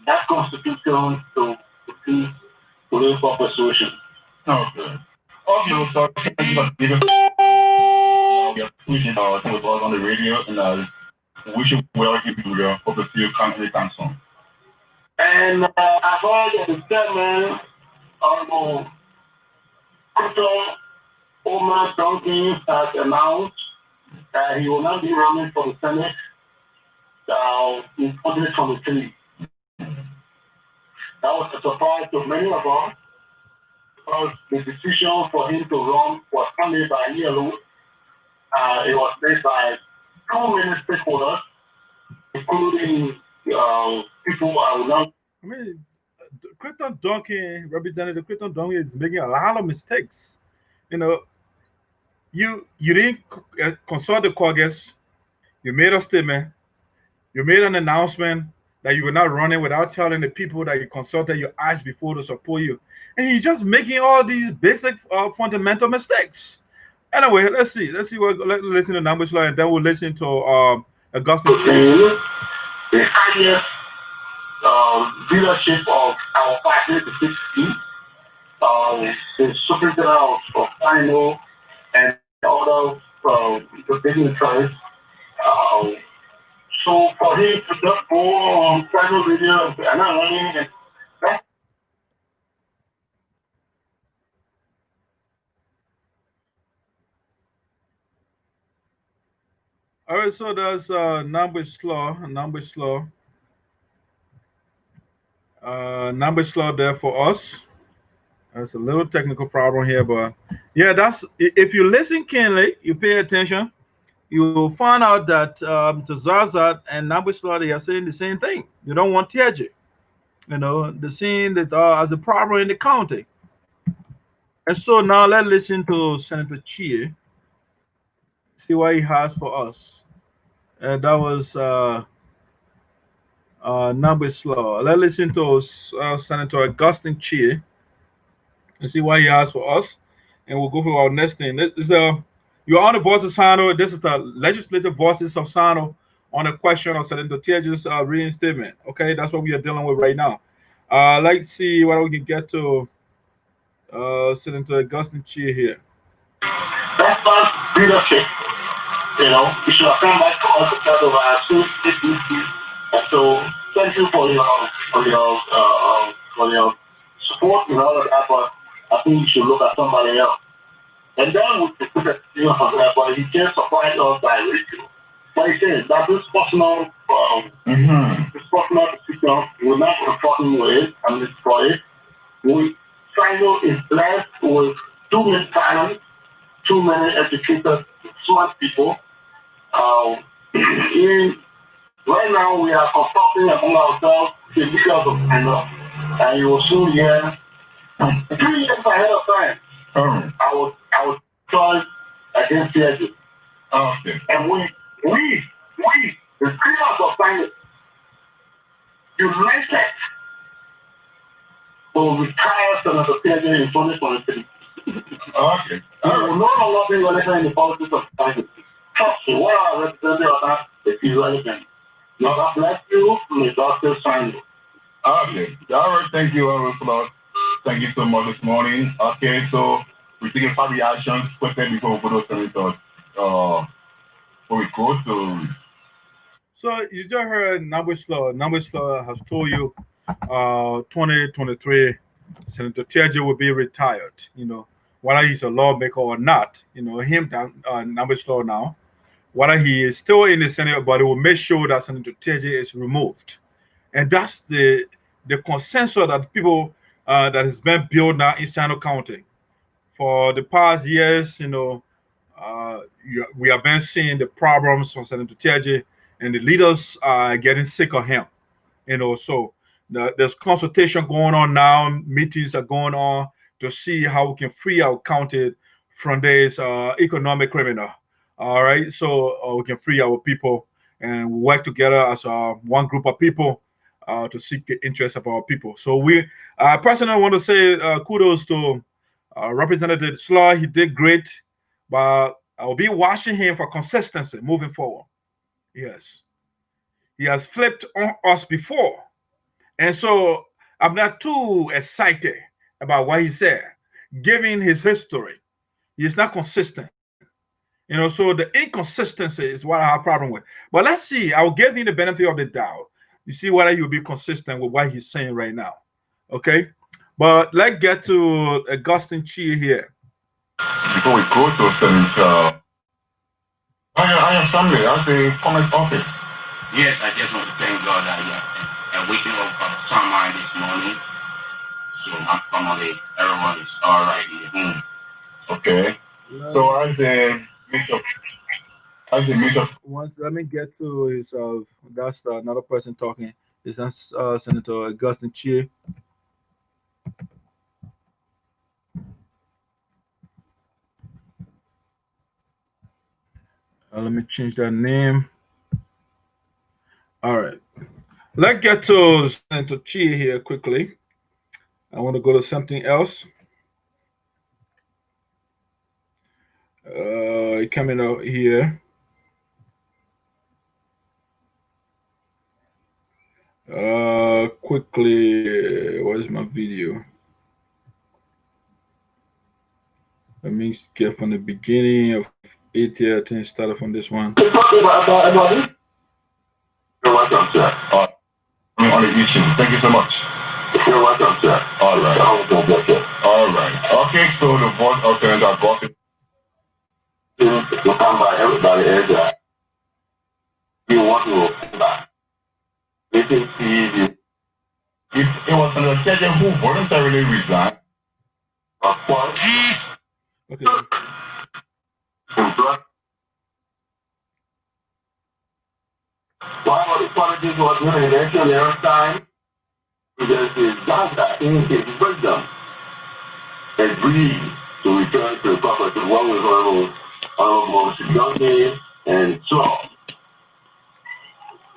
that constitution to see political persuasion. Okay. Okay, so thank you for giving. We appreciate our time with us on the radio, and wish you well in the hope to see you come anytime soon. And I've heard that the chairman of Crayton Duncan has announced that he will not be running for the Senate in 2023. That was a surprise to many of us because the decision for him to run was not made by ELO. It was made by 2 main stakeholders, including people I would not. I mean, Crayton Duncan, Representative Crayton Duncan is making a lot of mistakes. You didn't consult the caucus. You made a statement. You made an announcement that you were not running without telling the people that you consulted your eyes before to support you. And you're just making all these basic fundamental mistakes. Anyway, let's see. Let's listen to Nagbe Sloh, and then we'll listen to Augustine Chea. The leadership of our party, the 60, the superintendent of Sinoe and other dignitaries. So for him to just go on private video and not running, all right, so that's Nagbe Sloh. Nagbe Sloh there for us. That's a little technical problem here, but yeah, that's if you listen keenly, you pay attention, you will find out that the Zarzar and Nagbe Sloh, they are saying the same thing. You don't want Teahjay. They're seeing that as a problem in the county. And so now let's listen to Senator Chea, see what he has for us. And that was Nagbe Sloh. Let's listen to Senator Augustine Chea and see what he has for us. and we'll go for our next thing. This is you're on the Voice of Sinoe. This is the legislative voices of Sinoe on the question of Senator Teahjay's reinstatement. Okay, that's what we are dealing with right now. Let's see what we can get to Senator Augustine Chea here. That's not leadership. You know, you should have come back to us because of our association. And so, thank you for your support and all of that. But I think you should look at somebody else. And then we put a deal for that, but he just surprised us by radio. But he says that this personal decision will not important with and destroy it. Sinoe is blessed with too many talents, too many educated, smart people. Right now we are confronting among ourselves the leaders of Sinoe, and you will soon hear 3 years ahead of time. I would choice against Teahjay. Okay. And we, the creators of Sinoe, united will retire Senator Teahjay in 2023. Okay. We will no longer be relevant in the politics of Sinoe. Trust me, what our representative of that is irrelevant. Now, God bless you. May God still sign you. Okay. All right. Thank you, Slot. Thank you so much this morning. Okay, so we're taking 5 reactions quickly before we go to Senator. Before we go to. So you just heard Nagbe Sloh. Nagbe Sloh has told you 2023 Senator Teahjay will be retired. You know, whether he's a lawmaker or not, you know, Nagbe Sloh now, whether he is still in the Senate, but it will make sure that Senator Teahjay is removed. And that's the consensus that people that has been built now in Sinoe County. For the past years, you know, we have been seeing the problems from Senator Teahjay, and the leaders are getting sick of him. You know, so there's consultation going on now, meetings are going on to see how we can free our county from this economic criminal. All right, so we can free our people and work together as one group of people to seek the interests of our people. So we personally want to say kudos to Representative Sloh. He did great, but I'll be watching him for consistency moving forward. Yes, he has flipped on us before, and so I'm not too excited about what he said, given his history. He is not consistent. You know, so the inconsistency is what I have a problem with. But let's see. I'll give him the benefit of the doubt. You see whether he'll be consistent with what he's saying right now. Okay? But let's get to Augustine Chea here. Before we go to Senator, I am family. I say comment office. Yes, I just want to thank God that I'm waking up from sunrise this morning. So my family, everyone is all right in the home. Okay. So as a major. Once let me get to his that's another person talking. Is that Senator Augustine Chea. Let me change that name. All right. Let's get to Senator Chea here quickly. I want to go to something else. Coming out here. Quickly, where's my video? Let me get from the beginning of it here. I think started from this one. You're welcome, sir. On the issue. Thank you so much. You're welcome, sir. All right. All right. Okay, so the voice of Senator Augustine. You come by everybody else. You want to come back. This is easy. It was Senator Teahjay who voluntarily resigned. Of course. Okay. Why all the politics was doing eventually every time? Because his Zarzar, in his wisdom, agreed to return to the property one with Honorable Teahjay and Sloh.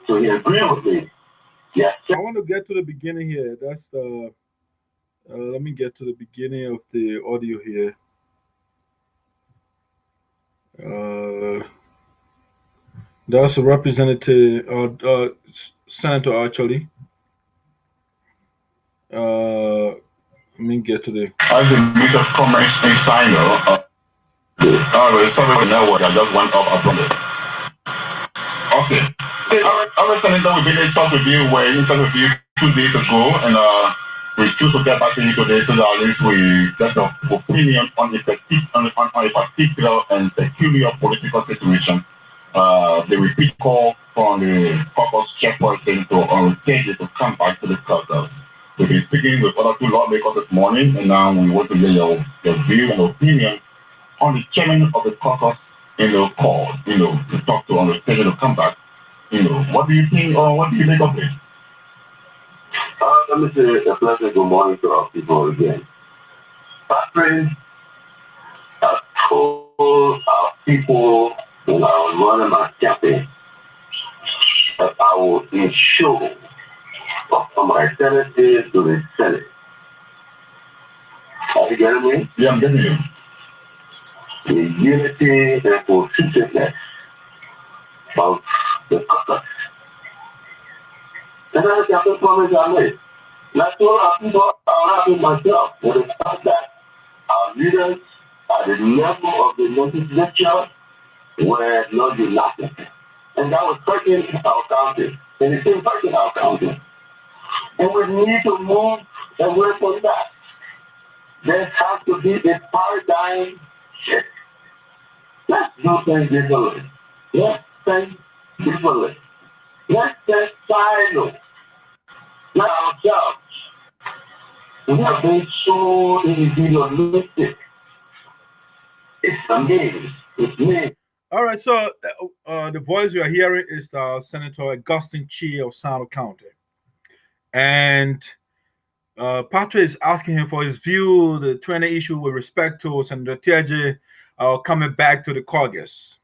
So he agreed with me. Yes. I want to get to the beginning here. That's the. Let me get to the beginning of the audio here. That's a representative, senator actually. Let me get to the. As the meet of comments in Sinoe, sorry, no, I just went up abruptly. Okay. Our senator, we've been in touch with you. We're in touch with you 2 days ago, and we choose to get back to you today so that at least we get the opinion on a particular and peculiar political situation. The repeat call from the caucus chairperson to Teahjay to come back to the caucus. We've been speaking with other 2 lawmakers this morning, and now we want to hear your view and opinion on the chairman of the caucus, call, to talk to on the Teahjay to come back. What do you think, or what do you make of this? Let me say a pleasant good morning to our people again. Patrick has told our people when I was running my campaign that I will ensure from my Senate days to the Senate. Are you getting me? Yeah, I'm getting you. The unity and cohesiveness of the caucus. And that's the promise I made. That's what our people are having myself with the fact that our leaders at the level of the legislature were not united. And that was hurting our county. And it's still hurting our county. And we need to move away from that. There has to be a paradigm shift. Let's do things differently. Let's think differently. Let's think Sinoe. Not ourselves. We have been so individualistic. It's amazing. It's me. All right, so the voice you are hearing is Senator Augustine Chea of Sinoe County. And Patrick is asking him for his view, the training issue with respect to Senator Teahjay coming back to the caucus.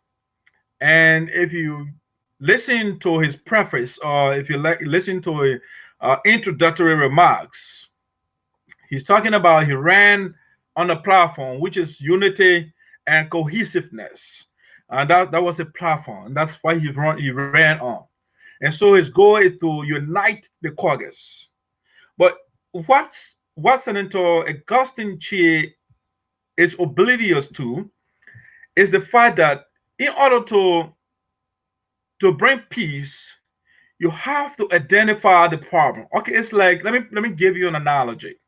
And if you listen to his preface, or if you listen to introductory remarks, he's talking about he ran on a platform which is unity and cohesiveness. And that was a platform, and that's why he ran on. And so his goal is to unite the caucus. But what Senator Augustine Chea is oblivious to is the fact that in order to bring peace, you have to identify the problem. Okay, it's like, let me give you an analogy.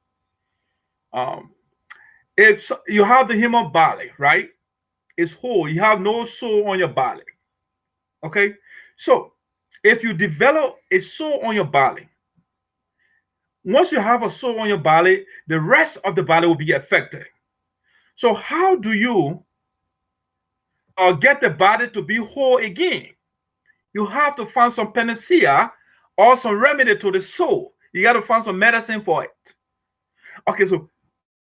If you have the human body, right? It's whole. You have no soul on your body. Okay, so if you develop a soul on your body, once you have a soul on your body, the rest of the body will be affected. So how do you get the body to be whole again? You have to find some panacea or some remedy to the soul. You got to find some medicine for it. Okay, so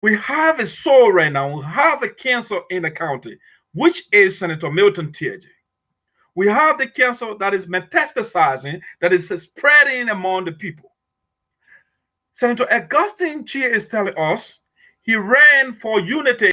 we have a soul right now. We have a cancer in the county, which is Senator Milton Teahjay. We have the cancer that is metastasizing, that is spreading among the people. Senator Augustine Chea is telling us he ran for unity.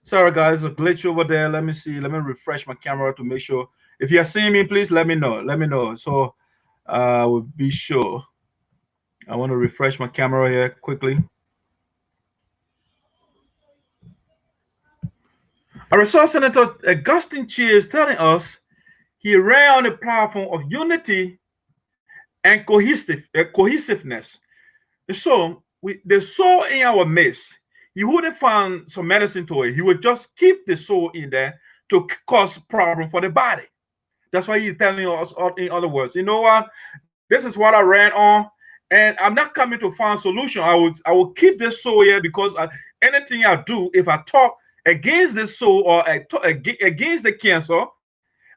Sorry, guys, a glitch over there. Let me see. Let me refresh my camera to make sure. If you're seeing me, please let me know. Let me know. So I will be sure. I want to refresh my camera here quickly. All right, so Senator Augustine Chea is telling us he ran on a platform of unity and cohesiveness. So the soul in our midst, he wouldn't find some medicine to it. He would just keep the soul in there to cause problem for the body. That's why he's telling us, in other words, you know what? This is what I ran on, and I'm not coming to find solution. I will keep this soul here because anything I do, if I talk against this soul or I talk against the cancer,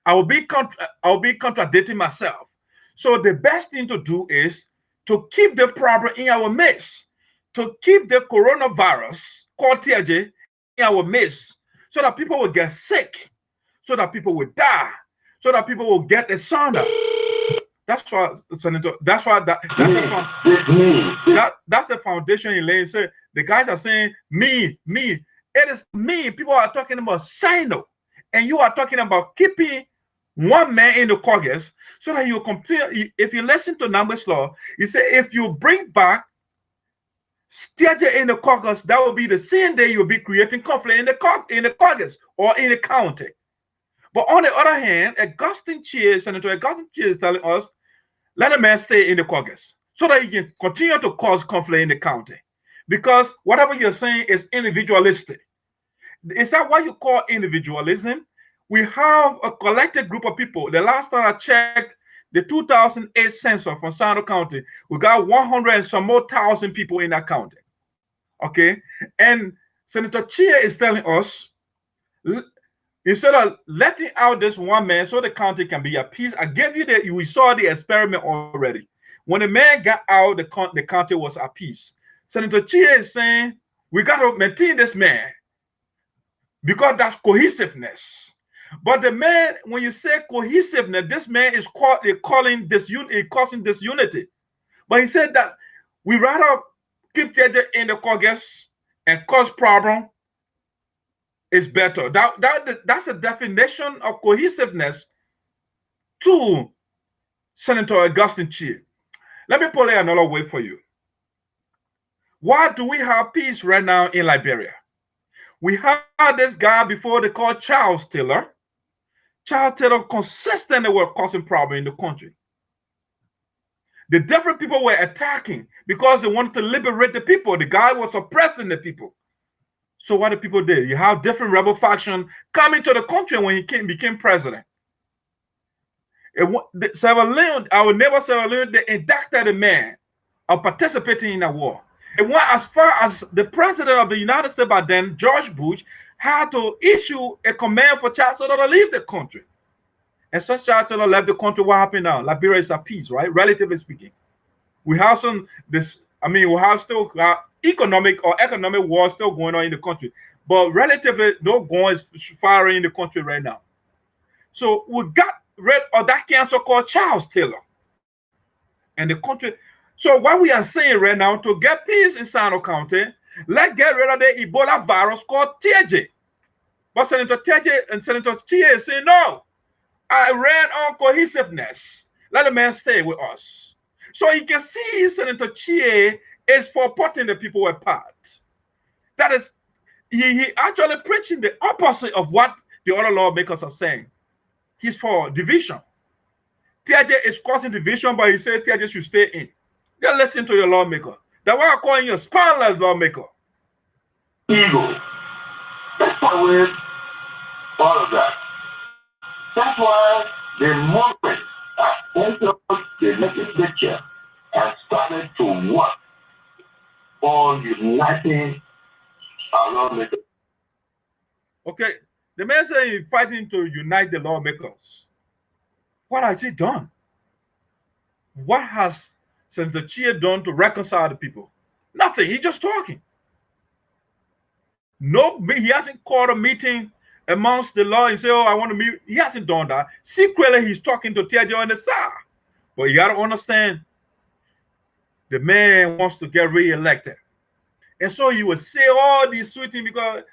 I will be contradicting myself. So the best thing to do is to keep the problem in our midst, to keep the coronavirus called Teahjay in our midst, so that people will get sick, so that people will die, so that people will get asunder. That's why, Senator. That's why that's the foundation in laying. So the guys are saying me. It is me. People are talking about Sinoe, and you are talking about keeping one man in the caucus so that you compare. If you listen to Nagbe Sloh, he said if you bring back Teahjay in the caucus, that will be the same day you'll be creating conflict in the caucus or in the county. But on the other hand, Augustine Chea, Senator Augustine Chea is telling us, let a man stay in the caucus so that he can continue to cause conflict in the county. Because whatever you're saying is individualistic. Is that what you call individualism? We have a collective group of people. The last time I checked the 2008 census from Sinoe County, we got 100 and some more thousand people in that county. Okay? And Senator Chea is telling us, instead of letting out this one man so the county can be at peace, I gave you that we saw the experiment already. When the man got out, the county was at peace. Senator Chea is saying we got to maintain this man because that's cohesiveness. But the man, when you say cohesiveness, this man is causing disunity. But he said that we rather keep Teahjay in the caucus and cause problem. Is better. That's a definition of cohesiveness to Senator Augustine Chea. Let me put it another way for you. Why do we have peace right now in Liberia? We had this guy before they called Charles Taylor. Charles Taylor consistently were causing problems in the country. The different people were attacking because they wanted to liberate the people. The guy was oppressing the people. So what the people did? You have different rebel factions coming to the country when he became president. Our neighbor Sierra Leone, they indicted a man of participating in the war. It went as far as the president of the United States by then, George Bush, had to issue a command for Charles Taylor to leave the country. And since Charles Taylor left the country, what happened now? Liberia is at peace, right? Relatively speaking. We have we have still economic war still going on in the country, but relatively no gun is firing in the country right now. So we got rid of that cancer called Charles Taylor, and the country. So what we are saying right now, to get peace in Sinoe County, let's get rid of the Ebola virus called Teahjay. But Senator Teahjay and Senator Chea say no. I ran on cohesiveness. Let the man stay with us. So you can see Senator Chea is for putting the people apart. That is, he actually preaching the opposite of what the other lawmakers are saying. He's for division. Teahjay is causing division, but he said Teahjay should stay in. Just listen to your lawmaker. That's why I'm calling you a spineless lawmaker. Ego. That's why we're all of that. That's why the movement entered the legislature and started to work on uniting our lawmakers. Okay, the man said he's fighting to unite the lawmakers. What has he done? What has Senator Chea done to reconcile the people? Nothing. He's just talking. No, he hasn't called a meeting amongst the law and say, "Oh, I want to meet." He hasn't done that. Secretly, he's talking to Teahjay on the side. But you got to understand, the man wants to get re-elected. And so he will say all these sweet things because,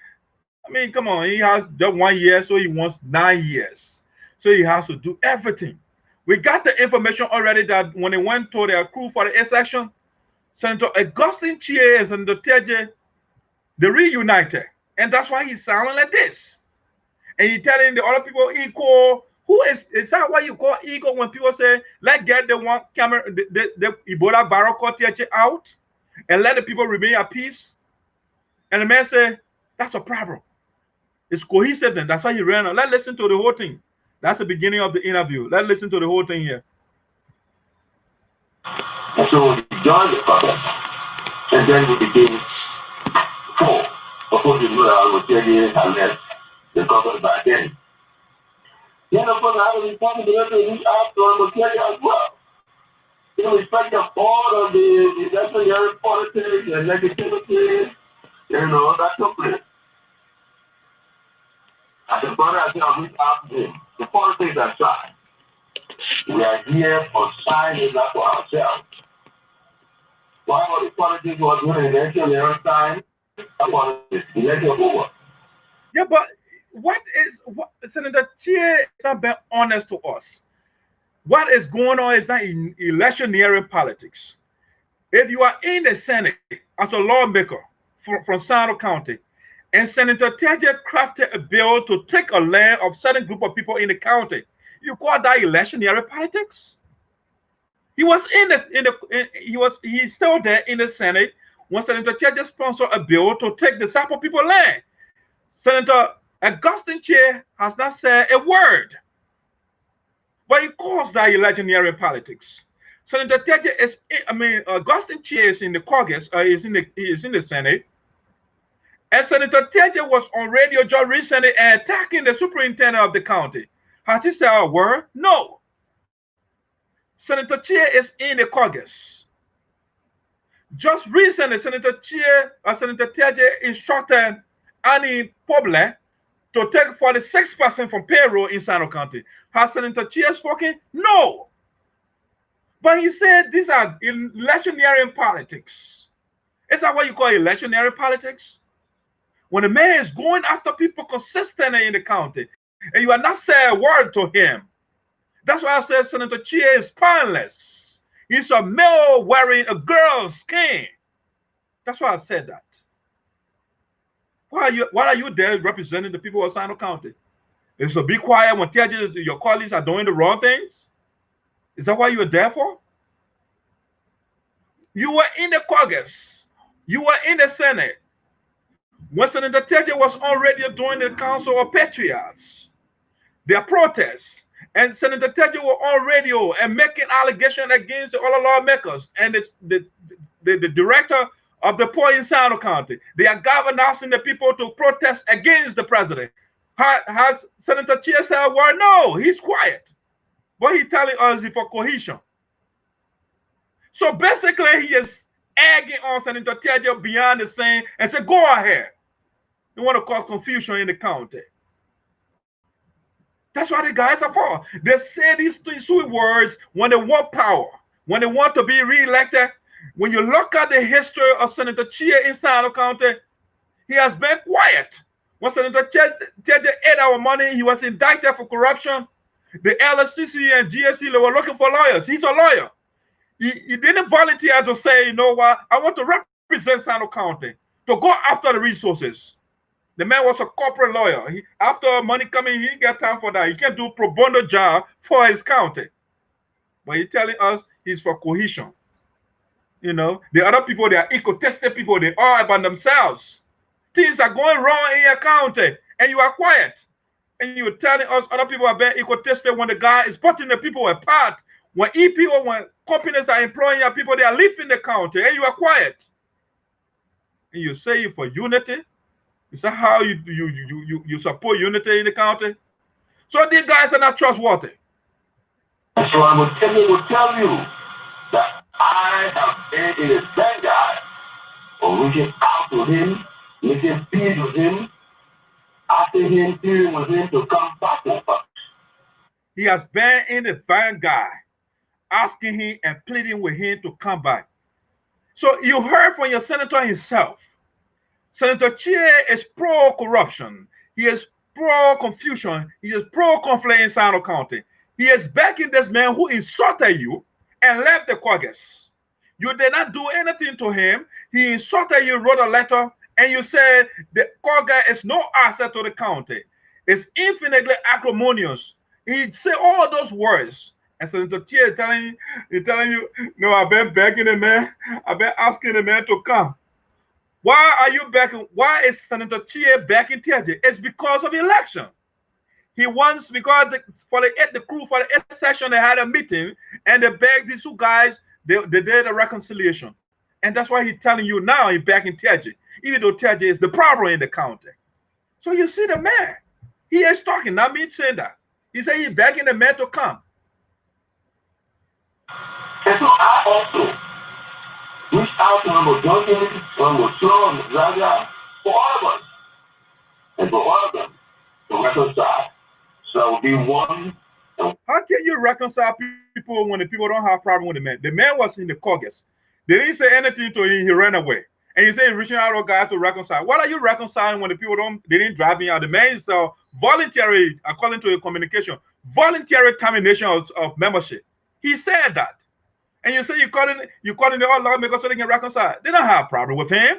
come on, he has just 1 year, so he wants 9 years. So he has to do everything. We got the information already that when they went to their crew for the A-section, Senator Augustine Chea and Senator Teahjay, they reunited. And that's why he's sounding like this. And he's telling the other people equal. Who is that what you call ego when people say, let's get the one camera, the Ebola viral called Teahjay out and let the people remain at peace? And the man said, that's a problem. It's cohesiveness. That's how he ran on. Let's listen to the whole thing. That's the beginning of the interview. Let's listen to the whole thing here. And so we joined the process, and then we became four. Of course, you know that I was 10 years and left the government by then. Then, of course, I was responsibility to reach out to Esoteric as well. In respect of all of the necessary politics and negativity, that took place. As a brother, I said, I'll reach out to him to politics aside, we are here for signing up for ourselves. Why was the politics was doing an election every time? Election over. Yeah, but Senator Chea is not being honest to us. What is going on is not electioneering politics. If you are in the Senate as a lawmaker from Sinoe County, and Senator Teahjay crafted a bill to take a land of certain group of people in the county, you call that electioneering politics? He was he's still there in the Senate when Senator Teahjay sponsored a bill to take the Sapo people land. Senator Augustine Chea has not said a word, but he calls that electioneering politics. Senator Teahjay Augustine Chea is in the Congress, is in the Senate, and Senator Teahjay was on radio just recently attacking the superintendent of the county. Has he said a word? No. Senator Chea is in the Congress. Just recently, Senator Teahjay instructed Annie Poble to take 46% from payroll in Sinoe County. Has Senator Chea spoken? No. But he said these are electioneering politics. Is that what you call electioneering politics? When a man is going after people consistently in the county, and you are not saying a word to him. That's why I said Senator Chea is spineless. He's a male wearing a girl's skin. That's why I said that. Why are you there representing the people of Sinoe County? Is to be quiet when your colleagues are doing the wrong things? Is that what you were there for? You were in the Congress. You were in the Senate. When Senator Teahjay was already doing the Council of Patriots, their protests, and Senator Teahjay was on radio and making allegations against the other lawmakers and the director of the poor in Sinoe County. They are galvanizing the people to protest against the president. Has Senator Chea said a word? No, he's quiet. But he's telling us it's for cohesion. So basically, he is egging on Senator Teahjay beyond the scene and say, go ahead. You want to cause confusion in the county. That's what the guys are for. They say these sweet words when they want power, when they want to be re-elected. When you look at the history of Senator Chea in Sinoe County, he has been quiet. When Senator Teahjay ate our money, he was indicted for corruption. The LSCC and GSC, they were looking for lawyers. He's a lawyer. He didn't volunteer to say, you know what, I want to represent Sinoe County, to go after the resources. The man was a corporate lawyer. After money coming, he got time for that. He can't do pro bono job for his county. But he's telling us he's for cohesion. You know, the other people, they are egotistic people. They are about themselves. Things are going wrong in your county, and you are quiet. And you're telling us other people are being egotistic when the guy is putting the people apart. When companies are employing your people, they are leaving the county, and you are quiet. And you say you for unity. Is that how you support unity in the county? So these guys are not trustworthy. So I will tell you that I have been in his vanguard of reaching out to him, making peace with him, asking him, pleading with him to come back with us. He has been in the vanguard, asking him and pleading with him to come back. So you heard from your senator himself. Senator Chea is pro-corruption. He is pro-confusion. He is pro-conflict in Sinoe County. He is backing this man who insulted you and left the Congress. You did not do anything to him. He insulted you, wrote a letter, and you said the Congress is no asset to the county. It's infinitely acrimonious. He said all those words. And Senator Chea is telling you, no, I've been begging the man. I've been asking the man to come. Why are you backing? Why is Senator Chea backing Teahjay? It's because of election. He wants, because for the 8th session, they had a meeting and they begged these two guys, they did a reconciliation. And that's why he's telling you now he's backing Teahjay, even though Teahjay is the problem in the county. So you see the man. He is talking, not me saying that. He said he's begging the man to come. And so I also reached out to Nagbe Duncan, Nagbe Sloh, and Zarzar, for all of us, and for all of them to reconcile. So be one. How can you reconcile people when the people don't have problem with the man? The man was in the caucus. They didn't say anything to him. He ran away. And you say he's reaching out to a guy to reconcile. What are you reconciling when the people they didn't drive him out? The man is voluntary, according to your communication, voluntary termination of membership. He said that. And you say you're calling the all lawmakers so they can reconcile. They don't have a problem with him.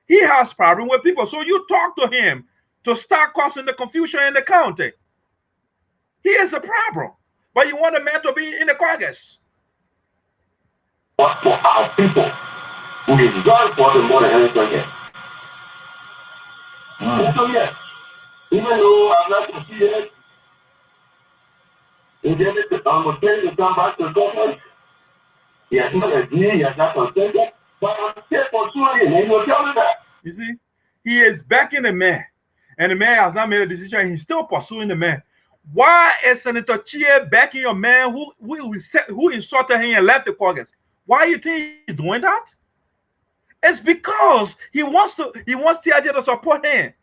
He has problem with people. So you talk to him to start causing the confusion in the county. He is a problem. But you want a man to be in the caucus. But for our people who deserve for the more than anything else. So yes, even though I'm not to see it, he did it on to come back to the government. He has not agreed, he has not consented, but I'm still pursuing him, and he will tell me that. You see, he is backing the man, and the man has not made a decision, and he's still pursuing the man. Why is Senator Chea backing your man who insulted him and left the caucus? Why do you think he's doing that? It's because he wants Teahjay to support him.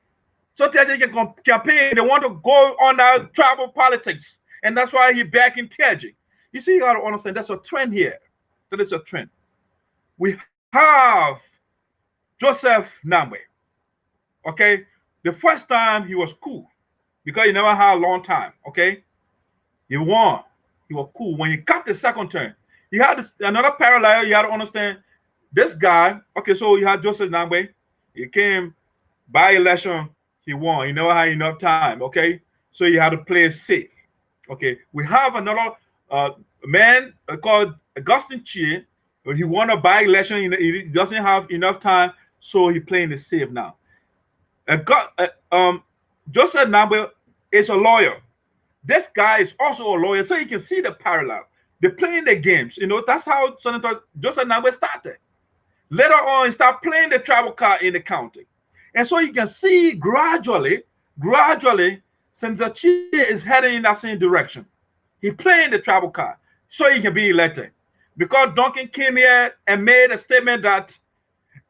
So Teahjay can campaign. They want to go on our tribal politics. And that's why he's backing Teahjay. You see, you got to understand that's a trend here. That is a trend. We have Joseph Nagbe. Okay? The first time he was cool because he never had a long time. Okay? He won. He was cool. When he got the second term, he had another parallel. You got to understand. This guy, okay, so you had Joseph Nagbe. He came by election, he won. He never had enough time, okay? So you had to play it safe. Okay, we have another man called Augustine Chea. He won a by election. He doesn't have enough time, so he's playing it safe now. Joseph Nagbe is a lawyer. This guy is also a lawyer, so you can see the parallel. They're playing the games. You know, that's how Senator Joseph Nagbe started. Later on, he started playing the tribal card in the county. And so you can see gradually, Senator Chea is heading in that same direction. He's playing the tribal card so he can be elected. Because Duncan came here and made a statement that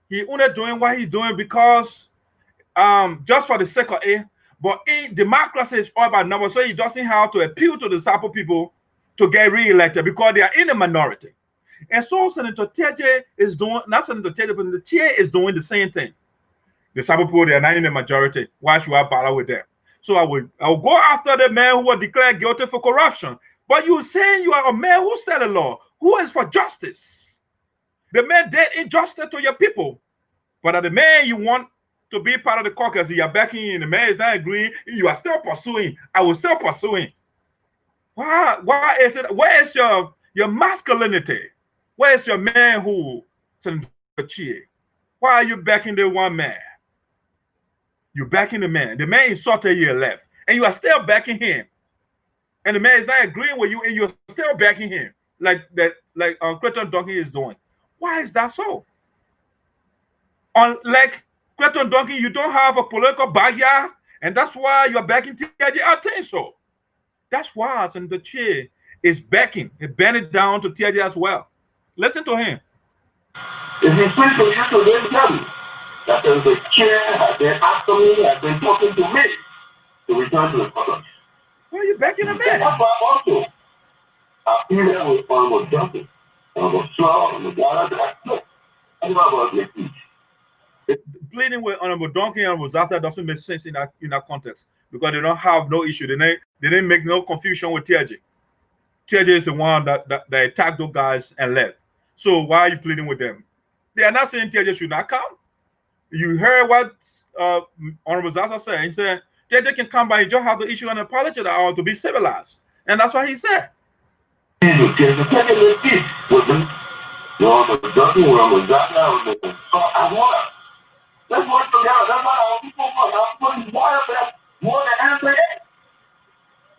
he only doing what he's doing because just for the sake of it. But in democracy is all about numbers, so he doesn't have to appeal to the Sapo people to get re-elected because they are in the minority. And so Senator Teahjay is doing, not Senator Teahjay, but the Chea is doing the same thing. The Sapo people, they are not in the majority. Why should I bother with them? So I will go after the man who was declared guilty for corruption. But you're saying you are a man who studied the law, who is for justice. The man did injustice to your people. But the man you want to be part of the caucus, you are backing in, the man is not agreeing, you are still pursuing. I will still pursuing. Why is it? Where is your masculinity? Where is your man who Senator Chea? Why are you backing the one man? You're backing the man. The man insulted you and left. And you are still backing him. And the man is not agreeing with you, and you're still backing him. Like Crayton Duncan is doing. Why is that so? Unlike Crayton Duncan, you don't have a political backyard, and that's why you're backing Teahjay. I think so. That's why Senator Chea is backing and bending down to Teahjay as well. Listen to him. If you speak to you today, tell me that the chair has been asking me, has been talking to me to return to the college. Why are you backing a man? That's why also I feel that with Honorable Duncan, Honorable Sloh, and the guy that I know about their speech. Pleading with Honorable Duncan and Honorable Zarzar doesn't make sense in that context because they don't have no issue. They didn't make no confusion with Teahjay. Teahjay is the one that attacked those guys and left. So why are you pleading with them? They are not saying Teahjay should not come. You heard what Honorable Zarzar said. He said Teahjay can come by, you just have to issue an apology to be civilized. And that's what he said. Let's work together. That's why our people are putting water back more than anything else.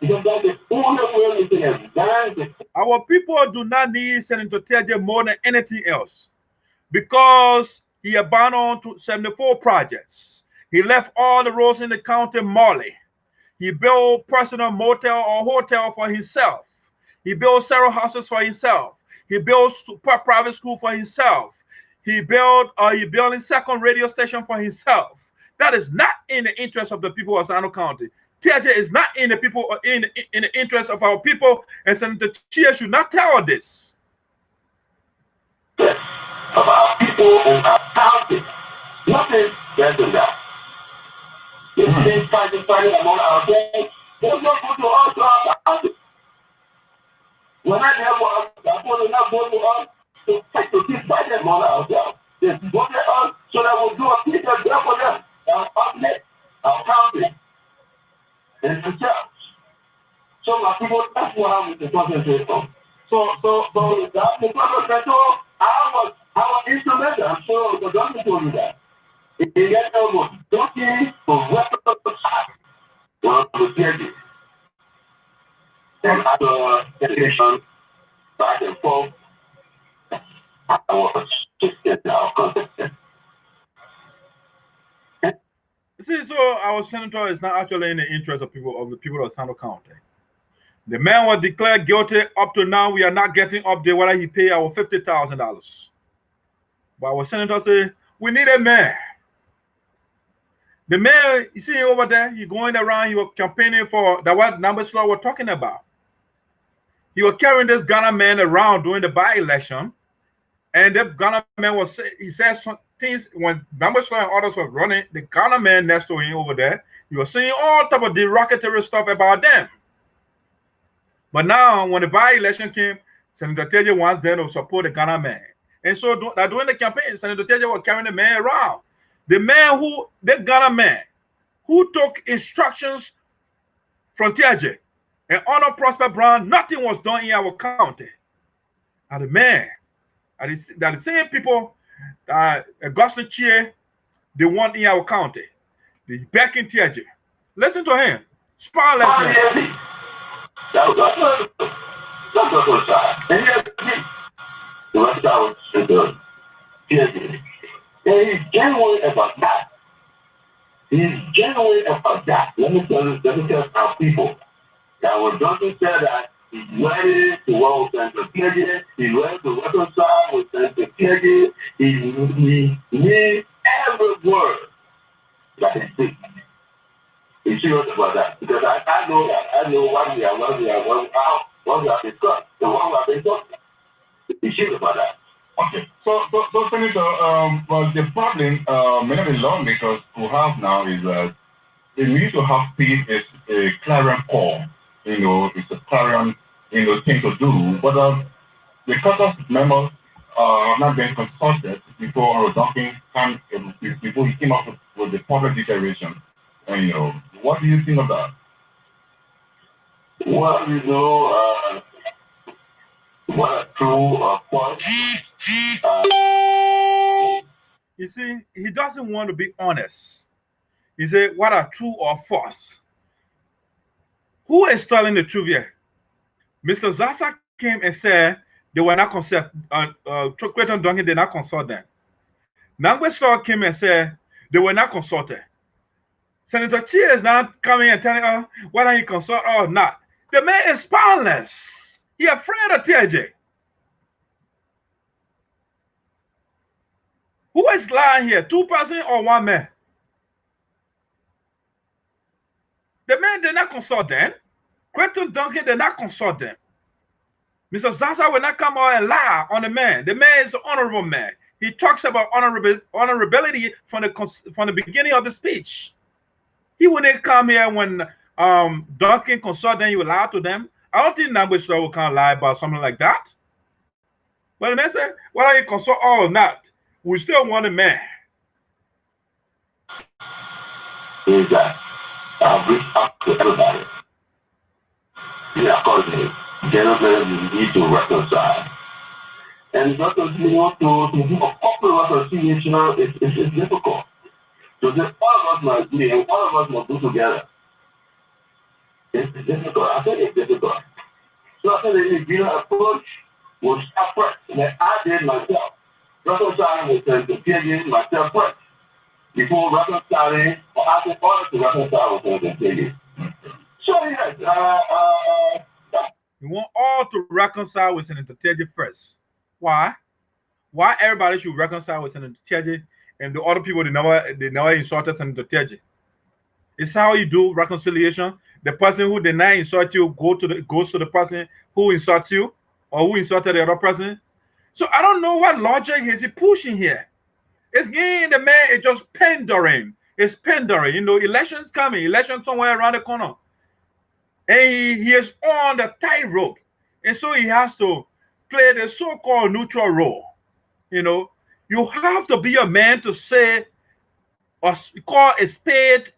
Because that's the only way we can advance. Our people do not need Senator Teahjay more than anything else because he abandoned 74 projects. He left all the roads in the county muddy. He built personal motel or hotel for himself. He built several houses for himself. He built private school for himself. He built a second radio station for himself. That is not in the interest of the people of Sinoe County. Teahjay is not in the people or in the interest of our people, and Senator Chea should not tell us this. Yes, of our people and our county. Nothing less than that. If they fighting among ourselves, they'll not go to us to our county. We're not there for us. That's why they're not going to us to fight to keep fighting among ourselves. They go to us so that we'll do a piece of job for them, our outlet, our county, and themselves. So my people, that's what I'm with the concentrate on. So that's the concentrate on our instrument. I'm sure the government told you that. It gets almost 20 for weapons attack. Well, the Teahjay. And other education back and forth. I was just getting our concept. See, so our senator is not actually in the interest of the people of Sinoe County. The man was declared guilty. Up to now, we are not getting up there whether he pay our $50,000. But our senator say we need a man. The man, you see over there, he going around, he was campaigning for that what Nagbe Sloh was talking about. He was carrying this Ghana man around during the by-election, and the Ghana man he said some things when Nagbe Sloh and others were running, the Ghana man next to him over there, he was saying all type of derogatory stuff about them. But now, when the by-election came, Senator Teahjay wants them to support the Ghana man. And so during the campaign, Senator Teahjay was carrying the man around. The Ghana man who took instructions from Teahjay and Honor Prosper Brown, nothing was done in our county. And the man, that the same people Augustine Chea, they want in our county. They back in Teahjay. Listen to him. Spineless man. That's what side. And the rest of the Teahjay. And he's genuine about that. He's genuine about that. Let me tell our people that when Duncan said that he's ready to work with Senator Teahjay, he's ready to reconcile with Senator Teahjay, he means every word that he speaks. He's serious about that. Because I know that. I know what we have discussed, the one we have been talking. He's serious about that. Okay, so Senator, well, the problem may not be long because we have now is that we need to have peace is a clarion call, it's a clarion, thing to do. But the caucus members have not been consulted before Duncan before he came up with the public declaration. And what do you think of that? Well, what a true point. You see, he doesn't want to be honest. He said, what are true or false? Who is telling the truth here? Mr. Zarzar came and said they were not consulted. Crayton Duncan did not consult them. Nagbe Sloh came and said they were not consulted. Senator Chea is not coming and telling us whether he consult or not. The man is spineless. He afraid of Teahjay. Who is lying here? 2 persons or 1 man? The man did not consult them. Crayton Duncan did not consult them. Mr. Zarzar will not come out and lie on the man. The man is an honorable man. He talks about honorability from the beginning of the speech. He wouldn't come here when Duncan consult them, he will lie to them. I don't think Nagbe Sloh will come lie about something like that. But the man said, whether he consult or not, we still want a man. Is that I've reached out to everybody. Accordingly, gentlemen, we need to reconcile. And to do a proper reconciliation is difficult. So all of us must be, and all of us must do together. It's difficult. I think it's difficult. So I think the individual approach will start first, like I did myself. Reconciling with the Teahjay myself first, before reconciling or asking others to reconcile with the Teahjay. So yes, we want all to reconcile with Senator Teahjay first. Why? Why everybody should reconcile with Senator Teahjay and the other people they never insulted Senator Teahjay? It's how you do reconciliation. The person who deny insult you goes to the person who insults you or who insulted the other person. So I don't know what logic is he pushing here. It's getting the man is just pandering. It's pandering. You know, elections coming, election somewhere around the corner. And he is on the tightrope. And so he has to play the so-called neutral role. You know, you have to be a man to say or call a spade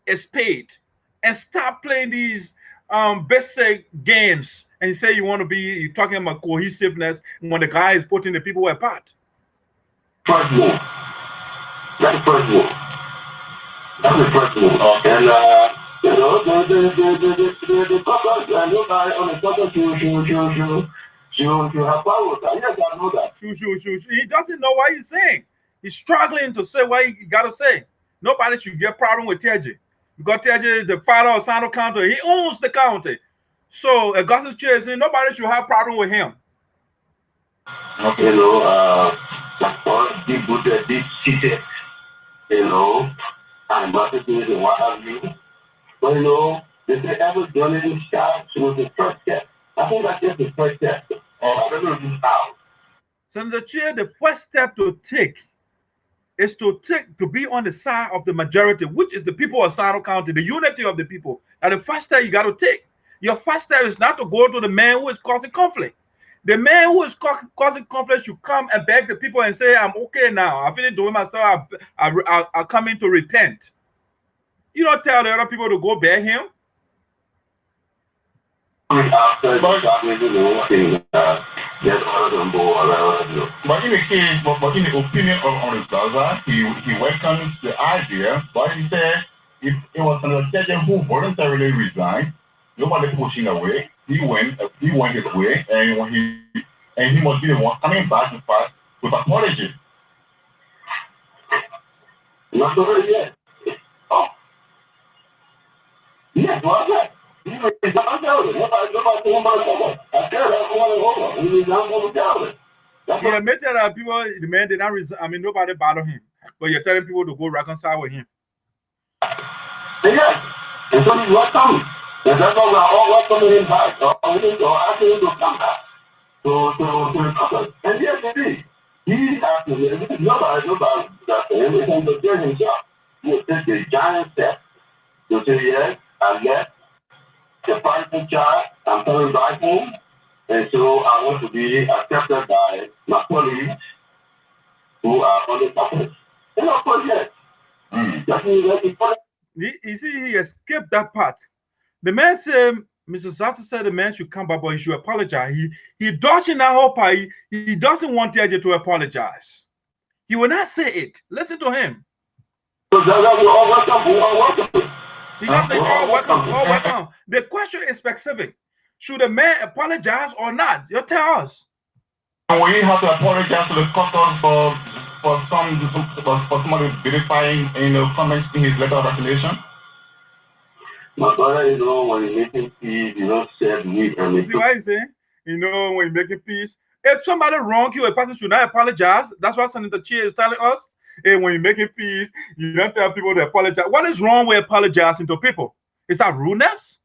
and stop playing these basic games and say you're talking about cohesiveness when the guy is putting the people apart. First move. That's the first move. That's the first move. And you know, the caucus and nobody on the caucus should have power with that. Yes, I know that. He doesn't know what he's saying. He's struggling to say what he gotta say. Nobody should get problem with Teahjay. Because Teahjay is the father of Sinoe County. He owns the county. So Augustine Chea is saying nobody should have problem with him. Okay, you know, deep rooted, deep seated, you know, and messages and what have you. But you know, if they ever done it in style, it was the first step. I think that's just the first step. I don't know this how. Senator Chea, the first step to take is to be on the side of the majority, which is the people of Sinoe County, the unity of the people. And the first step you got to take. Your first step is not to go to the man who is causing conflict. The man who is causing conflict should come and beg the people and say, I'm okay now. I finished doing my stuff. I'll come in to repent. You don't tell the other people to go beg him. But in the case, but in the opinion of Zarzar, he welcomes the idea, but he said if it was an Teahjay who voluntarily resigned, nobody pushed him away. He went his way, and he must be the one coming back with apology. Not over yet. Oh. Yes, what's that? Nobody told him I said over. He admitted that people, the man did not resign. I mean, nobody bothered him. But you're telling people to go reconcile with him. Yes. And so he's welcome. And that's why we're all welcoming him back. Or asking him to come back to the caucus. And yes, indeed. He has to, nobody that's him. It's him to do himself. He will take a giant step to say, yes, I left the party in charge. I'm coming back home. And so I want to be accepted by my colleagues who are on the caucus. And of course, yes. You see, he escaped that part. The man said, Mr. Zarzar said the man should come back, but he should apologize. He dodging that whole part. He doesn't want Teahjay to apologize. He will not say it. Listen to him. He just say, all welcome. The question is specific. Should the man apologize or not? You tell us. And will he have to apologize to the caucus for somebody verifying comments in his letter of resignation? My brother, when you're making peace, you don't say me. You see what he's saying? When you're making peace, if somebody wrong you, a person should not apologize. That's what Senator Chea is telling us. Hey, when you're making peace, you don't tell people to apologize. What is wrong with apologizing to people? Is that rudeness?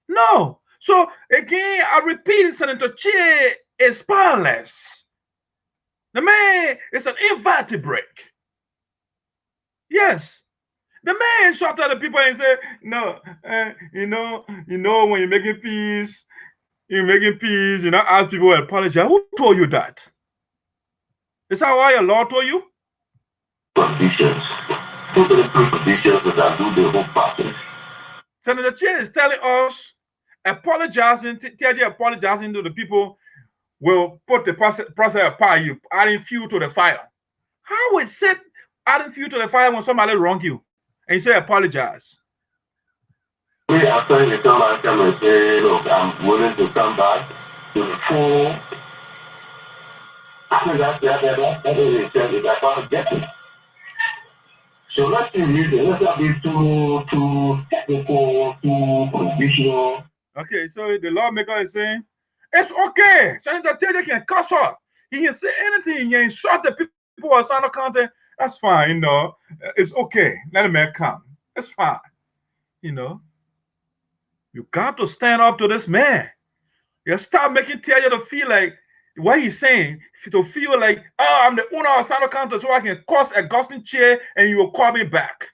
No. So again, I repeat, Senator Chea is spineless. The man is an invertebrate. Yes. The man shot at the people and said, no, when you're making peace, ask people to apologize. Who told you that? Is that why your law told you? Conditions. Who the conditions that do the whole process? Senator Chea is telling us Teahjay apologizing to the people will put the process apart, you adding fuel to the fire. How is it adding fuel to the fire when somebody wrong you? And you say apologize. After you come and say, look, I'm willing to come back to the full. I think that is that part of getting. So let's be real. Let's not be too technical, too conditional. Okay, so the lawmaker is saying, it's okay. Senator Teahjay can cuss up. He can say anything. He can insult the people of Sinoe County. That's fine, It's okay. Let the man come. It's fine. You know, you got to stand up to this man. You stop making Teahjay to feel like what he's saying, to feel like, oh, I'm the owner of Sinoe County, so I can curse Augustine Chea and you will call me back.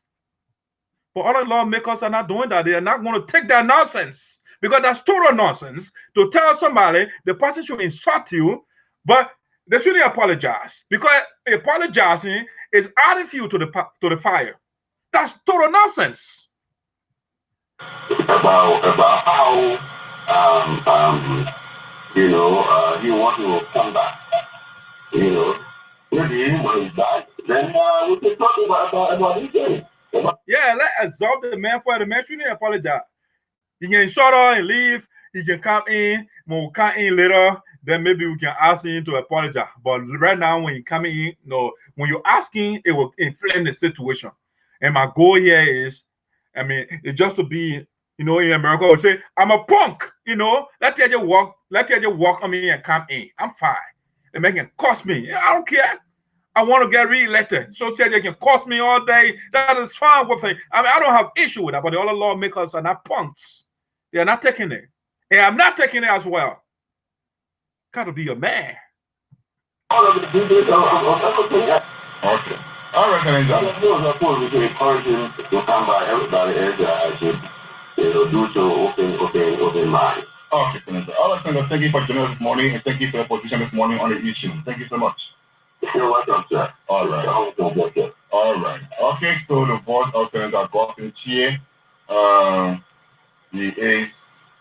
But other lawmakers are not doing that. They are not going to take that nonsense, because that's total nonsense to tell somebody the person should insult you, but they shouldn't apologize, because apologizing is adding fuel to the fire. That's total nonsense. About how he wants to come back. You know, maybe when he's back, then we can talk about these things. Yeah, let's absolve the man for it. The man shouldn't apologize. He can shut up and leave. He can come in. When we come in later, then maybe we can ask him to apologize. But right now, when he coming in, no, when you're asking, it will inflame the situation. And my goal here is, I mean, it's just to be, you know, in America, I would say, I'm a punk, you know, let Teahjay walk on me and come in. I'm fine. It make it cost me. I don't care. I want to get re-elected. So Teahjay can cost me all day. That is fine with it. I mean, I don't have issue with that, but the other lawmakers are not punks. They are not taking it. And I'm not taking it as well. Gotta be a man. Okay. All right, then. Of course, we can encourage him to come by. Everybody else should, do so open mind. Okay, Senator. All right, Senator. Thank you for joining us this morning, and thank you for your position this morning on the issue. Thank you so much. You're welcome, sir. All right. All right. Okay, so the voice of Senator Augustine Chea, he is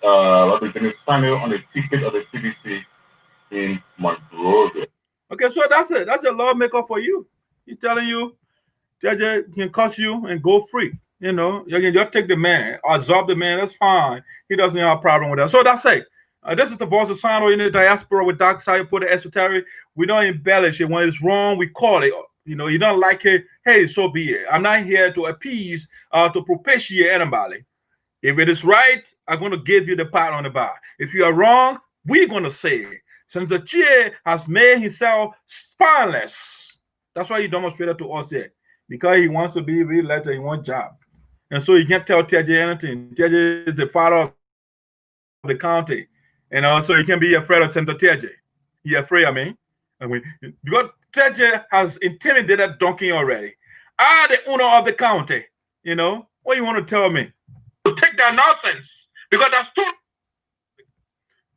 representing Sinoe on the ticket of the CBC in Monrovia. Okay, so that's it. That's a lawmaker for you. He's telling you, Teahjay can cuss you and go free. You know, you can just take the man, absorb the man. That's fine. He doesn't have a problem with that. So that's it. This is the Voice of Sinoe in the Diaspora with Dark Side, put the Esoteric. We don't embellish it. When it's wrong, we call it. You know, you don't like it, hey, so be it. I'm not here to appease, to propitiate anybody. If it is right, I'm going to give you the pat on the back. If you are wrong, we're going to say it. Senator Chea has made himself spineless. That's why he demonstrated to us here. Because he wants to be re-elected, he wants a job. And so he can't tell Teahjay anything. Teahjay is the father of the county. And also he can be afraid of Senator Teahjay. He afraid of me. Because Teahjay has intimidated Duncan already. I'm the owner of the county. You know, what do you want to tell me? To take that nonsense. Because that's true.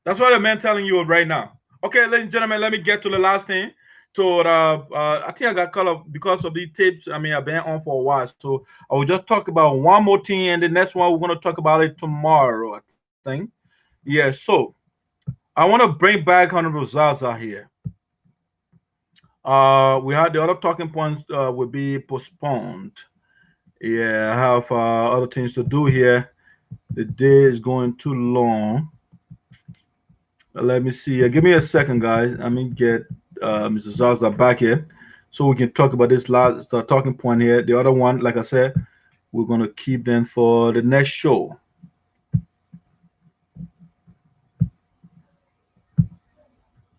That's what the man telling you right now. Okay, ladies and gentlemen, let me get to the last thing. So I think I got caught up because of these tapes. I mean, I've been on for a while. So I will just talk about one more thing, and the next one we're going to talk about it tomorrow, I think. Yeah, so I want to bring back Honorable Zarzar here. We had the other talking points will be postponed. Yeah, I have other things to do here. The day is going too long. Let me see. Give me a second, guys. Let me get Mr. Zarzar back here so we can talk about this last talking point here. The other one, like I said, we're going to keep them for the next show.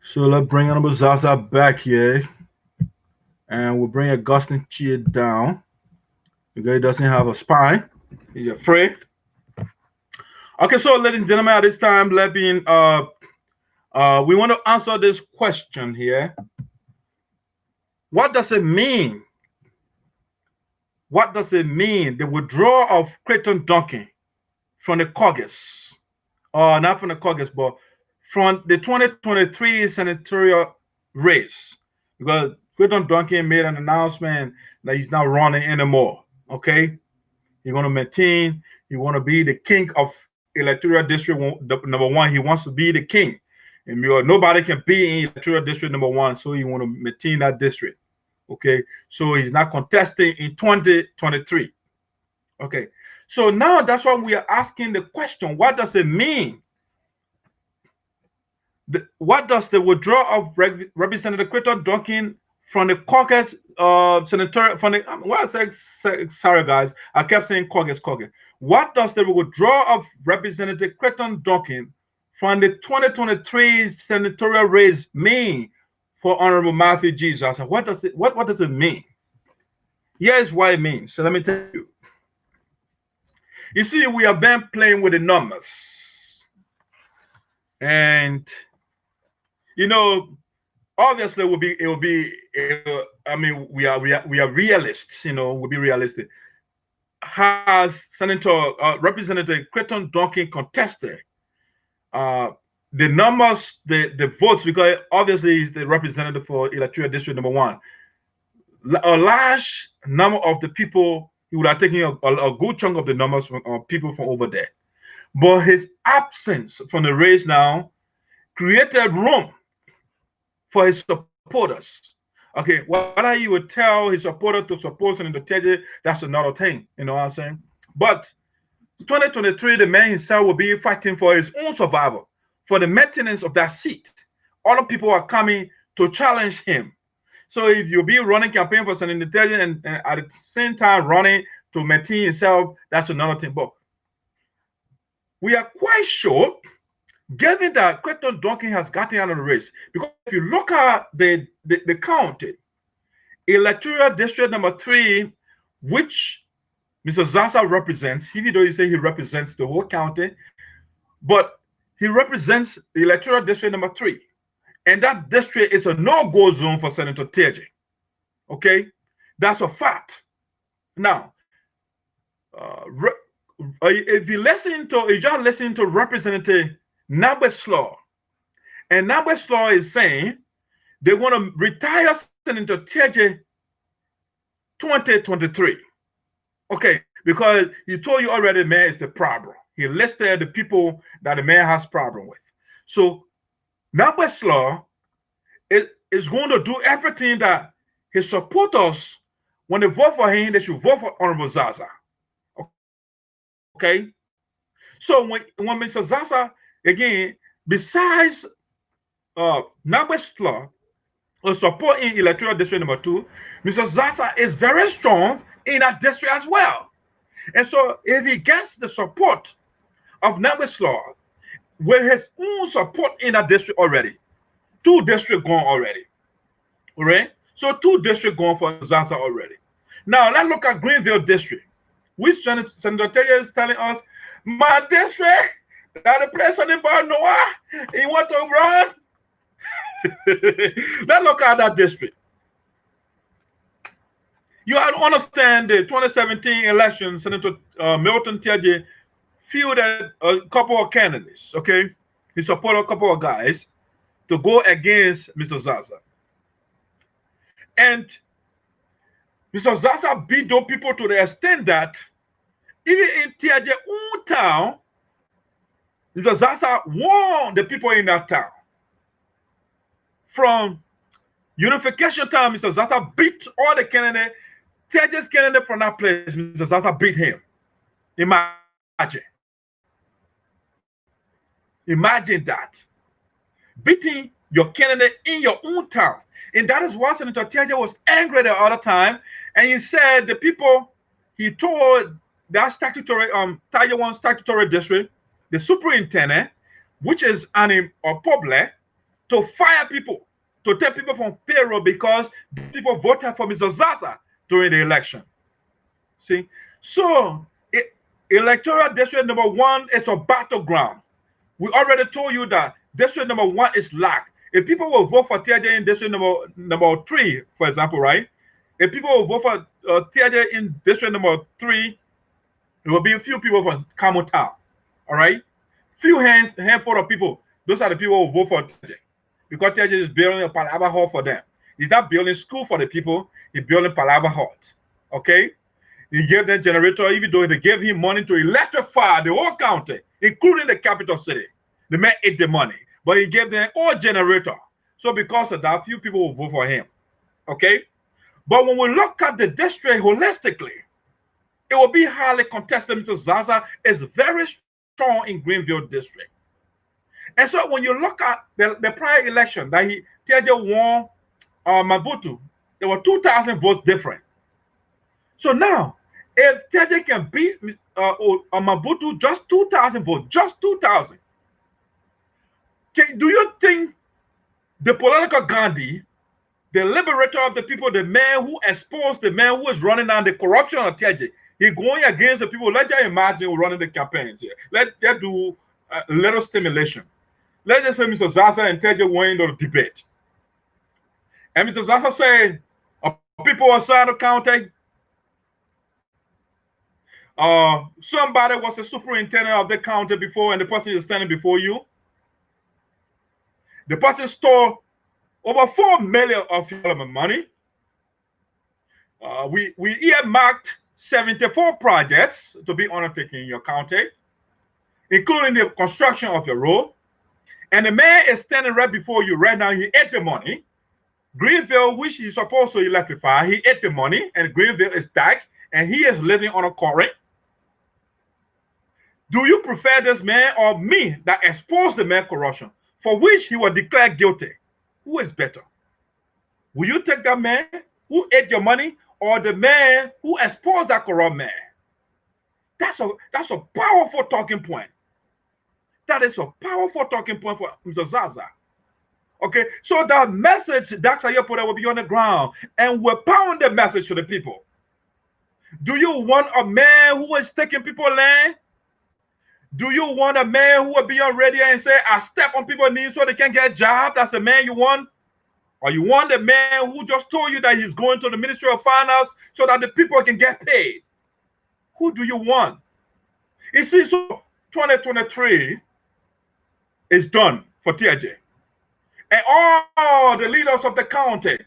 So let's bring Honorable Zarzar back here. And we'll bring Augustine Chea down because he doesn't have a spine. He's afraid. Okay, so ladies and gentlemen, at this time, we want to answer this question here. What does it mean? What does it mean, the withdrawal of Crayton Duncan from the caucus? Not from the caucus, but from the 2023 senatorial race? Because Crayton Duncan made an announcement that he's not running anymore. Okay? He's going to maintain, he want to be the king of electoral district number 1. He wants to be the king. And nobody can be in electoral district number 1, so he want to maintain that district. Okay, so he's not contesting in 2023. Okay, so now that's why we are asking the question: what does it mean? What does the withdrawal of Representative Crayton Duncan from the caucus, senator from the sorry guys, I kept saying caucus. What does the withdrawal of Representative Crayton Duncan from the 2023 senatorial race mean for Honorable Matthew G. Zarzar? What does it mean? Here's what it means. So let me tell you. You see, we have been playing with the numbers. And, you know, obviously I mean, we are realists, you know, we'll be realistic. Has Senator Representative Crayton Duncan contested the numbers, the votes, because obviously he's the representative for Electoral District number 1. A large number of the people, he would have taken a good chunk of the numbers from people from over there. But his absence from the race now created room for his supporters. Okay, whether he would tell his supporter to support Senator Teahjay, that's another thing, you know what I'm saying? But 2023, the man himself will be fighting for his own survival, for the maintenance of that seat. Other people are coming to challenge him. So if you'll be running campaign for Senator Teahjay and at the same time running to maintain himself, that's another thing. But we are quite sure, given that Crayton Duncan has gotten out of the race, because if you look at the county, Electoral District number 3, which Mr. Zarzar represents, even though he say he represents the whole county, but he represents the Electoral District number 3. And that district is a no-go zone for Senator Teahjay. Okay? That's a fact. Now, if you just listen to Representative Nagbe Sloh, and Nagbe Sloh is saying they want to retire Senator Teahjay 2023. Okay, because he told you already the mayor is the problem. He listed the people that the mayor has problem with. So Nagbe Sloh is going to do everything that his supporters, when they vote for him, they should vote for Honorable Zarzar. Okay? So when Mr. Zarzar, again, besides Nagbe Sloh supporting Electoral District number 2, Mr. Zarzar is very strong in that district as well. And so if he gets the support of Nagbe Sloh with his own support in that district already, 2 districts gone already. All right? So 2 districts gone for Zarzar already. Now let's look at Greenville District, which Senator Teahjay is telling us, my district, that the place on the bar Noah, he want to run. Let's look at that district. You have to understand the 2017 election, Senator Milton Teahjay fielded a couple of candidates, okay? He supported a couple of guys to go against Mr. Zarzar. And Mr. Zarzar beat those people to the extent that even in Teahjay's own town, Mr. Zarzar won the people in that town. From unification time, Mr. Zarzar beat all the candidates. Teahjay's candidate from that place, Mr. Zarzar beat him. Imagine. Imagine that. Beating your candidate in your own town. And that is why Senator Teahjay was angry the other time. And he said the people, he told that statutory, Tiger 1 statutory district, the superintendent, which is a public, to fire people, to take people from payroll because people voted for Mr. Zarzar during the election. See? So, Electoral District number 1 is a battleground. We already told you that District number 1 is lack. If people will vote for Teahjay in District number 3, for example, right? If people will vote for Teahjay in District number 3, there will be a few people from Campbell Town, all right? Few handful of people. Those are the people who vote for Teahjay. Because Teahjay is building a Palava Hall for them. He's not building school for the people. He's building Palava Hall, okay? He gave them generator, even though they gave him money to electrify the whole county, including the capital city. The man ate the money, but he gave them all generator. So because of that, few people will vote for him, okay? But when we look at the district holistically, it will be highly contested because Zarzar is very strong in Greenville district. And so when you look at the prior election that Teahjay won Mabutu, there were 2,000 votes different. So now, if Teahjay can beat Mabutu just 2,000 votes, just 2,000, do you think the political Gandhi, the liberator of the people, the man who exposed the man who is running down the corruption of Teahjay, He's going against the people. Let's just imagine running the campaigns here. Let's do a little stimulation. Let's just say Mr. Zarzar and Teahjay went into the debate. And Mr. Zarzar said, people of Sinoe County, somebody was the superintendent of the county before, and the person is standing before you. The person stole over $4 million of your money. We earmarked 74 projects to be undertaken in your county, including the construction of your road. And the man is standing right before you right now. He ate the money. Greenville, which he's supposed to electrify, he ate the money, and Greenville is dark, and he is living on a quarry. Do you prefer this man or me that exposed the man corruption, for which he was declared guilty? Who is better? Will you take that man who ate your money, or the man who exposed that corrupt man? That's a powerful talking point. That is a powerful talking point for Mr. Zarzar. Okay, so the message that's how you put it will be on the ground, and we're pounding the message to the people. Do you want a man who is taking people's land? Do you want a man who will be on radio and say, I step on people's knees so they can get a job? That's the man you want? Or you want the man who just told you that he's going to the Ministry of Finance so that the people can get paid? Who do you want? You see, so 2023 is done for Teahjay. And all the leaders of the county,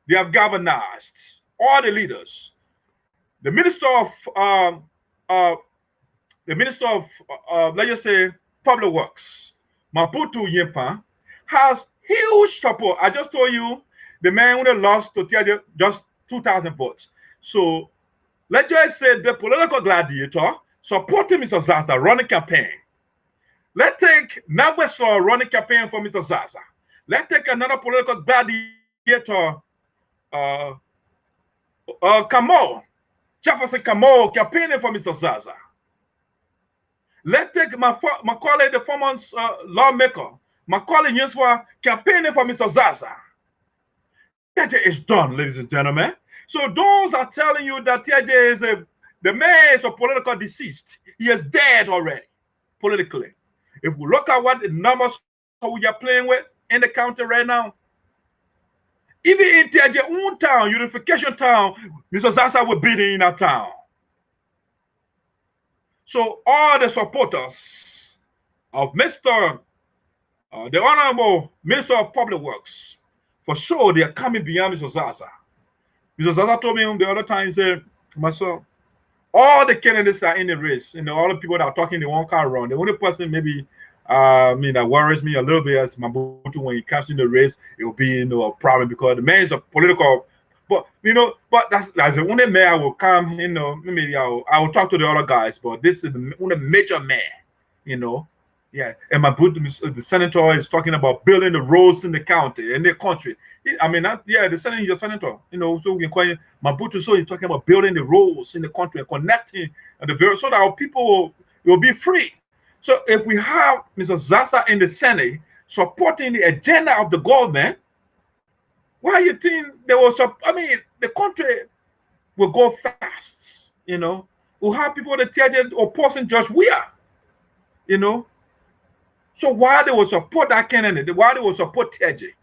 they have galvanized. All the leaders. The minister of let's just say, Public Works, Maputo Yimpa, has huge support. I just told you the man who lost to Teahjay just 2,000 votes. So let's just say the political gladiator supporting Mr. Zarzar running campaign. Let's take Nagbe Sloh running campaign for Mr. Zarzar. Let's take another political gladiator, Jefferson Kamo, campaigning for Mr. Zarzar. Let's take Macaulay, the former lawmaker, Macaulay Yenswa, campaigning for Mr. Zarzar. Teahjay is done, ladies and gentlemen. So those are telling you that Teahjay is the man is a political deceased. He is dead already, politically. If we look at what the numbers we are playing with in the county right now, even in Teahjay own town, Unification Town, Mr. Zarzar will beat in that town. So all the supporters of the Honorable Minister of Public Works, for sure they are coming beyond Mr. Zarzar. Mr. Zarzar told me the other time, he said, myself, all the candidates are in the race, and all the people that are talking, they won't car run. The only person maybe that worries me a little bit as Mabutu, when he comes in the race, it will be a problem because the man is a political. But that's the only man I will come. Maybe I will talk to the other guys, but this is the only major man. Yeah. And Mabutu, the senator, is talking about building the roads in the county in the country. The senator, he's a senator. So we can call him Mabutu. So he's talking about building the roads in the country and connecting so that our people will be free. So if we have Mr. Zarzar in the Senate supporting the agenda of the government, why you think the country will go fast, We'll have people that Teahjay opposing Judge Weah, So why they will support that candidate? Why they will support Teahjay?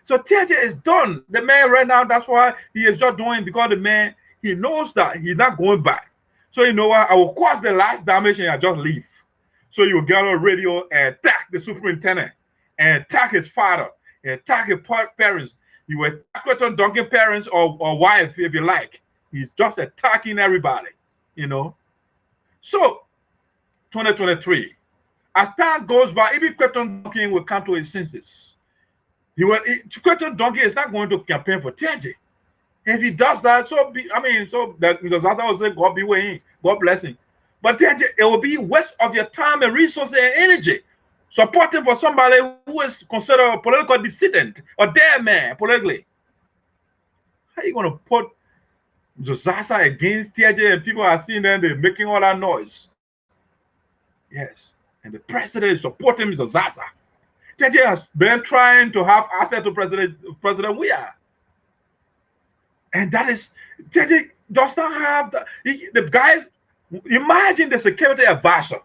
So Teahjay is done. The man right now, that's why he is just doing, because the man, he knows that he's not going back. So you know what? I will cause the last damage and I just leave. So you will get on radio and attack the superintendent and attack his father and attack his parents. You will attack Crayton Duncan parents or wife if you like. He's just attacking everybody, So 2023, as time goes by, even Crayton Duncan will come to his senses. Crayton Duncan is not going to campaign for Teahjay. If he does that, so that Zarzar will say, God be with him, God bless him. But Teahjay, it will be waste of your time and resources and energy supporting for somebody who is considered a political dissident or dead man politically. How are you going to put Zarzar against Teahjay and people are seeing them, they're making all that noise? Yes. And the president is supporting Mr. Zarzar. Teahjay has been trying to have access to President Weah. And that is, Teahjay does not have the guys. Imagine the security advisor,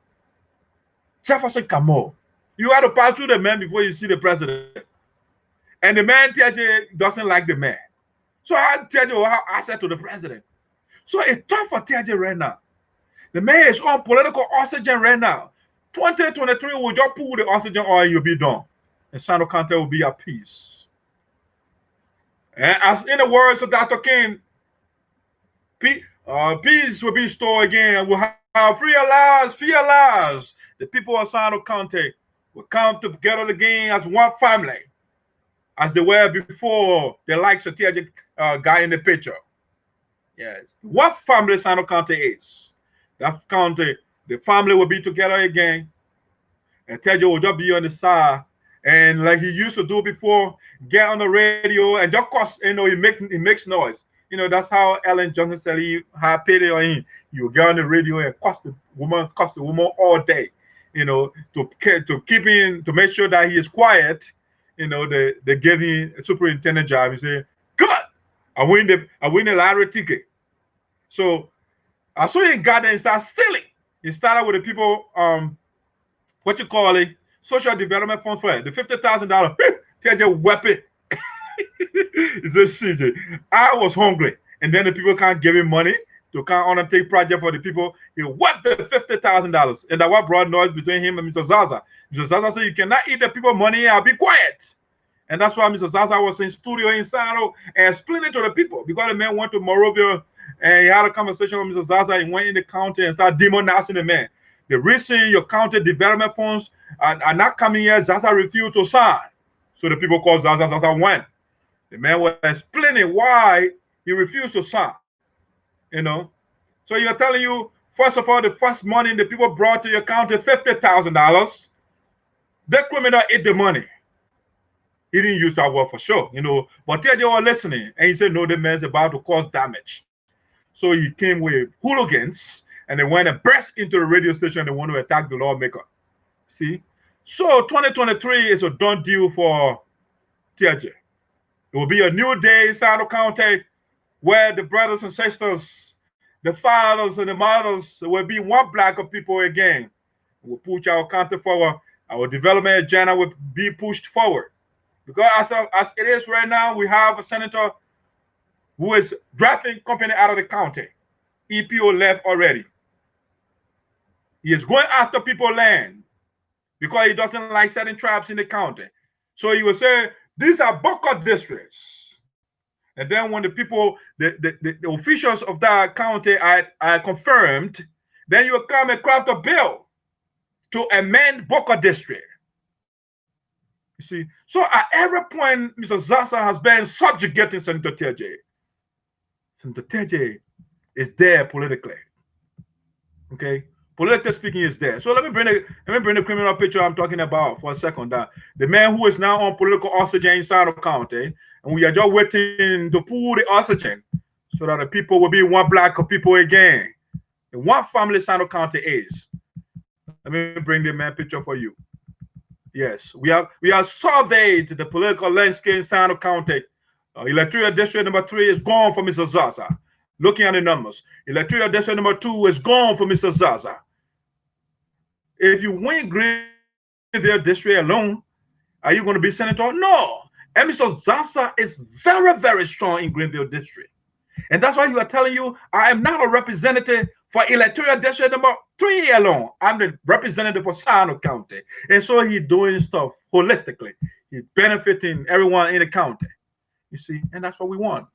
Jefferson Camo. You have to pass through the man before you see the president. And the man, Teahjay, doesn't like the man. So how Teahjay will have access to the president. So it's tough for Teahjay right now. The man is on political oxygen right now. 2023 will just pull the oxygen oil, you'll be done. And Sinoe County will be at peace. And as in the words of Dr. King, peace will be restored again. We'll have free lives. The people of Sinoe County will come together again as one family, as they were before the likes of Teahjay guy in the picture. Yes. What family Sinoe County is. That county, the family will be together again. And Teahjay will just be on the side. And like he used to do before, get on the radio and just cause, he makes noise. That's how Ellen Johnson said he had pity on him. You get on the radio and cuss the woman all day, to make sure that he is quiet. They gave him a superintendent job. He said, "Good, I win the lottery ticket." So I saw him got there and started stealing. He started with the people, social development funds for it. The $50,000, Teahjay weapon. He said, CJ, I was hungry. And then the people can't give him money to undertake project for the people. He wept the $50,000. And that what brought noise between him and Mr. Zarzar. Mr. Zarzar said, you cannot eat the people money, I'll be quiet. And that's why Mr. Zarzar was in studio in Sinoe and explaining to the people. Because the man went to Morovia and he had a conversation with Mr. Zarzar. He went in the county and started demonizing the man. The reason your county development funds are not coming here, Zarzar refused to sign. So the people called Zarzar. Zarzar went. The man was explaining why he refused to sign. So you're telling you, first of all, the first money the people brought to your county, $50,000. The criminal ate the money. He didn't use that word for sure, But Teahjay was listening, and he said, no, the man's about to cause damage. So he came with hooligans, and they went and burst into the radio station. They want to attack the lawmaker. See? So 2023 is a done deal for Teahjay. It will be a new day in Sinoe County where the brothers and sisters, the fathers and the mothers will be one block of people again. We'll push our county forward. Our development agenda will be pushed forward. Because as it is right now, we have a senator who is drafting company out of the county. EPO left already. He is going after people's land because he doesn't like certain tribes in the county. So he will say, these are boycott districts. And then when the people, the officials of that county are confirmed, then you will come and craft a bill to amend boycott district. You see, so at every point, Mr. Zarzar has been subjugating Senator Teahjay. Senator Teahjay is there politically. Okay, politically speaking, is there. So let me bring the criminal picture I'm talking about for a second. That the man who is now on political oxygen in Sinoe County, and we are just waiting to pull the oxygen so that the people will be one block of people again. The one family Sinoe County is. Let me bring the man picture for you. Yes, we have surveyed the political landscape in Sinoe County. Electoral district number 3 is gone for Mr. Zarzar. Looking at the numbers, electoral district number 2 is gone for Mr. Zarzar. If you win Greenville district alone, are you going to be senator? No. And Mr. Zarzar is very, very strong in Greenville district. And that's why you are telling you, I am not a representative for electoral district number 3 alone. I'm the representative for Sinoe County. And so he's doing stuff holistically. He's benefiting everyone in the county. You see, and that's what we want.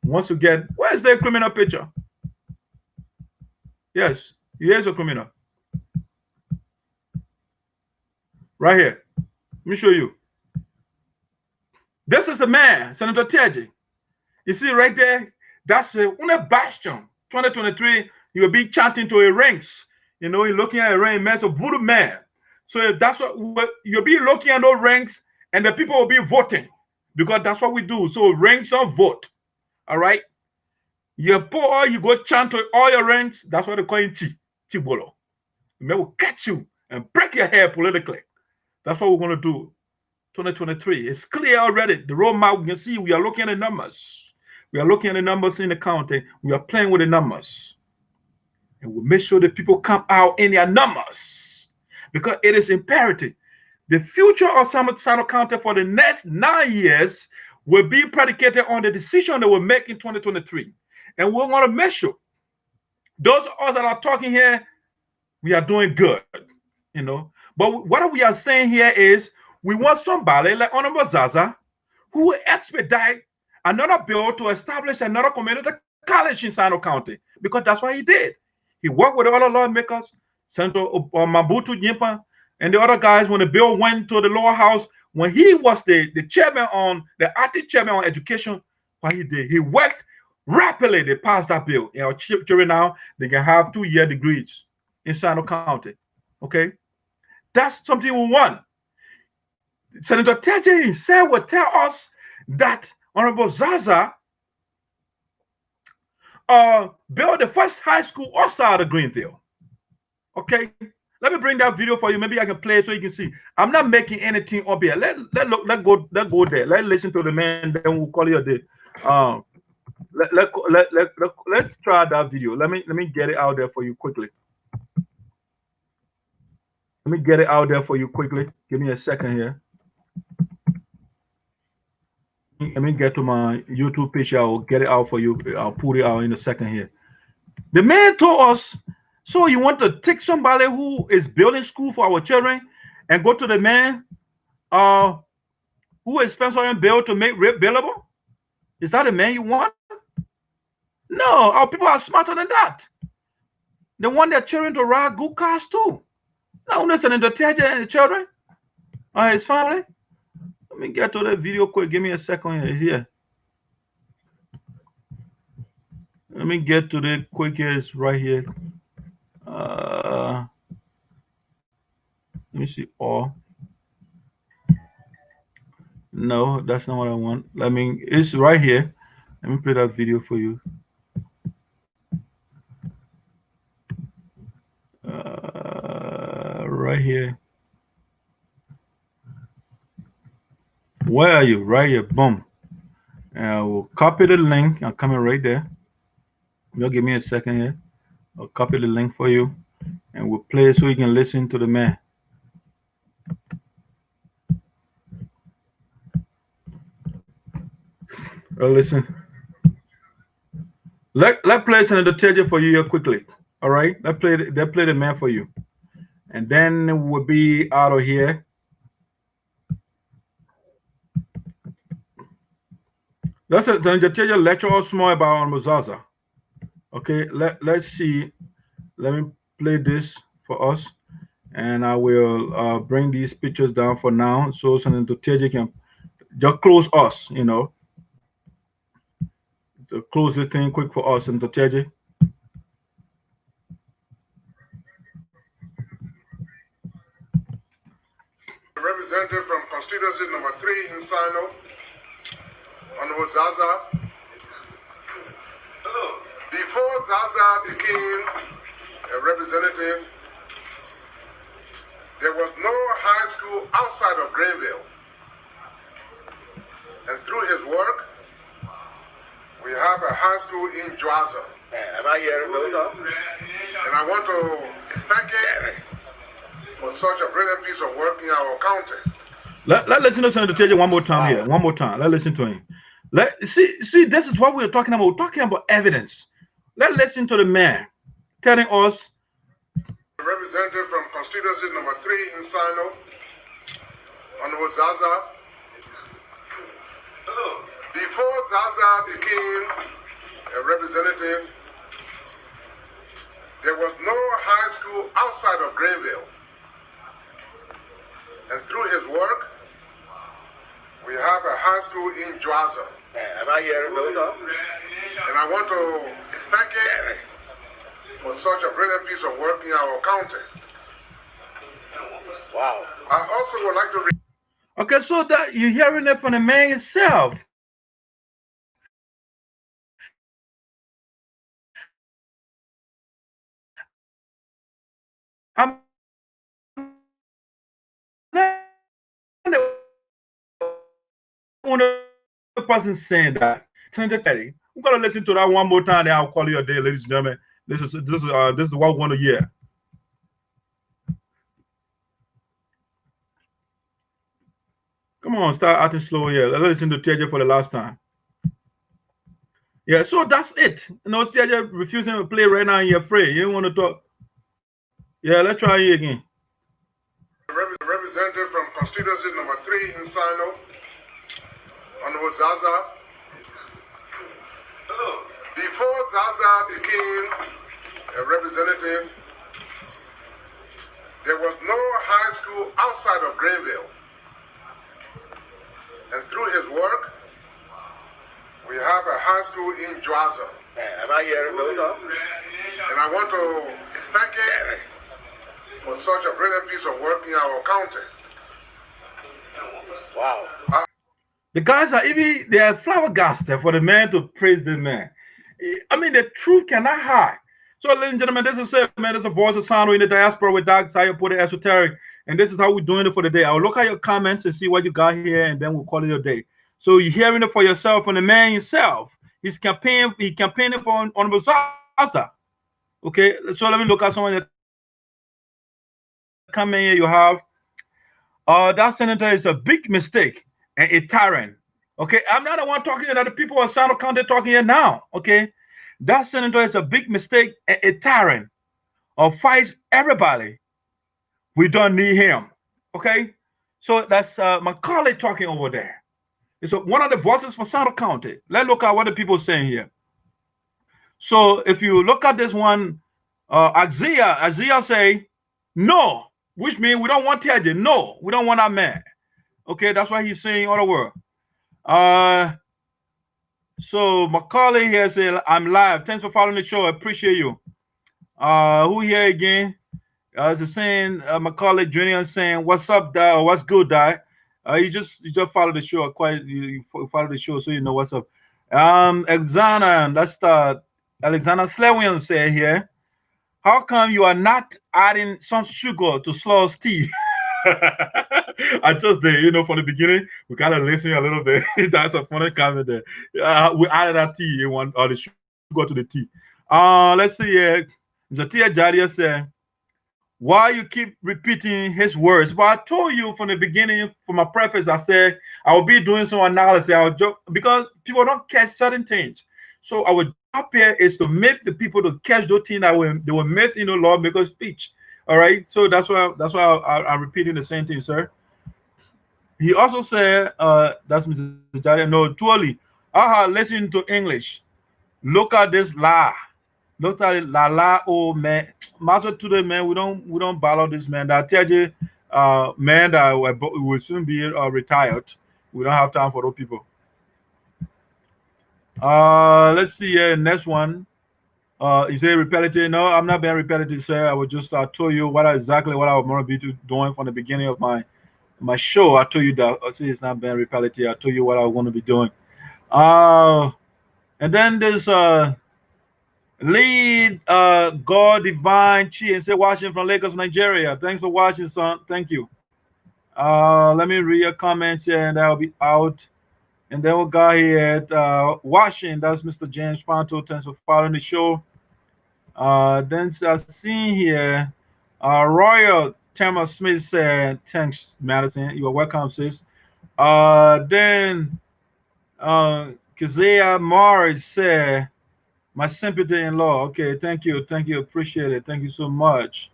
Once you get, where's the criminal picture? Yes, he is a criminal. Right here. Let me show you. This is the man, Senator Teahjay. You see right there, that's the bastion. 2023, he will be chanting to a ranks. He's looking at a rank, man, so voodoo man. So that's what you'll be looking at those ranks, and the people will be voting because that's what we do. So ranks on vote. All right. You pour, you go chant to all your ranks. That's what they call it Tibolo. The man will catch you and break your hair politically. That's what we're going to do. 2023. It's clear already. The roadmap, we can see we are looking at the numbers. We are looking at the numbers in the county. We are playing with the numbers. And we make sure that people come out in their numbers. Because it is imperative. The future of Sinoe County for the next 9 years will be predicated on the decision that we'll make in 2023. And we want to make sure those of us that are talking here, we are doing good, you know. But what we are saying here is we want somebody like Honorable Zarzar who will expedite another bill to establish another community college in Sinoe County, because that's what he did. He worked with the other lawmakers, Senator Mabutu Nyimpa, and the other guys when the bill went to the lower house. When he was the chairman on the acting chairman on education, what he did, he worked rapidly. They passed that bill. You know, children now they can have 2-year degrees in Sinoe County. Okay, that's something we want. Senator Teahjay himself will tell us that Honorable Zarzar built the first high school outside of Greenville. Okay, let me bring that video for you. Maybe I can play it so you can see. I'm not making anything up here. Let's go there. Let's listen to the man. Then we'll call you a day. Let's try that video. Let me get it out there for you quickly. Let me get it out there for you quickly. Give me a second here. Let me get to my YouTube page. I'll get it out for you. I'll put it out in a second here. The man told us, so you want to take somebody who is building school for our children and go to the man who is sponsoring bill to make rape billable? Is that the man you want? No, our people are smarter than that. They want their children to ride good cars too. Now, listening to Teahjay and the children, his family. Let me get to the video quick. Give me a second here. Let me get to the quickest right here. Let me see all. No, that's not what I want. It's right here. Let me play that video for you. Right here. Where are you? Right here. Boom. And I will copy the link. I'm coming right there. You'll give me a second here. I'll copy the link for you. And we'll play it so you can listen to the man. Listen. Let's play Senator Teahjay for you here quickly. All right? Let's play the man for you. And then we'll be out of here. That's it. Senator Teahjay lecture us more about Zarzar. Okay, let's see. Let me play this for us. And I will bring these pictures down for now. So Senator Teahjay can just close us, you know. To close this thing quick for us, Senator Teahjay. Representative from constituency number 3 in Sinoe, Honorable Zarzar. Before Zarzar became a representative, there was no high school outside of Greenville. And through his work, we have a high school in Zarzar. Am I hearing those? And I want to thank him for such a brilliant piece of work in our county. Let's listen to Senator Teahjay one more time here. One more time. Let's listen to him. See, this is what we're talking about. We're talking about evidence. Let's listen to the man telling us. Representative from constituency number 3 in Sinoe, Honorable Zarzar. Before Zarzar became a representative, there was no high school outside of Greenville. And through his work, we have a high school in Zarzar. Am I hearing those? And I want to thank him for such a brilliant piece of work in our county. Wow. I also would like to okay, so that you're hearing it from the man himself. I'm not the person saying that. We're gonna listen to that one more time, then I'll call you a day, ladies and gentlemen. This is what we want to hear. Come on, start acting slow here. Let's listen to Teahjay for the last time. Yeah, so that's it. You know, Teahjay refusing to play right now and you're afraid. You don't want to talk. Yeah, let's try it again. Representative from constituency number 3 in Sinoe, Honorable Zarzar. Before Zarzar became a representative, there was no high school outside of Greenville. And through his work, we have a high school in Zarzar. Am I hearing those? And I want to thank him for such a brilliant piece of work in our county. Wow. The guys are even, they are flabbergasted for the man to praise the man. I mean, the truth cannot hide. So, ladies and gentlemen, this is it, man. This is the Voice of Sinoe in the Diaspora with Dr. Zarzar put it Esoteric. And this is how we're doing it for the day. I'll look at your comments and see what you got here, and then we'll call it a day. So you're hearing it for yourself from the man himself. He's campaigning for Honorable Zarzar. Okay, so let me look at some of the comment here you have. That senator is a big mistake and a tyrant. Okay, I'm not the one talking here. The people of Sinoe County talking here now. Okay, that senator is a big mistake and a tyrant. Or fights everybody. We don't need him. Okay, so that's my colleague talking over there. It's one of the voices for Sinoe County. Let's look at what the people are saying here. So if you look at this one, Isaiah say no, which means we don't want Teahjay. No, we don't want that man. Okay, that's why he's saying all the word. So Macaulay here said, I'm live. Thanks for following the show. I appreciate you. Who here again? Is saying Macaulay Jr. saying, what's up, Di? What's good, Di? You just follow the show. You follow the show, so you know what's up. Alexander, that's Alexander Slewian said here. How come you are not adding some sugar to Sloh's tea? I just did, you know, from the beginning, we kind of listen a little bit. That's a funny comment there. We added that tea in one, or the sugar to the tea. Let's see here. The Teahjay said, why you keep repeating his words? But I told you from the beginning, for my preface, I said I will be doing some analysis. I will joke because people don't catch certain things. So our job here is to make the people to catch those things that they will miss in the law because speech. All right. So that's why I'm repeating the same thing, sir. He also said, that's Mr. Jari. No, truly, listen to English. Look at this la. Look at it, la. Oh man, master today, man. We don't follow this man. That Teahjay, man, that will soon be retired. We don't have time for those people. Let's see here. Next one. Is it repetitive? No, I'm not being repetitive, sir. I will just told you exactly what I was going to be doing from the beginning of my show. I told you that. I see it's not being repetitive. I told you what I was going to be doing. And then there's lead God Divine Chea and say watching from Lagos, Nigeria. Thanks for watching, son. Thank you. Let me read your comments here and that'll be out. And then we got here at watching. That's Mr. James Panto. Thanks for following the show. Then I've seen here Royal Tamara Smith said, thanks, Madison. You are welcome, sis. Then Kazea Morris said, my sympathy in law. Okay, thank you. Appreciate it. Thank you so much.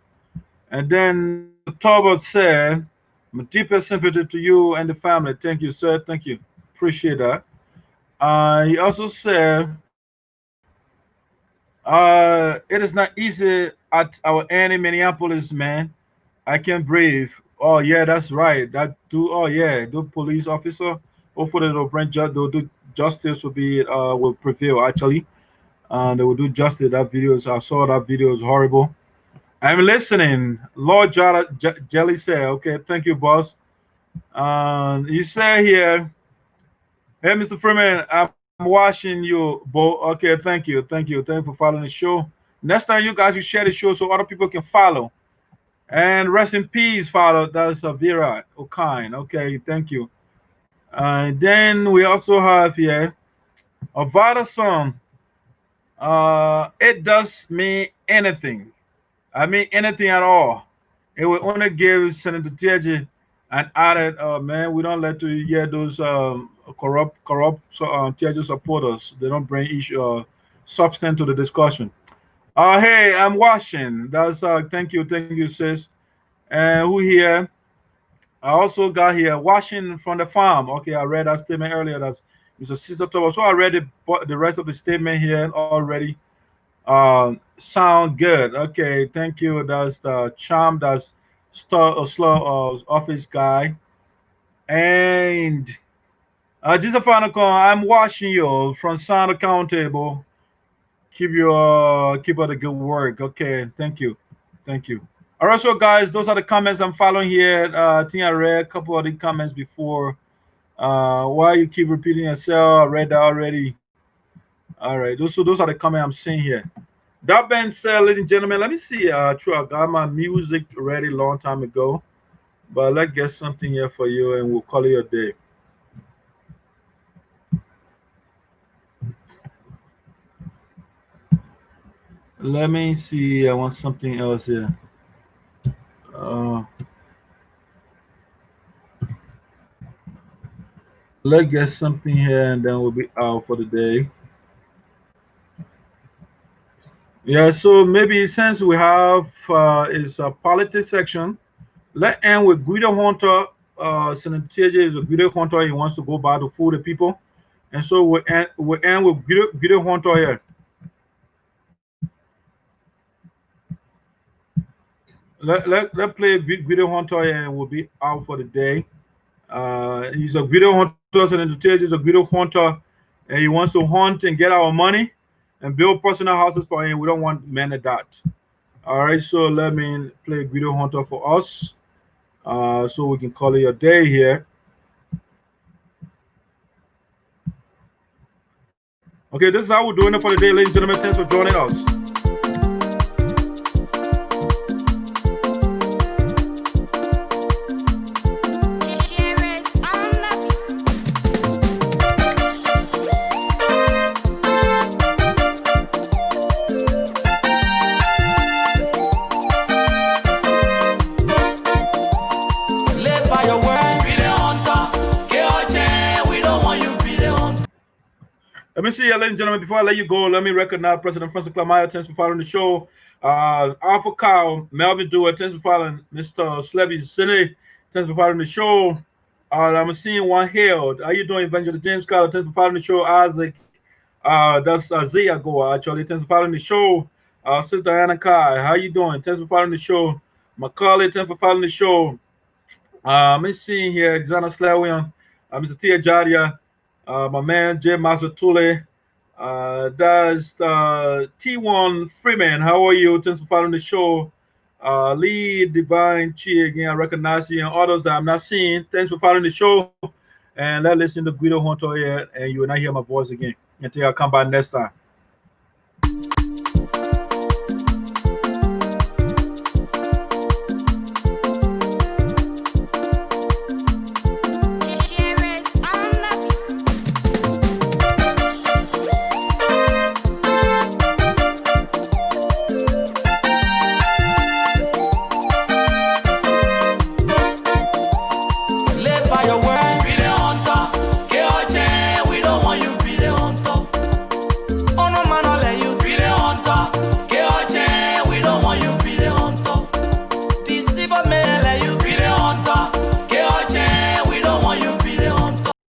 And then Talbot said, my deepest sympathy to you and the family. Thank you, sir. Thank you. Appreciate that. He also said, it is not easy at our end in Minneapolis, man. I can't breathe. Oh, yeah, that's right. The police officer. Hopefully they'll do justice will prevail, actually. They will do justice. That video, I saw that video, is horrible. I'm listening. Lord Jelly said, okay, thank you, boss. He said here, hey, Mr. Freeman, I'm watching you, Bo. Okay, thank you. Thank you for following the show. Next time, you guys, you share the show so other people can follow. And rest in peace, Father. That's Vera O'Kine. Okay, thank you. Then we also have here A vital song. It does mean anything. I mean anything at all. It will only give Senator Teahjay an added, man, we don't let you hear those corrupt Teahjay supporters. They don't bring substance to the discussion. Hey, I'm watching. That's thank you, sis. And who here? I also got here washing from the farm. Okay, I read that statement earlier. That's it's a sister to. So I read the rest of the statement here already. Sound good. Okay, thank you. That's the charm. That's slow office guy. And just a final call. I'm watching you from Sinoe County, bro. Keep up the good work. Okay, thank you. All right, so guys, those are the comments I'm following here. I think I read a couple of the comments before. Why you keep repeating yourself? I read that already. All right, those are the comments I'm seeing here. That being said, ladies and gentlemen, let me see. True, I got my music ready a long time ago, but let's get something here for you, and we'll call it a day. Let me see. I want something else here. Let's get something here, and then we'll be out for the day. Yeah, so maybe since we have is a politics section, let's end with Guido Hunter. Senator Teahjay is a Guido Hunter. He wants to go back to fool the people, and so we end with Guido Hunter here. Let play Guido Hunter here, and we'll be out for the day. He's a Guido Hunter. Senator Teahjay is a Guido Hunter, and he wants to hunt and get our money and build personal houses for him. We don't want men of that. All right, so let me play Guido Hunter for us, so we can call it a day here. Okay, this is how we're doing it for the day, ladies and gentlemen. Thanks for joining us. Let me see you, ladies and gentlemen. Before I let you go, let me recognize President Francis Clamaya. Thanks for following the show. Alpha Cow, Melvin Dewar. Thanks for following Mr. Slebby City. Thanks for following the show. I'm seeing one hailed. How you doing, Evangelist James Carter? Thanks for following the show. Isaac. That's Zia Goa, actually. Thanks for following the show. Sister Anna Kai. How you doing? Thanks for following the show. Macaulay. Thanks for following the show. Let me see here. Xana Slawian. Mr. Teahjay. My man Jay Masatule, that's T1 Freeman. How are you? Thanks for following the show. Lee Divine Chea again. I recognize you, and others that I'm not seeing. Thanks for following the show. And let's listen to Guido Hunter here, and you will not hear my voice again until I come back next time.